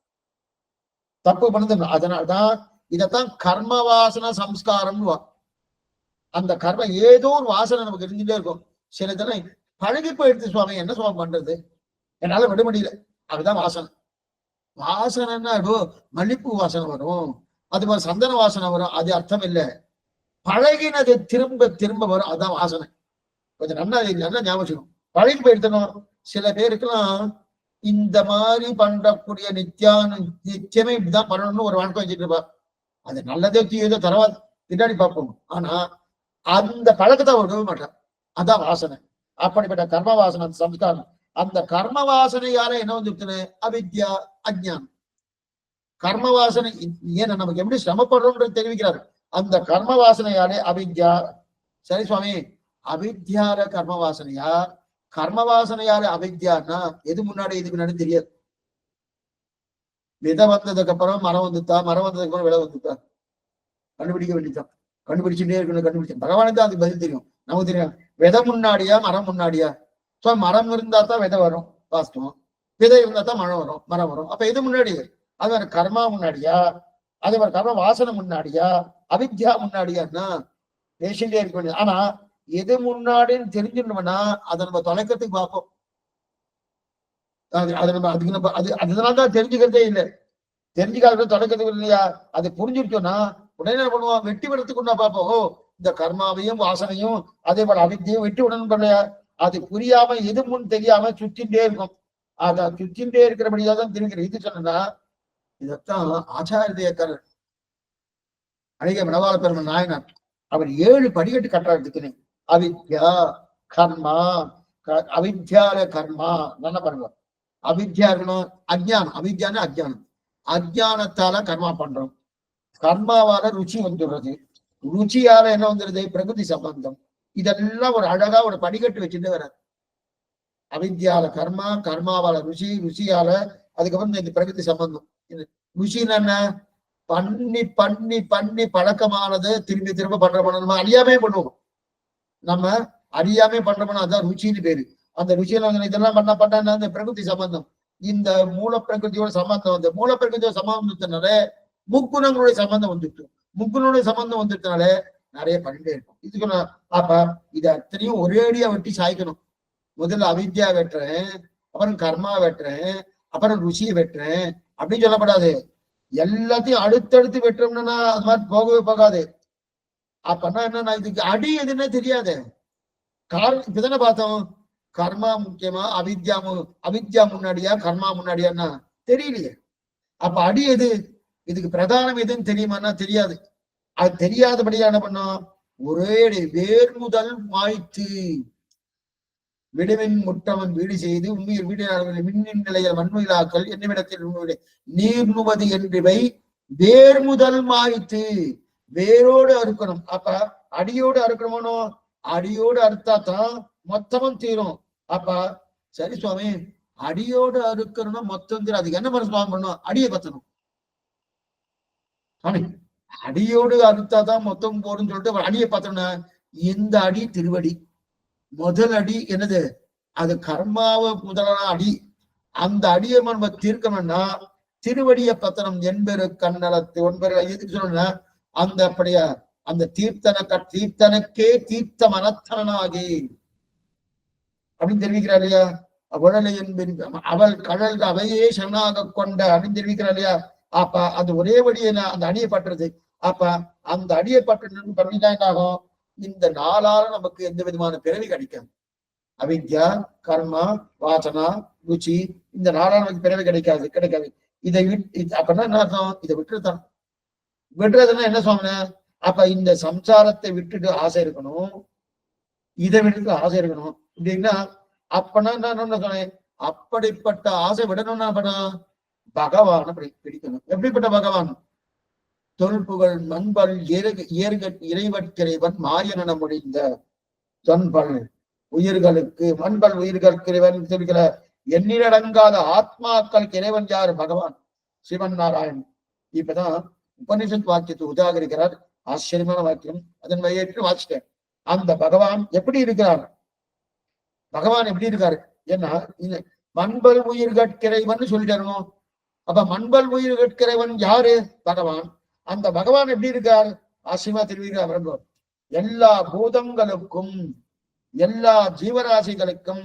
தப்பு பண்ணது. அதனால்தான் இதைத்தான் கர்ம வாசன சம்ஸ்காரம். அந்த கர்மம் ஏதோ ஒரு வாசனை நமக்கு இருந்துட்டே இருக்கும். சில தினம் பழகி போயிடுது. சுவாமி என்ன சுவாமி பண்றது, என்னால விட முடியல. அதுதான் வாசனை. வாசனைன்னா மல்லிப்பூ வாசனை வரும், அது மாதிரி சந்தன வாசனை வரும், அது அர்த்தம் இல்லை. பழகினது திரும்ப திரும்ப வரும், அதுதான் வாசனை. கொஞ்சம் நல்லா ஞாபகம். பழகி போயிடுத்தணும். சில பேருக்கெல்லாம் இந்த மாதிரி பண்றக்கூடிய நித்தியமே இப்படிதான் பண்ணணும்னு ஒரு வழக்கம் வச்சுட்டு இருப்பா. அது நல்லதோ தீயதோ தரவாது, பின்னாடி பார்ப்போம். ஆனா அந்த பழக்கத்தை விடவே மாட்டான். அதான் வாசனை. அப்படிப்பட்ட கர்ம வாசனை சம்ஸ்காரம். அந்த கர்ம வாசனையால என்ன வந்துருக்குன்னு அவித்யா, அஜ்ஞானம். கர்ம வாசனை ஏன் நமக்கு எப்படி சிரமப்படுறோம்ன்றது தெரிவிக்கிறாரு. அந்த கர்ம வாசனையாலே அவித்யா. சரி சுவாமி, அவித்யால கர்ம வாசனையா, கர்ம வாசனையால அவித்யான்னா எது முன்னாடி எது பின்னாடி தெரியாது. விதை வந்ததுக்கு அப்புறம் மரம் வந்துட்டா, மரம் வந்ததுக்கு அப்புறம் விதை வந்துட்டா, கண்டுபிடிக்க வேண்டியதான். கண்டுபிடிச்சுட்டே இருக்கணும். கண்டுபிடிச்சு பகவானுக்கு தான் அதுக்கு பதில் தெரியும். நமக்கு தெரியும் விதை முன்னாடியா மரம் முன்னாடியா. சோ மரம் இருந்தா தான் விதை வரும், வாஸ்தவம். விதை இருந்தா தான் மரம் வரும். அப்ப எது முன்னாடி? அது ஒரு கர்மா முன்னாடியா, அதே மாதிரி கர்ம வாசனை முன்னாடியா, அவித்யா முன்னாடியான்னா பேசிட்டே இருக்க வேண்டியது. ஆனா எது முன்னாடின்னு தெரிஞ்சிடணும்னா அதை நம்ம தொலைக்கிறதுக்கு பார்ப்போம். அது நம்ம அதுக்கு நம்ம அதனாலதான் தெரிஞ்சுக்கிறதே இல்லை. தெரிஞ்சுக்காத தொலைக்கிறதுக்கு இல்லையா, அது புரிஞ்சிருச்சோம்னா உடனே என்ன பண்ணுவோம், வெட்டி விடத்துக்கு நான் பார்ப்போம். இந்த கர்மாவையும் வாசனையும் அதே போல அவித்தையும் வெட்டி விடணும் இல்லையா. அது புரியாம எது முன் தெரியாம சுற்றின்றே இருக்கும். அத சுற்றின்றே இருக்கிறபடியாதான் தெரிவிக்கிற. இது சொன்னா இதத்தான் ஆச்சாரிய தேக்கர் அழகிய மணவாள பெருமன் நாயனார் அவர் 7 படிக்கட்டு கட்டுறதுக்குன்னு. அவித்யா கர்மா, அவித்யால கர்மா நல்லா பாருங்க. அவித்யா இருக்கணும், அஜ்ஞானம். அவித்யான்னு அஜ்ஞானம். அஜ்ஞானத்தால கர்மா பண்றோம். கர்மாவால ருச்சி வந்துடுறது. ருச்சியால என்ன வந்துடுது, பிரகிருதி சம்பந்தம். இதெல்லாம் ஒரு அழகா ஒரு படிக்கட்டு வச்சுட்டு வர. அவித்யால கர்மா, கர்மாவால ருச்சி, ருச்சியால அதுக்கப்புறம் இந்த பிரகிருதி சம்பந்தம். ருச்சின்னு என்ன, பண்ணி பண்ணி பண்ணி பழக்கமானது திரும்பி திரும்ப பண்ற நம்ம அறியாமே பண்ணுவோம். நம்ம அறியாமே பண்றோம்னா அதான் ருச்சின்னு பேரு. அந்த ருச்சியில இதெல்லாம் பண்ண இந்த பிரகிருதி சம்பந்தம். இந்த மூல பிரகிருதியோட சம்பந்தம் வந்து மூல பிரகிருதியோட சம்பந்தத்தினால முக்குணங்களுடைய சம்பந்தம் வந்துட்டு, முக்குணனுடைய சம்பந்தம் வந்துட்டனால நிறைய பண்ணிட்டே இருக்கும். இதுக்கு அப்ப இது அத்தனையும் ஒரேடியா வெட்டி சாய்க்கணும். முதல்ல அவித்யா வெட்டுறேன், அப்புறம் கர்மா வெட்டுறேன், அப்புறம் ருசியை வெட்டுறேன் அப்படின்னு சொல்லப்படாது. எல்லாத்தையும் அடுத்தடுத்து வெட்டுறோம்னா அது மாதிரி போகவே போகாது. அப்பன்னா என்ன, இதுக்கு அடி எதுன்னே தெரியாது. இப்பதானே பார்த்தோம், கர்மா முக்கியமா அவித்யா முன்னாடியா கர்மா முன்னாடியான்னா தெரியலையே. அப்ப அடி எது, இதுக்கு பிரதானம் எதுன்னு தெரியுமான்னா தெரியாது. அது தெரியாதபடியா என்ன பண்ணோம், ஒரே வேர் முதல் மாய்த்து விடுவின் முற்றவன் வீடு செய்து உண்மையில் வீடு மின்னின் நிலையில் மண்முயிலாக்கள் என்னிடத்தில் நீர் நுவது என்றிவை வேர் முதல் மாய்த்து வேரோடு அறுக்கணும். அப்ப அடியோடு அறுக்கணுமோ, அடியோடு அறுத்தாதான் மொத்தமும் தீரும். அப்ப சரி சுவாமி, அடியோடு அறுக்கணும்னா மொத்தம் தீரும், அதுக்கு என்ன பண்ண சுவாமி பண்ணும், அடியை பத்தணும். அடியோடு அறுத்தாதான் மொத்தம் போடுன்னு சொல்லிட்டு அடியை பார்த்தோம்னா, இந்த அடி திருவடி, முதல் அடி என்னது, அது கர்மாவ முதலான அடி. அந்த அடியை நம்ம தீர்க்கணும்னா திருவடிய பத்தனம் என்பெரு கண்ணலத்து ஒன்பெரு எதுக்கு சொல்லணும்னா, அந்த அப்படிய அந்த தீர்த்தனுக்கே தீர்த்த மனத்தனாகி அப்படின்னு தெரிவிக்கிறார் இல்லையா. உடலை என்பின் அவள் கடல் அவையே சரணாக கொண்ட அப்படின்னு தெரிவிக்கிறார் இல்லையா. அப்ப அந்த ஒரே வழியை அந்த அடியை பற்றுறது. அப்ப அந்த அடியை பற்று பண்ணிட்டா என்ன ஆகும், இந்த நாளால நமக்கு எந்த விதமான பிறவி கிடைக்காது. அவித்யா, கர்மா, வாசனா, ருச்சி, இந்த நாளால நமக்கு பிறவி கிடைக்காது. இதை அப்படின்னா என்ன அர்த்தம், இதை விட்டுருத்தான். விடுறதுன்னா என்ன சொன்ன, அப்ப இந்த சம்சாரத்தை விட்டுட்டு ஆசை இருக்கணும், இதை விட்டுட்டு ஆசை இருக்கணும் அப்படின்னா, அப்பனா என்ன சொன்னேன், அப்படிப்பட்ட ஆசை விடணும்னா அப்பனா பகவான் பிடிக்கணும். எப்படிப்பட்ட பகவான், தொல்புகள் மண்பல் இறைவற்கிறைவன் மாரியன முடிந்த தொன்பல் உயிர்களுக்கு மண்பல் உயிர்களுக்கு இறைவன் தெரிவிக்கிற எண்ணிலடங்காத ஆத்மாக்களுக்கு இறைவன் யாரு, பகவான் சிவன் நாராயணன். இப்பதான் உபனிஷத் வாக்கியத்தை உதாகரிக்கிறார். ஆச்சரியமான வாக்கியம், அதன் வகையேற்று வாசிட்டேன். அந்த பகவான் எப்படி இருக்கிறார், பகவான் எப்படி இருக்காரு, ஏன்னா மண்பல் உயிர்கட்கிறைவன் சொல்லிட்டாருங்க. அப்ப மண்பல் உயிர்கட்கிறைவன் யாரு, பகவான். அந்த பகவான் எப்படி இருக்கார், ஆசிரியமா தெரிவிக்கிறார். எல்லா பூதங்களுக்கும் எல்லா ஜீவராசிகளுக்கும்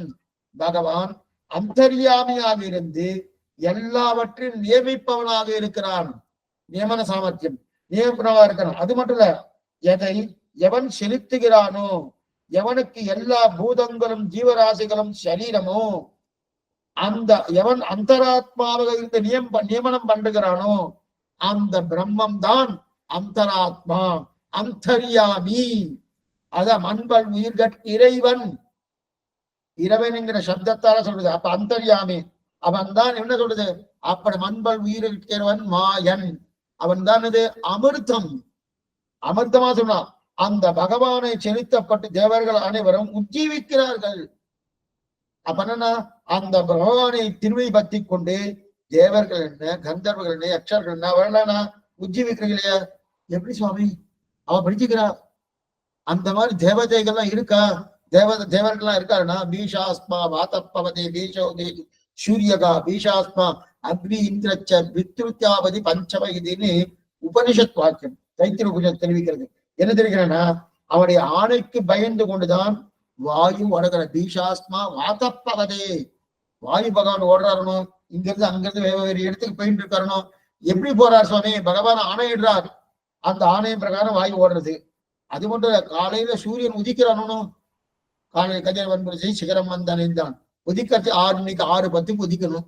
பகவான் அந்தர்யாமியாக இருந்து எல்லாவற்றையும் நியமிப்பவனாக இருக்கிறான். நியமன சாமர்த்தியம் நியமனவா இருக்கிறான். அது மட்டும் இல்ல, எதை எவன் செலுத்துகிறானோ, எவனுக்கு எல்லா பூதங்களும் ஜீவராசிகளும் சரீரமோ, அந்த எவன் அந்தராத்மாவாக இருந்து நியமனம் பண்ணுகிறானோ அந்த பிரம்மம் தான் அந்தராத்மா, அந்தர்யாமி. அத மண்பல் உயிர்கட் இறைவன், இறைவன் என்கிற சப்தத்தால சொல்றது. அப்ப அந்தர்யாமி அவன் தான் என்ன சொல்றது, அப்படி மண்பல் உயிரிழக்கிறவன் மாயன், அவன் தான் இது அமிர்தம். அமிர்தமா சொன்னான். அந்த பகவானை செலுத்தப்பட்டு தேவர்கள் அனைவரும் உஜ்ஜீவிக்கிறார்கள். அப்ப என்னன்னா, அந்த பகவானை திருவை பத்தி கொண்டு தேவர்கள் என்ன, கந்தர்வர்கள் என்ன, யக்ஷர்கள் என்ன, அவர்களா உஜ்ஜீவிக்கிறீங்க. எப்படி சுவாமி அவன் படிச்சுக்கிறா, அந்த மாதிரி தேவதைகள்லாம் இருக்கா, தேவர்கள்லாம் இருக்காருன்னா, பீஷாஸ்மா வாத்தப்பவதே பீஷோதே சூரியகா பீஷாஸ்மா அக்னி இந்திரச்ச வித்ருத்யாவதி பஞ்சம இதுன்னு உபனிஷத் வாக்கியம் தைத்திர உபனிஷத் தெரிவிக்கிறது. என்ன தெரிவிக்கிறேன்னா, அவனுடைய ஆணைக்கு பயந்து கொண்டுதான் வாயு வடகிற பீஷாஸ்மா வாத்தப்பவதே, வாயு பகவான் ஓடுறாருனோ, இங்கிருந்து அங்கிருந்து வேறு இடத்துக்கு போயிட்டு இருக்காருனோ. எப்படி போறார் சுவாமி, பகவான் ஆணையிடுறார், அந்த ஆணையம் பிரகாரம் வாயு ஓடுறது. அது மட்டும் இல்ல, காலையில சூரியன் உதிக்கிறானோ, காலையில கதிர் வன்புரிசை சிகரம் வந்தனைந்தான் உதிக்கிறது 6 மணிக்கு 6:10 உதிக்கணும்.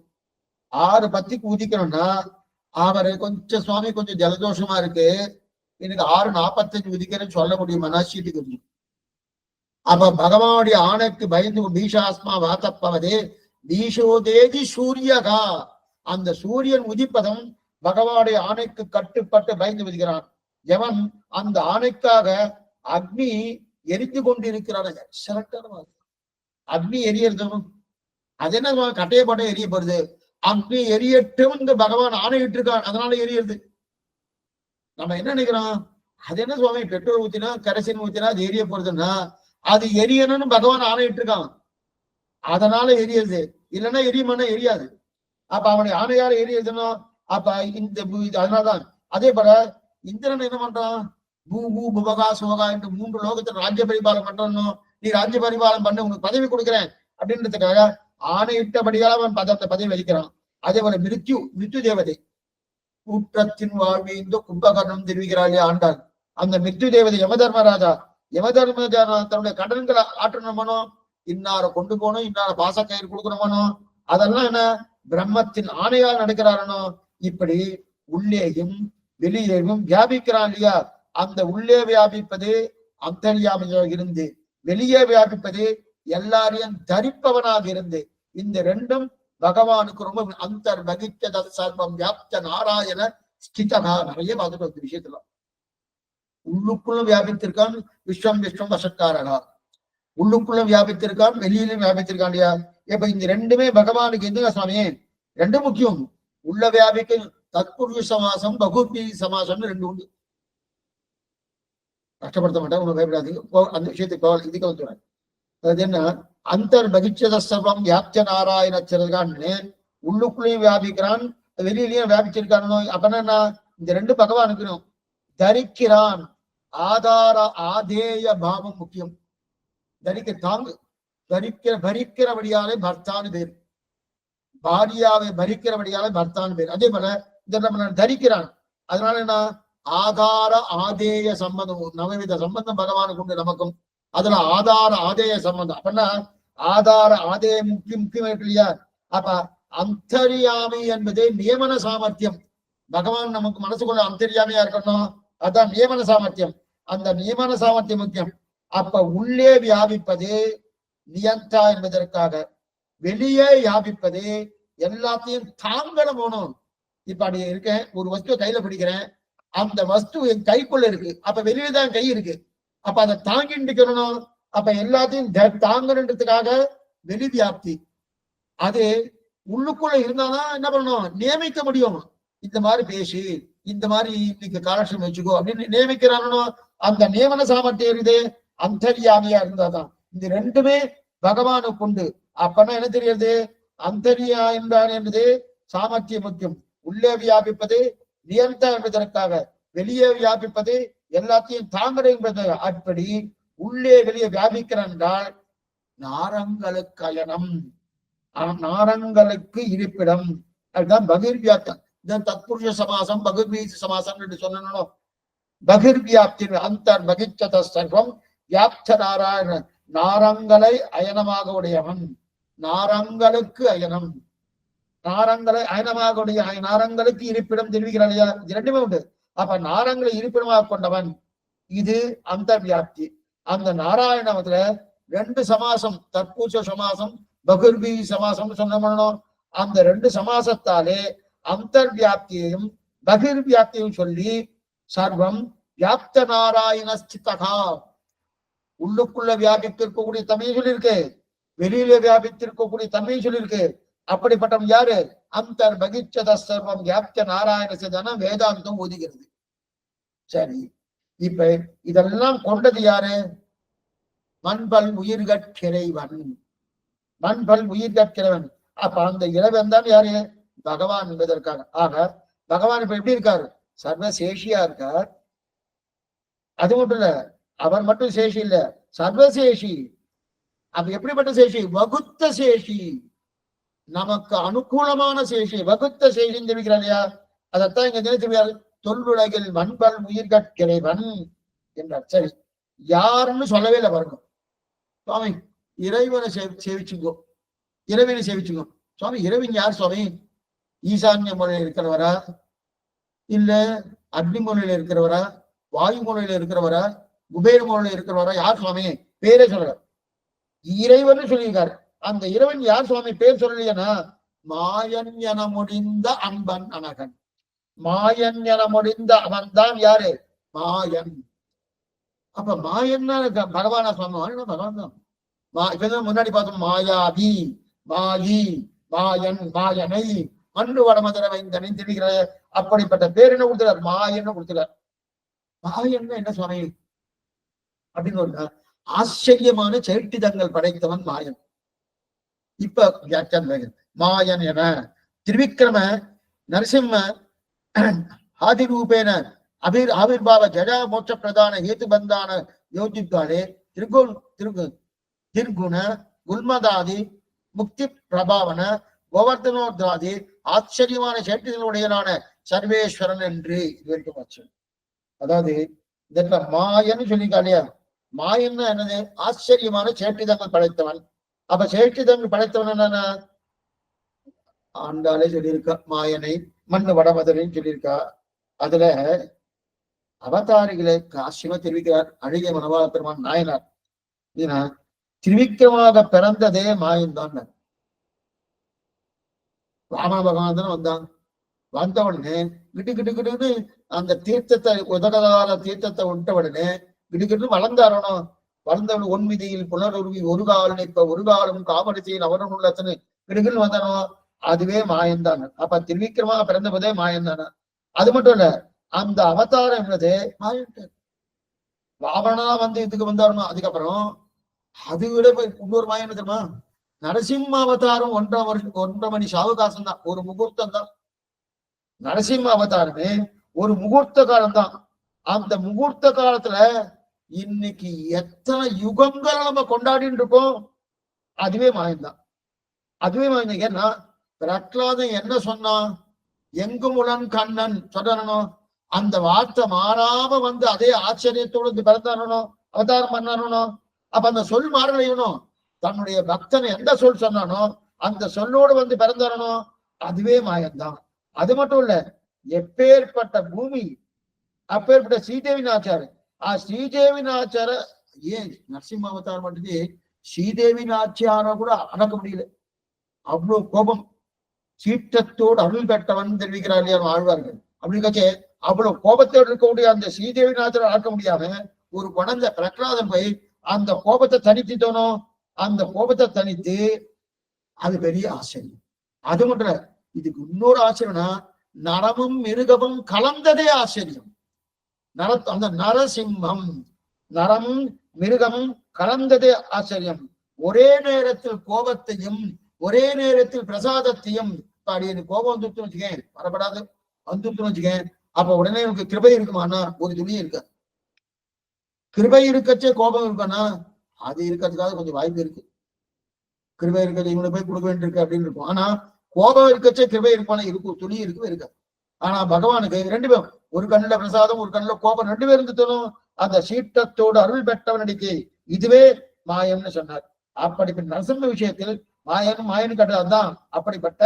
6:10 உதிக்கணும்னா அவரு கொஞ்சம் சுவாமி கொஞ்சம் ஜலதோஷமா இருக்கு, எனக்கு 6:45 உதிக்கிறேன்னு சொல்ல முடியுமா, சீட்டுக்கு முடியும். அப்ப பகவானுடைய ஆணைக்கு பயந்து பீஷாஸ்மா வாத்தப்பவதே பீஷோதேதி சூரியகா, அந்த சூரியன் உதிப்பதும் பகவானுடைய ஆணைக்கு கட்டுப்பட்டு பயந்து உதிக்கிறான். எவன் அந்த ஆணைக்காக அக்னி எரிந்து கொண்டிருக்கிறான். அக்னி எரியறதும் அது என்ன, கட்டைய பட்டை எரியப்படுது, அக்னி எரியட்டும் பகவான் ஆணையிட்டு இருக்கான், அதனால எரியறது. நம்ம என்ன நினைக்கிறோம், அது என்ன சுவாமி பெட்ரோல் ஊத்தினா கரைசல் ஊத்தினா அது எரிய போறதுன்னா, அது எரியணும்னு பகவான் ஆணையிட்டு இருக்கான், அதனால எரியுது. இல்லைன்னா எரியுமானா எரியாது. அப்ப அவனுடைய ஆணையால எரியதுன்னா அப்ப இந்த அதனாலதான். அதே போல இந்திரன் என்ன பண்றான், பூ பூ புபகா சுபகா என்று 3 லோகத்தில் ராஜ்ய பரிபாலம் பண்றணும், நீ ராஜ்ய பரிபாலம் பண்ண, உனக்கு பதவி கொடுக்குறேன் அப்படின்றதுக்காக ஆணையிட்டபடியால் அவன் பதவி வகிக்கிறான். அதே போல மிருத்யு தேவதை கூற்றத்தின் வாழ்வீந்து கும்பகர்ணம் தெரிவிக்கிறாளே ஆண்டாள். அந்த மிருத்யு தேவதை யமதர்மராஜா தன்னுடைய கடன்களை ஆற்றணுமனோ, இன்னார கொண்டு போகணும், இன்னார பாசக்கயிறு கொடுக்கணுமனோ, அதெல்லாம் என்ன பிரம்மத்தின் ஆணையால் நடக்கிறாரனோ. இப்படி உள்ளேயும் வெளியேயும் வியாபிக்கிறான் இல்லையா? அந்த உள்ளே வியாபிப்பது அந்தர்யாமியாக இருந்து, வெளியே வியாபிப்பது எல்லாரையும் தரிப்பவனாக இருந்து, இந்த ரெண்டும் பகவானுக்கு ரொம்ப அந்தர் பகிச்சத சர்வம் வியாப்த நாராயண ஸ்திதனா. நிறைய பார்த்துட்டு அந்த விஷயத்துல உள்ளுக்குள்ள வியாபித்திருக்கான் விஸ்வம் விஸ்வம் வசக்காரனா, உள்ளுக்குள்ள வியாபித்திருக்கான் வெளியிலும் வியாபித்திருக்கான் இல்லையா? இப்ப இந்த ரெண்டுமே பகவானுக்கு எந்த சுவாமி ரெண்டும் முக்கியம். உள்ள வியாபிக்க தத்புருஷ சமாசம் பகுபி சமாசம்னு ரெண்டு உண்டு. கஷ்டப்படுத்த மாட்டேன், உனக்கு பயப்படாது. அந்த விஷயத்துக்கு இதுக்கு வந்துடுறேன். அது என்ன அந்தர் பகிச்சத சர்வம் வியாப்த நாராயண சிறகான்னு உள்ளுக்குள்ளேயும் வியாபிக்கிறான் வெளியிலையும் வியாபிச்சிருக்கானோ. அப்பனா இந்த ரெண்டு பகவானுக்கு தரிக்கிறான். ஆதார ஆதேய பாவம் முக்கியம். தரிக்க தாங்கு பரிக்கிறபடியாலே பர்த்தான்னு பேர், பாரியாவை பரிக்கிறபடியாலே பர்த்தான்னு பேர். அதே போல இந்த நம்ம தரிக்கிறான். அதனால என்ன ஆதார ஆதேய சம்பந்தம், நவவித சம்பந்தம் பகவானுக்கு உண்டு நமக்கும். அதுல ஆதார ஆதேய சம்பந்தம். அப்படின்னா ஆதார ஆதேய முக்கியம் இருக்கு இல்லையா? அப்ப அந்தரியாமை என்பது நியமன சாமர்த்தியம். பகவான் நமக்கு மனசுக்குள்ள அந்தரியாமையா இருக்கணும், அதான் நியமன சாமர்த்தியம். அந்த நியமன சாமர்த்தியம் முக்கியம். அப்ப உள்ளே வியாபிப்பது நியந்தா என்பதற்காக, வெளியே வியாபிப்பது எல்லாத்தையும் தாங்கல போகணும். இப்ப அப்படி இருக்கேன், ஒரு வஸ்துவை கையில பிடிக்கிறேன், அந்த வஸ்து என் கைக்குள்ள இருக்கு, அப்ப வெளியே தான் கை இருக்கு, அப்ப அதை தாங்கிட்டுக்கணும். அப்ப எல்லாத்தையும் தாங்கணுன்றதுக்காக வெளி வியாப்தி. அது உள்ளுக்குள்ள இருந்தாதான் என்ன பண்ணணும், நியமிக்க முடியும். இந்த மாதிரி பேசி இந்த மாதிரி இன்னைக்கு காலட்சம் வச்சுக்கோ அப்படின்னு நியமிக்கிறானோ. அந்த நியமன சாமர்த்தியம் இருக்குது அந்தரியாமியா இருந்தாதான். இந்த ரெண்டுமே பகவானுக்கு உண்டு. அப்பன்னா என்ன தெரியுது, அந்தரியா என்றான் என்பது சாமர்த்தியம் முக்கியம். உள்ளே வியாபிப்பது நியந்தா என்பதற்காக, வெளியே வியாபிப்பது எல்லாத்தையும் தாங்கட என்பது. அப்படி உள்ளே வெளியே வியாபிக்கிறான் என்றால் நாரங்களுக்கு அயனம், நாரங்களுக்கு இருப்பிடம். அதுதான் பகிர்வியாப்தம். தத்புருஷ சமாசம் பகிர்வீச சமாசம் என்று சொல்லணும். பகிர்வியாப்தி அந்தர் பகிச்சத சர்வம் வியாப்த நாராயண, நாரங்களை அயனமாக உடையவன். நாரங்களுக்கு அயனம், நாரங்களை அயனமாக உடைய, நாரங்களுக்கு இருப்பிடம் தெரிவிக்கிறான் இல்லையா? இது ரெண்டுமே உண்டு. அப்ப நாரங்களை இருப்பிடமாக கொண்டவன், இது அந்தர் வியாப்தி. அந்த நாராயணத்துல ரெண்டு சமாசம், தற்பூச சமாசம் பகிர்வி சமாசம் சொன்னோம். அந்த ரெண்டு சமாசத்தாலே அந்தர் வியாப்தியையும் பகிர்வியாப்தியையும் சொல்லி சர்வம் வியாப்த நாராயண ஸ்திதகா, உள்ளுக்குள்ள வியாபித்திருக்கக்கூடிய தன்மையை சொல்லியிருக்கு, வெளியில வியாபித்திருக்கக்கூடிய தன்மையை சொல்லியிருக்கு. அப்படிப்பட்டவன் யாரு? அந்தர் பகிச்சத சர்வம் வியாப்த நாராயண சிதன வேதாந்தம் ஒதுகிறது. சரி, இப்ப இதெல்லாம் கொண்டது யாரு? மண்பல் உயிர்கட்கிறைவன், மண்பல் உயிர்கட்கிறவன். அப்ப அந்த இறைவன் தான் யாரு? பகவான் என்பதற்காக. ஆக பகவான் இப்ப எப்படி இருக்காரு? சர்வசேஷியா இருக்கார். அது மட்டும் இல்ல, அவர் மட்டும் சேஷி இல்ல, சர்வசேஷி. அப்ப எப்படிப்பட்ட சேஷி? வகுத்த சேஷி, நமக்கு அனுகூலமான சேஷி. வகுத்த சேஷின்னு தெரிவிக்கிறார் இல்லையா? அதைத்தான் இங்க நினைச்சுக்கிறார், தொல்லுலகில் மண்பல் உயிர்கட்கிறைவன் என்றார். சரி, யாருன்னு சொல்லவே இல்லை பாருங்க. சுவாமி இறைவனை சேவிச்சுங்கோ, இறைவனை சேவிச்சுங்கோ. சுவாமி இறைவன் யார் சுவாமி? ஈசான்ய மூலையில இருக்கிறவரா, இல்ல அக்னி மூலையில இருக்கிறவரா, வாயு மூலையில இருக்கிறவரா, குபேர மூலையில இருக்கிறவரா? யார் சுவாமி? பேரே சொல்ற, இறைவன் சொல்லியிருக்காரு. அந்த இறைவன் யார் சுவாமி? பேர் சொல்லலையா? மாயன் என முடிந்த அன்பன் அனகன். மாயன் என முடிந்த அவன் தான் யாரு? மாயன். அப்ப மாயன்னா பகவானா சுவாமி? பகவான் தான். இப்பதான் முன்னாடி பார்த்தோம், மாயாவி, மாயி, மாயன், மாயனை, மண்ணு வடமதுர வைந்தனை தெரிவிக்கிற. அப்படிப்பட்ட பேர் என்ன கொடுத்துறார்? மாயன்னு கொடுத்துறார். மாயன் என்ன சுவாமி அப்படின்னு ஆச்சரியமான சேட்டிதங்கள் படைத்தவன் மாயன். இப்ப வியாக்கியானம் மாயன் என திருவிக்கிரம நரசிம்ம ஆதிரூபேன ஆவிர்பாவ ஜடா மோட்ச பிரதான ஹேத்து பந்தான யோசித்தாலே திருகுண குல்மதாதி முக்தி பிரபாவன கோவர்தனோதாதி ஆச்சரியமான சேட்டுகளுடையனான சர்வேஸ்வரன் என்று இது வரைக்கும் ஆச்சு. அதாவது இந்த மாயன்னு சொல்லியிருக்கா, மாயன்னா என்னது? ஆச்சரியமான சேட்டிதங்கள் படைத்தவன். அப்ப சேட்டிதங்கள் படைத்தவன் என்னன்னா ஆண்டாலே சொல்லியிருக்க மாயனை மண்ணு வடமதுரைன்னு சொல்லியிருக்கா. அதுல அவதாரிகளை காசியமா தெரிவிக்கிறார் அழகிய மனவாள பெருமான் நாயனார். ஏன்னா திருவிக்கிரமாக பிறந்ததே மாயம்தான். ராம பகவான் தானே வந்தான். வந்த உடனே கிட்டு அந்த தீர்த்தத்தை உதககால தீர்த்தத்தை விட்ட உடனே கிட்டு வளர்ந்தாரணும். வளர்ந்தவன் ஒன்மிதியில் புனருருவி ஒரு காலம் இப்ப ஒரு காலம் காமரிசையில் அவரும் உள்ளத்தனு கிடுகில் வந்தனோ அதுவே மாயம்தானே. அப்ப திருவிக்கிரமாக பிறந்தபோதே மாயம்தானே. அது மட்டும் இல்ல, அந்த அவதாரம் என்பது மாயம். ராவணா வந்து இதுக்கு வந்தாரணும். அதுக்கப்புறம் அது விட இன்னொரு மாயம் தெரியுமா? நரசிம்ம அவதாரம் 1.5 மணி சாவகாசம் தான், ஒரு முகூர்த்தம் தான். நரசிம்ம அவதாரமே ஒரு முகூர்த்த காலம் தான். அந்த முகூர்த்த காலத்துல இன்னைக்கு எத்தனை யுகங்கள் நம்ம கொண்டாடிட்டு இருக்கோம். அதுவே மாயம்தான். அதுவே மாயம். ஏன்னா பிரகலாதன் என்ன சொன்னான்? எங்குமுடன் கண்ணன் சொல்லணும். அந்த வார்த்தை மாறாம வந்து அதே ஆச்சரியத்தோடு வந்து பிறந்தாரணும், அவதாரம் பண்ணணும். அப்ப அந்த சொல் மாறலையணும். தன்னுடைய பக்தனை எந்த சொல் சொன்னானோ அந்த சொல்லோடு வந்து பிறந்தாரணும். அதுவே மாயம்தான். அது மட்டும் இல்ல, எப்பேற்பட்ட பூமி, அப்பேற்பட்ட ஸ்ரீதேவி நாச்சாரு. ஸ்ரீதேவி நாச்சார ஏன் நரசிம்ம அவதாரம் பண்றது ஸ்ரீதேவி நாச்சியார கூட அடக்க முடியல. அவ்வளவு கோபம். சீற்றத்தோடு அருள் பெற்றவன் தெரிவிக்கிறார் இல்லையா ஆழ்வார்கள். அப்படிங்கச்சே அவ்வளவு கோபத்தோடு இருக்கக்கூடிய அந்த ஸ்ரீதேவி நாச்சரை அடக்க முடியாம ஒரு குழந்தை பிரகலாதன் போய் அந்த கோபத்தை தனித்துட்டோனோ. அந்த கோபத்தை தனித்து அது பெரிய ஆச்சரியம். அது மட்டும் இல்ல, இதுக்கு இன்னொரு ஆச்சரியம்னா நரமும் மிருகமும் கலந்ததே ஆச்சரியம். அந்த நரசிம்மம் நரமும் மிருகமும் கலந்ததே ஆச்சரியம். ஒரே நேரத்தில் கோபத்தையும் ஒரே நேரத்தில் பிரசாதத்தையும் எனக்கு கோபம் வந்துட்டு வச்சுக்கேன், வரப்படாது வந்துட்டு வச்சுக்கேன். அப்ப உடனே எனக்கு கிருபை இருக்குமானா ஒரு துணியும் இருக்காது. கிருபை இருக்கச்சே கோபம் இருக்கானா அது இருக்கிறதுக்காக கொஞ்சம் வாய்ப்பு இருக்கு. கிருபை இருக்கிறது இவனை போய் கொடுக்க வேண்டியிருக்கு அப்படின்னு இருக்கும். ஆனா கோபம் இருக்கச்சே கிருபை இருப்பானா இருக்கும், துணி இருக்கவே இருக்காது. ஆனா பகவானுக்கு 2 பேரும், ஒரு கண்ணுல பிரசாதம் ஒரு கண்ணுல கோபம் 2 பேரும் இருந்துட்டணும். அந்த சீற்றத்தோடு அருள் பெற்றவனடிக்கு இதுவே மாயம்னு சொன்னார். அப்படிப்பட்ட நரசிம்ம விஷயத்தில் மாயன் கட்டதான். அப்படிப்பட்ட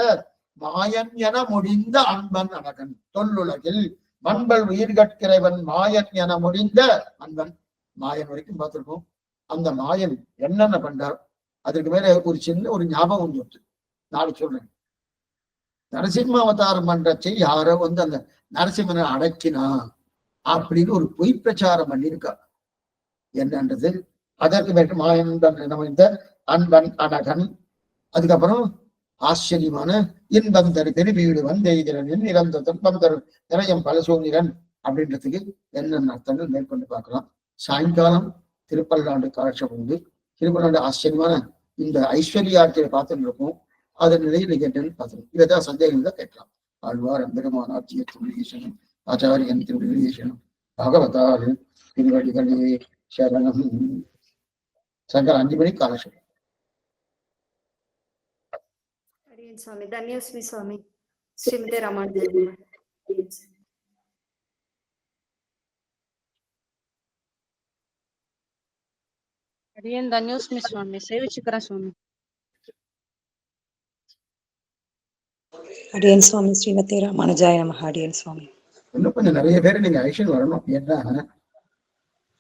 மாயன் என முடிந்த அன்பன் அழகன் தொல்லுலகில் மண்பல் உயிர்கட்கிறவன் மாயன் என முடிந்த அன்பன். மாயன் வரைக்கும் பார்த்திருக்கோம். அந்த மாயன் என்னென்ன பண்றார் அதற்கு மேல ஒரு சின்ன ஒரு ஞாபகம் சொல்லுது, நாளை சொல்றேன். நரசிம்ம அவதாரம் பண்றச்சை யாரோ வந்து அந்த நரசிம்மனை அடக்கினா அப்படின்னு ஒரு பொய் பிரச்சாரம் பண்ணியிருக்கா. என்னன்றது அதற்கு மேற்கு மாயன் இந்த அன்பன் அழகன். அதுக்கப்புறம் ஆச்சரியமான இன்பம் தரு பெருவீடு வந்தெய்திரன் இறந்த துன்பம் தரும் நிறையம் பல சூழ்நிலன் அப்படின்றதுக்கு என்னென்ன அர்த்தங்கள் மேற்கொண்டு பார்க்கலாம். சாயங்காலம் திருப்பல்லாண்டு காட்சம் உண்டு. திருப்பல்லாண்டு ஆச்சரியமான இந்த ஐஸ்வர்யார்த்தியை பார்த்துட்டு இருக்கோம். அதன் நிலையில் கேட்டேன்னு பார்த்துருக்கோம். இதைதான் சந்தேகம் தான் கேட்கலாம். ஆழ்வார் பெருமான் ஆட்சிய திருவிழீசனம் ஆச்சாரியன் திருவிழீசனம் பகவதால் திருவடிகளே சரணம். சாயங்காலம் 5 மணிக்கு காலட்சேபம். स्वामी धन्योस्मी स्वामी श्रीमते रामानुजन अडियन धन्योस्मी स्वामी सेविचिकरा स्वामी अडियन स्वामी श्रीमते रामानुजाय नमः अडियन स्वामी. இன்னும் கொஞ்சம் நிறைய பேர் நீங்க ஐஷன் வரணும். ஏன்னா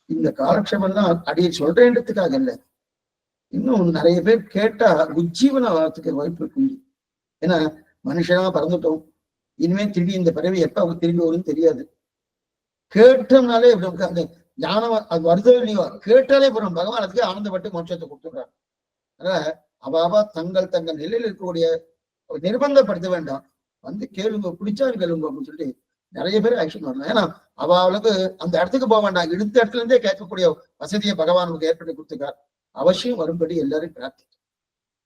இந்த காலக்ஷேபம் தான் அடியை சொல்றேன்றதுக்காக இல்லை, இன்னும் நிறைய பேர் கேட்டா உஜ்ஜீவன வரத்துக்கு வாய்ப்பு இருக்கு. ஏன்னா மனுஷனா பறந்துட்டோம், இனிமே திரும்பி இந்த பிறவி எப்ப திரும்பி வரும்னு தெரியாது. கேட்டோம்னாலே அந்த ஞானம் அது வருதோ இல்லையோ, கேட்டாலே போறோம் பகவான் அதுக்கு ஆனந்தப்பட்டு மோட்சத்தை கொடுத்துடுறாரு. அதனால அவாவா தங்கள் நிலையில் இருக்கக்கூடிய நிர்பந்தப்படுத்த வேண்டாம், வந்து கேளுங்க, பிடிச்சா கேளுங்க அப்படின்னு சொல்லிட்டு நிறைய பேர் ஆக்ஷன் வரலாம். ஏன்னா அவளுக்கு அந்த இடத்துக்கு போக வேண்டாம், எடுத்த இடத்துல இருந்தே கேட்கக்கூடிய வசதியை பகவான் ஏற்படுத்தி கொடுத்துருக்கார். அவசியம் வரும்படி எல்லாரும் பிரார்த்தி.